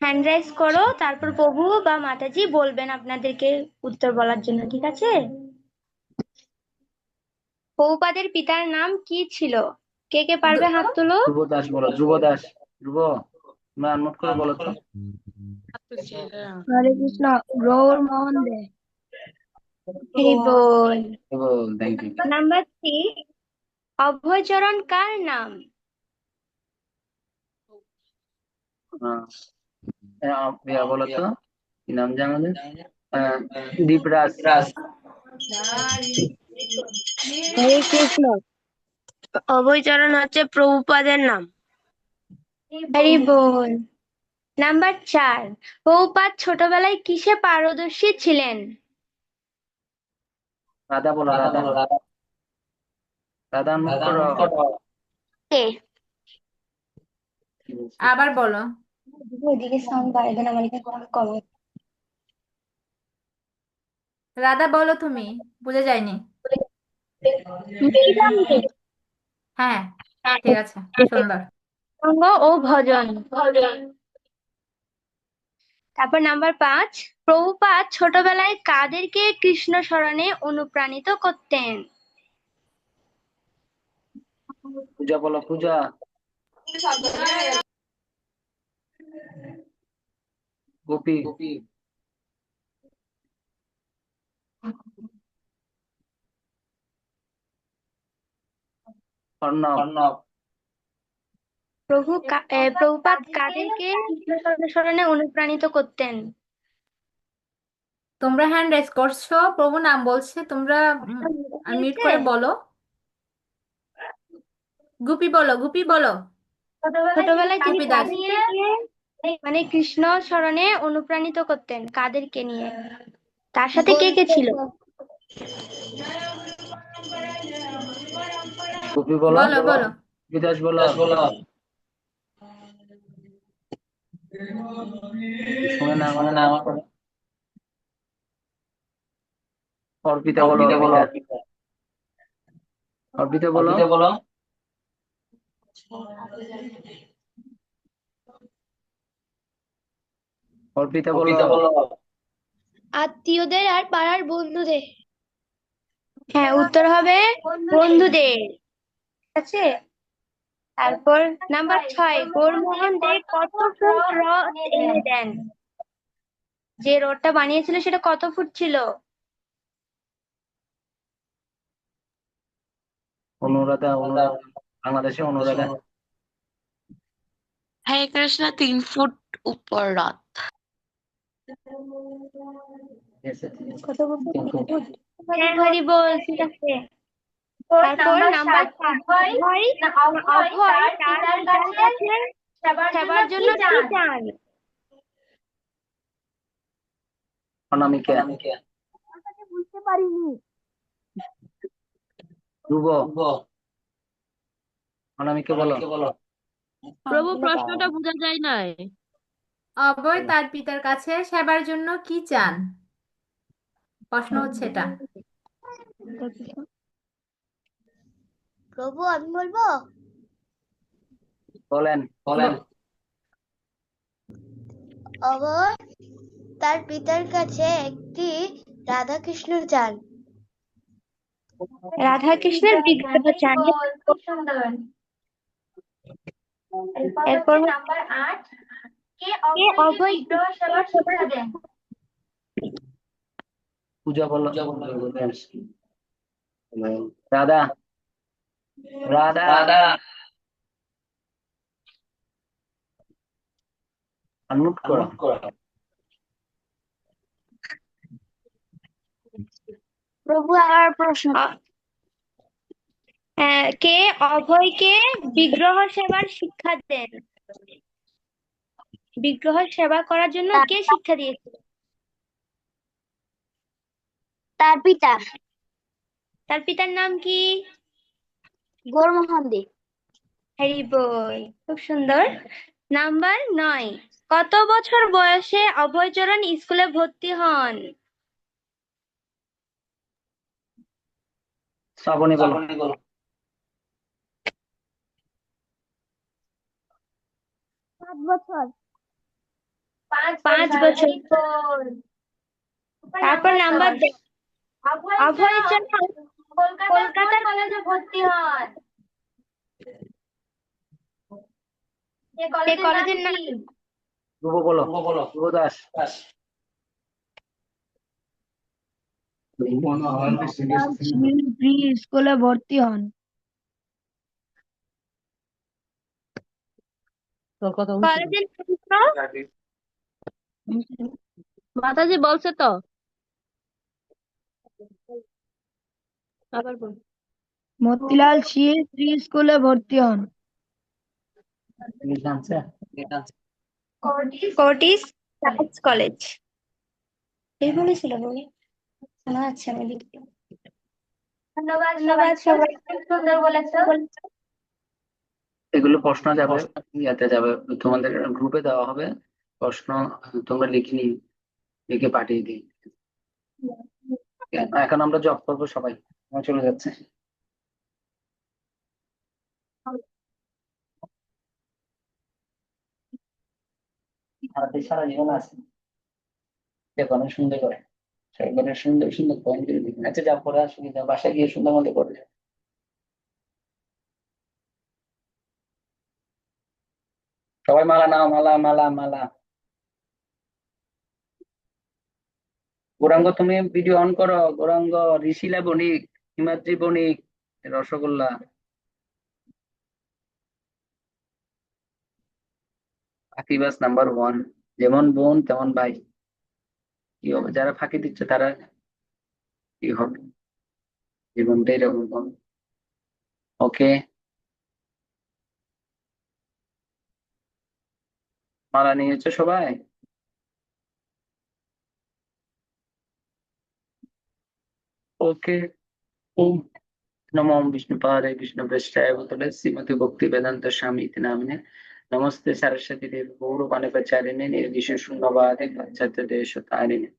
হ্যান্ড রাইজ করো, তারপর প্রভু বা মাতাজি বলবেন আপনাদেরকে উত্তর বলার জন্য, ঠিক আছে? প্রভুপাদের পিতার নাম কি ছিল? কে কে পারবে হাত তোলো। ধ্রুব দাস বলো, ধ্রুব দাস। ধ্রুব তোমরা আনমিউট করে বলো তো। হরে কৃষ্ণ, গৌরমোহন দে। হরি বল। Thank you. নাম্বার 3, অভয়চরণ কার নাম? বলো তো কি নাম যে আমাদের? দীপরাজ। হরে কৃষ্ণ, অভয়চরণ হচ্ছে প্রভুপাদের নাম। হরি বল। নাম্বার 4, প্রভুপাদ ছোটবেলায় কিসে পারদর্শী ছিলেন? রাধা বলো, রাধা। রাধা আনমিউট করো। কে? আবার বলো। ওইদিকে সাউন্ড বাড়াই দেন, আমার এখানে কম। রাধা বলো, তুমি বুঝে যায়নি। হ্যাঁ ঠিক আছে, সুন্দর। সঙ্গ ও ভজন। তারপর নাম্বার 5, প্রভুপাদ ছোটবেলায় কাদেরকে কৃষ্ণ স্মরণে অনুপ্রাণিত করতেন? পূজা বলো, পূজা। গোপী। অর্ণব। প্রভুপাদ কাদেরকে কৃষ্ণ স্মরণে অনুপ্রাণিত করতেন? তোমরা হ্যান্ড রেজ করছো, প্রভু নাম বলছে, তোমরা আনমিউট করে বলো। গুপি বলো, গুপি বলো। ছোটবেলায় তিনি কবিদাস। কাদেরকে নিয়ে মানে কৃষ্ণ স্মরণে অনুপ্রাণিত করতেন কাদেরকে নিয়ে? তার সাথে কে কে ছিল? গোপী বলো, বলো বলো কবিদাস বলো, শুনে না আমার কথা। অর্পিতা বলো, অর্পিতা বলো, অর্পিতা বলো। আত্মীয়দের আর পাড়ার বন্ধুদের। হ্যাঁ, উত্তর হবে বন্ধুদের। ঠিক আছে। তারপর নাম্বার 6, গৌরমোহন দে কত ফুট রথ এনে দেন? যে রথটা বানিয়েছিল সেটা কত ফুট ছিল? অনুরাধা, বাংলাদেশে অনুরাধা। হরে কৃষ্ণ 3 ফুট উপর রথ। কত ফুট? হ্যাঁ, হরি বল। ঠিক আছে। তারপর নাম্বার 7, অভয় তার পিতার কাছে সেবার জন্য কি চান? অনামিকা, বুঝতে পারিনি। ধ্রুব, অনামিকা বলো। প্রভু, প্রশ্নটা বোঝা যায় নাই। অভয় তার পিতার কাছে সেবার জন্য কি চান? প্রশ্ন হচ্ছে এটা। প্রভু আমি বলবো, বলেন। অভয় তার পিতার কাছে একটি রাধা কৃষ্ণ চান। রাধা কৃষ্ণের বিগ্রহ চান। খুব সুন্দর। এরপর হচ্ছে নাম্বার 8, কে কে অভয়কে অভয় বিগ্রহ সেবার শিক্ষা দেন? পূজা বলো। রাধা, আনমিউট করো। প্রভু আর প্রশ্ন, কে অভয়কে বিগ্রহ সেবার শিক্ষা দেন? বিগ্রহ সেবা করার জন্য কে শিক্ষা দিয়েছিল? তার পিতা। তার পিতার নাম কি? গৌরমোহন দে। হরি বল। খুব সুন্দর। নাম্বার 9, কত বছর বয়সে অভয়চরণ স্কুলে ভর্তি হন? শ্রাবণী বলো। 5 বছর। 5 5 বছর। বছর। very good. তারপর নাম্বার 10, অভয়চরণ কলকাতার কোন কলকাতার কলেজে ভর্তি হন? সে সে কলেজের কলেজের নাম নাম কি? ধ্রুব বলো, ধ্রুব দাস। প্রি স্কুলে ভর্তি হন। কলেজের নাম মাতাজি বলছে তো। আবার বল। মতিলাল শীল প্রি স্কুলে ভর্তি হন। কর্টিস চার্চ কলেজ। এই বলেছিল বই, শোনা যাচ্ছে আমি লিখতে। ধন্যবাদ ধন্যবাদ সবাইকে, সবাই। খুব সুন্দর বলেছো। এগুলো প্রশ্ন যাবে, ইয়াতে যাবে, তোমাদের গ্রুপে দেওয়া হবে প্রশ্ন, তোমরা লিখে পাঠিয়ে দিই। এখন আমরা জব করবো সবাই, আমার চলে যাচ্ছে। সারা জীবন আছে, দেখো অনেক সুন্দর করে সবাই সুন্দর সুন্দর পয়েন্ট করে দিবেন। আচ্ছা যা পড়ে আসুন, বাসায় গিয়ে সুন্দর মতো করবে। সবাই মালা নাও, মালা। গৌরাঙ্গ তুমি ভিডিও অন করো। গৌরাঙ্গ, ঋষিলা বণিক, হিমাদ্রি বণিক, রসগোল্লা। ফাঁকিবাজ নাম্বার 1, যেমন বোন তেমন ভাই। কি হবে, যারা ফাঁকি দিচ্ছে তারা কি হবে, জীবনটা এরকম হবে। ওকে। মালা নিয়েছো সবাই? ওকে। ওম নমো বিষ্ণুপাদায় বিষ্ণুপ্রেষ্ঠায় ভূতলে শ্রীমতি ভক্তি বেদান্ত স্বামী ইতি নামিনে নমস্তে সরস্বতী দেবী গৌরবাণী প্রচারিণে নির্বিশেষ শূন্যবাদে পাশ্চাত্য দেশ তারিণে।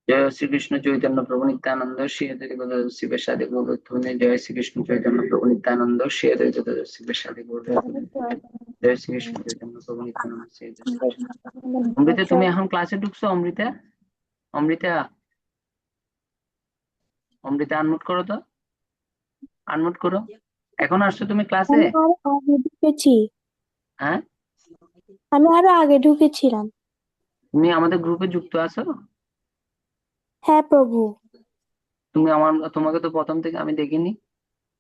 জয় শ্রীকৃষ্ণ চৈতন্য প্রভু নিত্যানন্দ শ্রী অদ্বৈত গদাধর শিবেশাদি গৌরধ্বনি। জয় শ্রীকৃষ্ণ চৈতন্য প্রভু নিত্যানন্দ শ্রী অদ্বৈত গদাধর শিবেশাদি গৌরধ্বনি। জয় শ্রীকৃষ্ণ চৈতন্য প্রভু নিত্যানন্দ শ্রী অদ্বৈত শিবেশাদি। অমৃতা তুমি এখন ক্লাসে ঢুকছো? অমৃতা, অমৃতা, অমৃতা আনমিউট করো তো, আনমিউট করো। এখন আসছো তুমি ক্লাসে? আমি আরো আগে ঢুকেছি। হ্যাঁ, আমি আরো আগে ঢুকেছিলাম। তুমি আমাদের গ্রুপে যুক্ত আছো? হ্যাঁ প্রভু। তোমাকে তো প্রথম থেকে আমি দেখিনি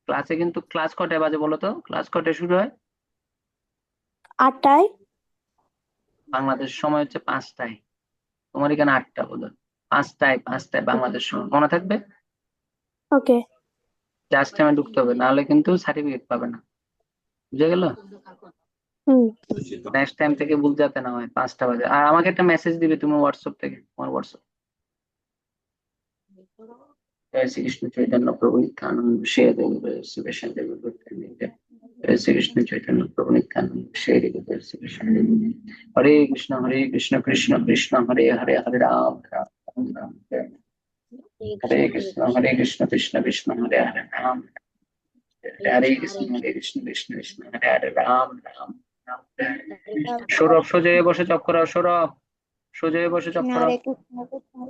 ক্লাসে। কিন্তু ক্লাস কটায় বাজে বলো তো? ক্লাস কটায় শুরু হয়? 8টায়। বাংলাদেশ সময় হচ্ছে 5টায়, তোমার এখানে 8টা বোধ হয়। 5টায় বাংলাদেশ সময়, মনে থাকবে। ওকে। জাস্ট টাইমে ঢুকতে হবে, নাহলে কিন্তু সার্টিফিকেট পাবে না। বুঝে গেল? হুম। নেক্সট টাইম থেকে ভুল যাতে না হয় 5টা বাজে। আর আমাকে একটা মেসেজ দিবে তুমি হোয়াটসঅ্যাপ থেকে, তোমার হোয়াটসঅ্যাপ। জয় শ্রীকৃষ্ণ চৈতন্য প্রভু নিত্যানন্দ শ্রী অদ্বৈত শিবেশাদি গৌরধ্বনি। জয় শ্রীকৃষ্ণ চৈতন্য প্রভু নিত্যানন্দ শ্রী অদ্বৈত শিবেশাদি গৌরধ্বনি। হরে কৃষ্ণ কৃষ্ণ কৃষ্ণ হরে হরে, হরে রাম রাম রাম হরে হরে কৃষ্ণ কৃষ্ণ কৃষ্ণ হরে হরে রাম, হরে কৃষ্ণ কৃষ্ণ কৃষ্ণ হরে হরে রাম রাম রাম হরে হরে। সৌরভ সোজা হয়ে বসে চপ করাও, সৌরভ সোজা হয়ে বসে চপ করাও।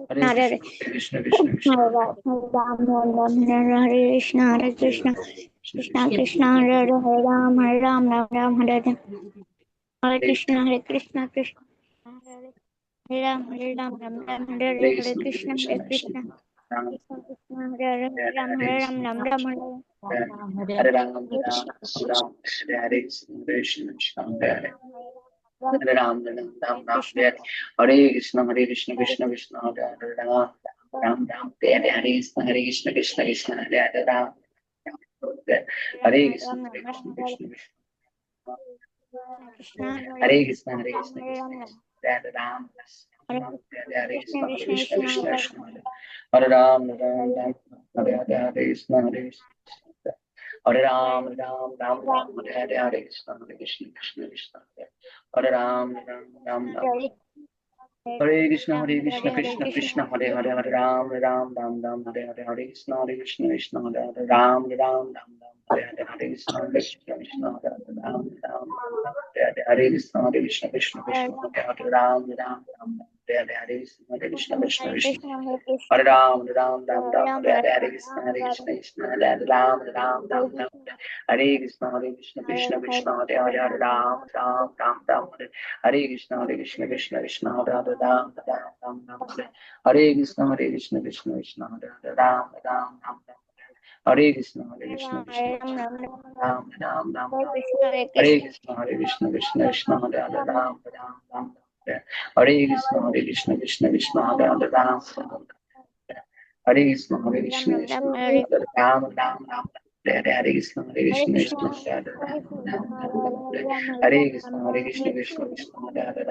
হরে কৃষ্ণ কৃষ্ণ কৃষ্ণ হরে কৃষ্ণ হরে কৃষ্ণ কৃষ্ণ কৃষ্ণ হরে হরে, হরে রাম রাম রাম হরে হরে। হরে কৃষ্ণ কৃষ্ণ হরে রাম রাম রাম হরে হরে। হরে কৃষ্ণ কৃষ্ণ কৃষ্ণ হরে হরে, হরে রাম রাম হরে হরে। हरे राम राम राम हरे हरे, कृष्ण कृष्ण हरे हरे, हरे राम राम हरे हरे। हरे कृष्ण कृष्ण कृष्ण हरे हरे, राम राम राम हरे हरे। हरे कृष्ण कृष्ण हरे हरे, राम हरे कृष्ण कृष्ण कृष्ण हरे कृष्ण हरे राम हरे कृष्ण कृष्ण हरे राम राम हरे हरे। हरे कृष्ण हरे राम राम हरे हरे। हरे कृष्ण कृष्ण कृष्ण हरे राम राम हरे कृष्ण कृष्ण कृष्ण हरे हरे। हरे राम राम हरे हरे। हरे कृष्ण कृष्ण हरे हरे, राम राम हरे हरे। हरे कृष्ण कृष्ण हरे हरे, राम हरे हरे। हरे कृष्ण कृष्ण हरे हरे, राम हरे हरे। हरे कृष्ण कृष्ण हरे राम हरे हरे। हरे कृष्ण कृष्ण हरे हरे, राम हरे कृष्ण कृष्ण हरे हरे। हरे राम हरे। हरे कृष्ण कृष्ण हरे हरे, राम हरे। हरे कृष्ण कृष्ण हरे हरे, राम हरे कृष्ण कृष्ण राम हरे कृष्ण कृष्ण हरे हरे, राम हरे। हरे कृष्ण कृष्ण हरे हरे, राम हरे कृष्ण हरे राम हरे हरे। हरे कृष्ण कृष्ण हरे हरे, हरे कृष्ण कृष्ण हरे हरे, राम हरे कृष्ण कृष्ण हरे हरे, राम हरे हरे। हरे कृष्ण कृष्ण हरे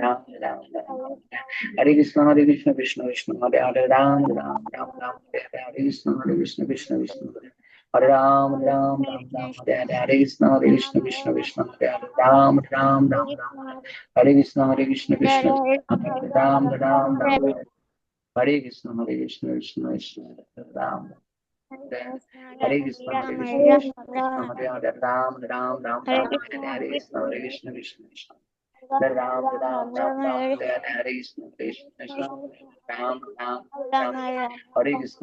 राम हरे हरे। हरे कृष्ण कृष्ण हरे हरे, राम हरे कृष्ण कृष्ण हरे हरे, राम हरे कृष्ण कृष्ण कृष्ण हरे राम। हरे कृष्ण कृष्ण हरे हरे, राम हरे हरे। हरे कृष्ण कृष्ण हरे राम हरे हरे। हरे कृष्ण कृष्ण राम हरे कृष्ण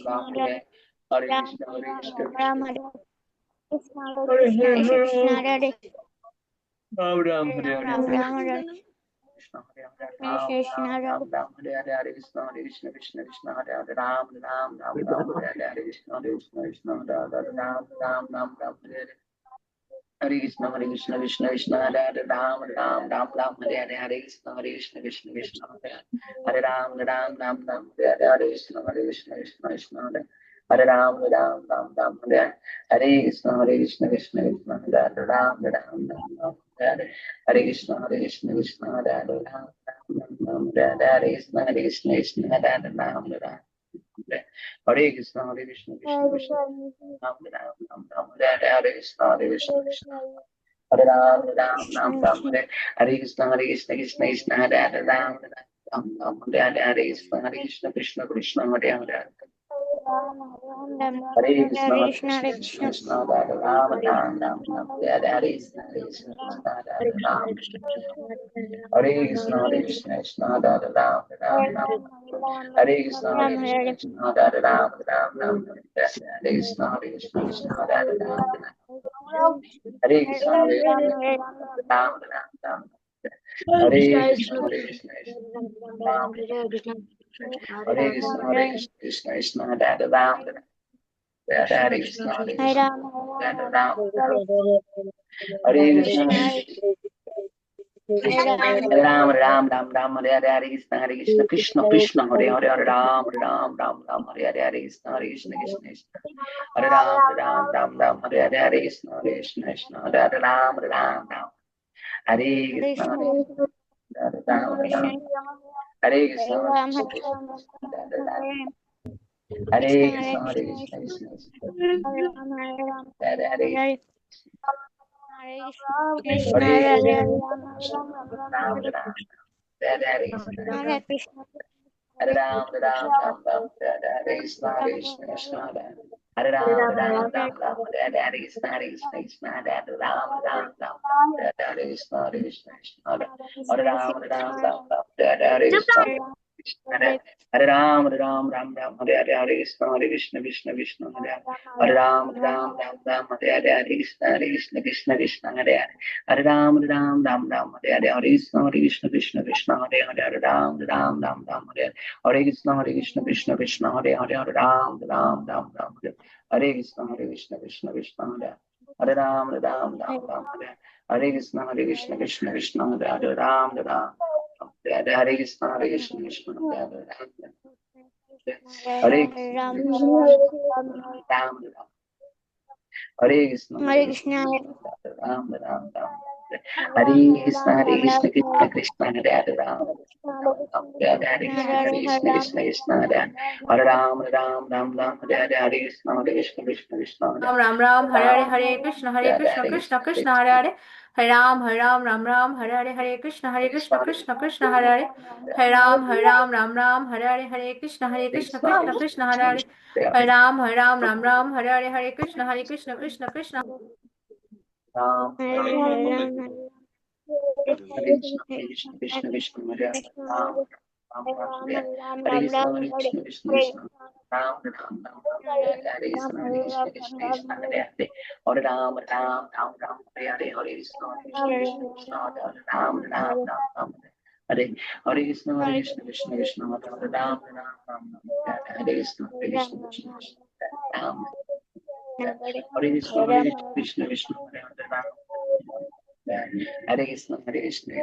राम हरे। हरे कृष्ण राम कृष्ण हरे कृष्ण कृष्ण हरे हरे, राम हरे हरे। राम हरे कृष्ण हरे हरे, राम हरे हरे। हरे कृष्ण कृष्ण हरे हरे, राम हरे हरे। हरे कृष्ण कृष्ण हरे हरे, राम हरे हरे। हरे कृष्ण कृष्ण हरे हरे, राम हरे हरे। हरे कृष्ण कृष्ण हरे हरे, हरे राम हरे हरे। हरे कृष्ण कृष्ण हरे Hare Ram, Ram Ram Ram, Hare Krishna, Krishna Krishna, Hare Ram, Ram Ram, Hare Krishna, Krishna Krishna, Hare Ram, Ram Ram, Hare Krishna, Krishna Krishna, Hare Ram, Ram. Hare Krishna, Krishna Krishna, Ram Ram Ram Ram, Hare Krishna, Krishna Krishna, Hare Ram, Ram Ram Ram, Hare Krishna, Krishna Krishna, Hare Ram, Ram Ram, Hare Krishna, Krishna Krishna, Krishna Hare Hare. Hare Krishna, Krishna Krishna, Hare Ram, Ram Ram, Hare Krishna, Krishna Krishna, Hare Ram. Hare Krishna, Krishna, Hare Ram, Ram Ram. Hare Krishna, Krishna, Hare Ram, Ram Ram. Hare Krishna, Krishna, Hare Ram. Hare Krishna, Ram Ram Ram. Hare Krishna, Ram. Hare Krishna, Krishna Krishna, Hare Ram. Hare Krishna, Krishna, Hare Ram. Hare Krishna, Hare Ram, Ram Ram Ram, Hare Hare, Hare Krishna, Krishna Krishna, Hare Hare, Hare Ram, Ram Ram Ram, Hare Hare, Hare Krishna, Krishna Krishna, Hare Ram, Ram Ram Ram, Hare Hare, Hare Krishna, Krishna, Hare Hare, Ram Ram Ram, Hare Krishna, Hare Ram Ram, Hare Krishna, Hare Krishna, Hare Krishna, Hare Hare, Hare Ram Ram, Hare Hare Krishna, Hare Ram, Ram Ram Ram, Hare Krishna, Krishna, Hare Ram, Ram Ram Ram, Hare Hare Krishna, Krishna, Hare Ram, Ram Ram, Hare Krishna, Krishna, Hare Ram, Ram Ram Ram, Hare Hare Krishna, Hare Ram, Ram Ram Ram, Hare Hare, Hare Krishna, Krishna Krishna, Hare Ram, Ram Ram Ram, Hare Hare, Hare Krishna, Krishna Krishna, Hare Hare Ram, Ram Ram Ram, Hare Hare, Hare Krishna, Krishna Krishna, Hare Hare, Hare Ram, Ram Ram Ram, Hare Hare Krishna, Krishna Krishna, Hare Hare, Hare Ram, Ram Ram Ram, Hare Krishna, Krishna Krishna, Hare Ram, Ram Ram Ram, Hare Krishna, Krishna Krishna, Hare Hare, Ram Ram. Hare Krishna, Krishna Krishna, Hare Hare, Hare Krishna, Ram Ram. Hare Krishna, Krishna Ram Ram Ram. Hare Krishna, Krishna Krishna, Hare Hare, Ram Ram. Hare Krishna, Krishna Hare Hare, Hare Ram, Ram Ram Ram, Hare Hare, Hare Krishna, Krishna Krishna, Hare Ram Ram, Hare Hare, Hare Krishna, Krishna Krishna, Hare Hare, Hare Ram, Ram Ram, Hare Hare, Hare Krishna, Krishna Krishna, Hare Hare, Hare Ram, Ram Ram, Hare Hare, Hare Krishna, Krishna Hare Hare, Hare Ram, Ram Ram, Hare Hare, Hare Krishna, Krishna. Ram, Hare Krishna, Krishna Krishna, Hare Hare, Ram Ram Ram, Hare Krishna, Krishna Ram Ram Ram, Hare Krishna, Krishna Hare Hare, Hare Ram, Ram Ram, Hare Hare, Hare Krishna, Krishna Hare Ram, Ram Ram, Hare Hare Krishna, Krishna Hare Hare, Ram Ram, Hare Krishna, Krishna Ram, Hare Krishna, Krishna Hare Hare, Ram, Hare Krishna, Krishna Hare Krishna,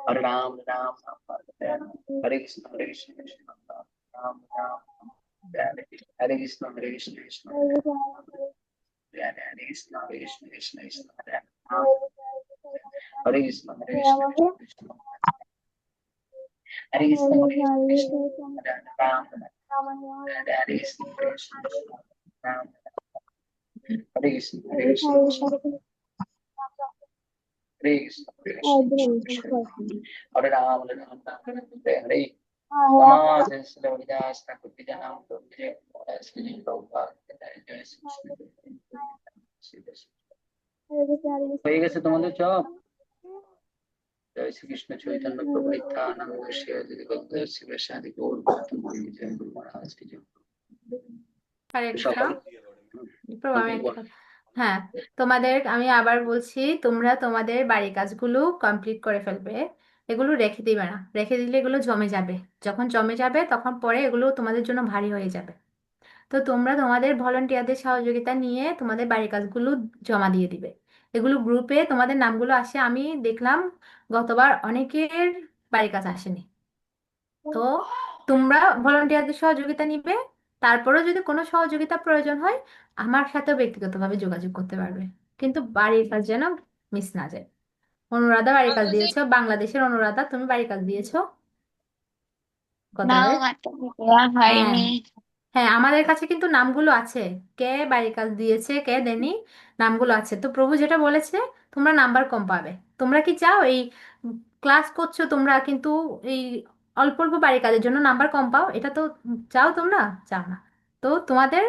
Hare Ram, Ram Hare Krishna, Krishna Ram, Hare Krishna, Krishna Hare Krishna, Krishna Hare Ram, Hare Krishna, Krishna Hare Krishna, Krishna Hare Ram, Hare Krishna, Krishna Ram, Hare Krishna, Hare Krishna, Hare Ram, Hare Hare. Namaste Sri Janam হয়ে গেছে তোমাদের সব? জয় শ্রীকৃষ্ণ চৈতন্য প্রভু নিত্যানন্দ শ্রী অদ্বৈত শিবের সাথে গৌর ভক্তমন্ডলী জয় গুরু মহারাজ কি জয়। হরে কৃষ্ণ। সকল প্রভু, আমি একটা কথা, হ্যাঁ, তোমাদের আমি আবার বলছি, তোমরা তোমাদের বাড়ির কাজগুলো কমপ্লিট করে ফেলবে। এগুলো রেখে দিবে না, রেখে দিলে এগুলো জমে যাবে। যখন জমে যাবে তখন পরে এগুলো তোমাদের জন্য ভারী হয়ে যাবে। তো তোমরা তোমাদের ভলেন্টিয়ারদের সহযোগিতা নিয়ে তোমাদের বাড়ির কাজগুলো জমা দিয়ে দিবে। এগুলো গ্রুপে তোমাদের নামগুলো আসে, আমি দেখলাম গতবার অনেকের বাড়ির কাজ আসেনি। তো তোমরা ভলান্টিয়ারদের সহযোগিতা নিবে, তারপরেও যদি কোনো সহযোগিতা প্রয়োজন হয় আমার সাথেও ব্যক্তিগতভাবে যোগাযোগ করতে পারবে, কিন্তু বাড়ির কাজ যেন মিস না যায়। অনুরাধা বাড়ির কাজ মাতাজি, দিয়েছো, বাংলাদেশের অনুরাধা, তুমি বাড়ির কাজ দিয়েছো না গতবারে? মাতাজি দেয়া হ্যাঁ, হয়নি। হ্যাঁ, আমাদের কাছে কিন্তু নামগুলো আছে, কে বাড়ির কাজ দিয়েছে কে দেনি, নামগুলো আছে। তো প্রভু যেটা বলেছে, তোমরা নাম্বার কম পাবে। তোমরা কি চাও এই ক্লাস করছো তোমরা কিন্তু এই অল্প অল্প বাড়ির কাজের জন্য নাম্বার কম পাও? এটা তো চাও তোমরা? চাও না। তো তোমাদের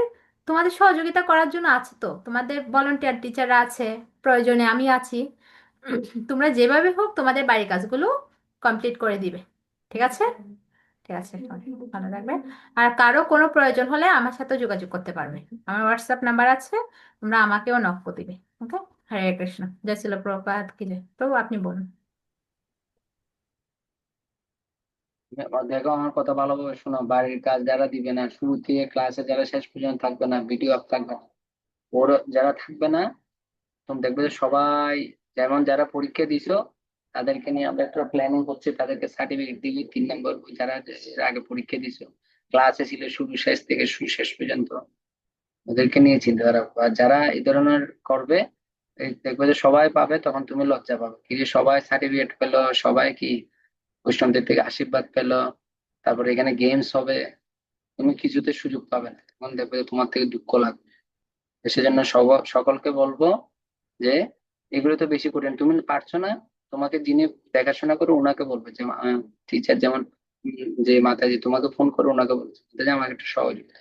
তোমাদের সহযোগিতা করার জন্য আছে, তো তোমাদের ভলান্টিয়ার টিচাররা আছে, প্রয়োজনে আমি আছি। তোমরা যেভাবে হোক তোমাদের বাড়ির কাজগুলো কমপ্লিট করে দিবে। ঠিক আছে? ঠিক আছে, ভালো থাকবে। আর কারো কোনো প্রয়োজন হলে আমার সাথে যোগাযোগ করতে পারবে, আমার হোয়াটসঅ্যাপ নাম্বার আছে, তোমরা আমাকেও নক করে দিবে। ওকে। হরে কৃষ্ণ। জয় শিল প্রভুপাদ কি জয়। প্রভু আপনি বলুন। দেখো, আমার কথা ভালোভাবে শোনো। বাড়ির কাজ যারা দিবে না, শুরু থেকে ক্লাসে যারা শেষ পর্যন্ত থাকবে না, ভিডিও আপ থাকবে না, ওর যারা থাকবে না, তুমি দেখবে যে সবাই, যেমন যারা পরীক্ষা দিছো তাদেরকে নিয়ে আমরা একটা প্ল্যানিং করছি, তাদেরকে সার্টিফিকেট দিবি। 3 নম্বর, যারা এর আগে পরীক্ষা দিছো, ক্লাসে ছিল শুরু শেষ থেকে শুরু শেষ পর্যন্ত, ওদেরকে নিয়ে চিন্তা করা। আর যারা এই ধরনের করবে, এই দেখবে যে সবাই পাবে, তখন তুমি লজ্জা পাবে কি যে সবাই সার্টিফিকেট পেলো, সবাই কি বৈষ্ণবদের থেকে আশীর্বাদ পেলো, তারপরে এখানে গেমস হবে, তুমি কিছুতে সুযোগ পাবে না, তখন দেখবে যে তোমার থেকে দুঃখ লাগবে। তো সেজন্য সকলকে বলবো যে এগুলো তো বেশি কঠিন, তুমি পারছো না, তোমাকে যিনি দেখাশোনা করে ওনাকে বলবে, যে টিচার যেমন যে মাতাজি তোমাকে ফোন করে ওনাকে বলছে যে আমাকে একটু সহযোগিতা,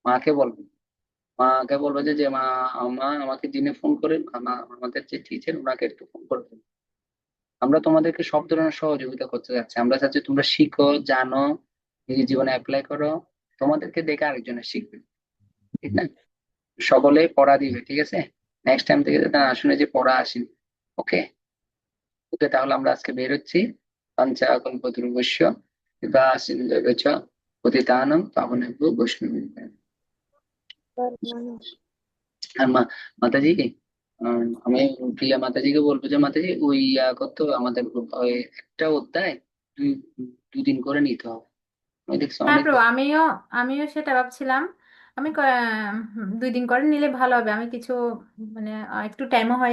মাকে বলবে, মাকে বলবে যে যে মা আমাকে যিনি ফোন করেন, আমাদের যে টিচার ওনাকে একটু ফোন করবেন। আমরা তোমাদেরকে সব ধরনের সহযোগিতা করতে যাচ্ছি, আমরা চাচ্ছি তোমরা শিখো, জানো, নিজের জীবনে অ্যাপ্লাই করো, তোমাদেরকে দেখে আরেকজনে শিখবে। ঠিক না? সকলে পড়া দিবে, ঠিক আছে? নেক্সট টাইম থেকে যাতে না শুনে যে পড়া আসেনি। ওকে। ওকে, তাহলে আমরা আজকে বের হচ্ছি। পঞ্চাকল্পতরুভ্যশ্চ কৃপা সিন্ধুভ্যশ্চ পতিতানাং পাবনেভ্যো বৈষ্ণবেভ্যো। আর মাতাজি, আমি প্রিয়া মাতাজিকে বলবো যে মাতাজি ওই করতে হবে আমাদের ওই একটা অধ্যায় দুই 2 দিন করে নিতে হবে। আমি দেখছি হ্যাঁ অনেক প্রভু, আমিও সেটা ভাবছিলাম। 2 দিন করে নিলে ভালো হবে। আমি কিছু মানে একটু টাইমও হয়ে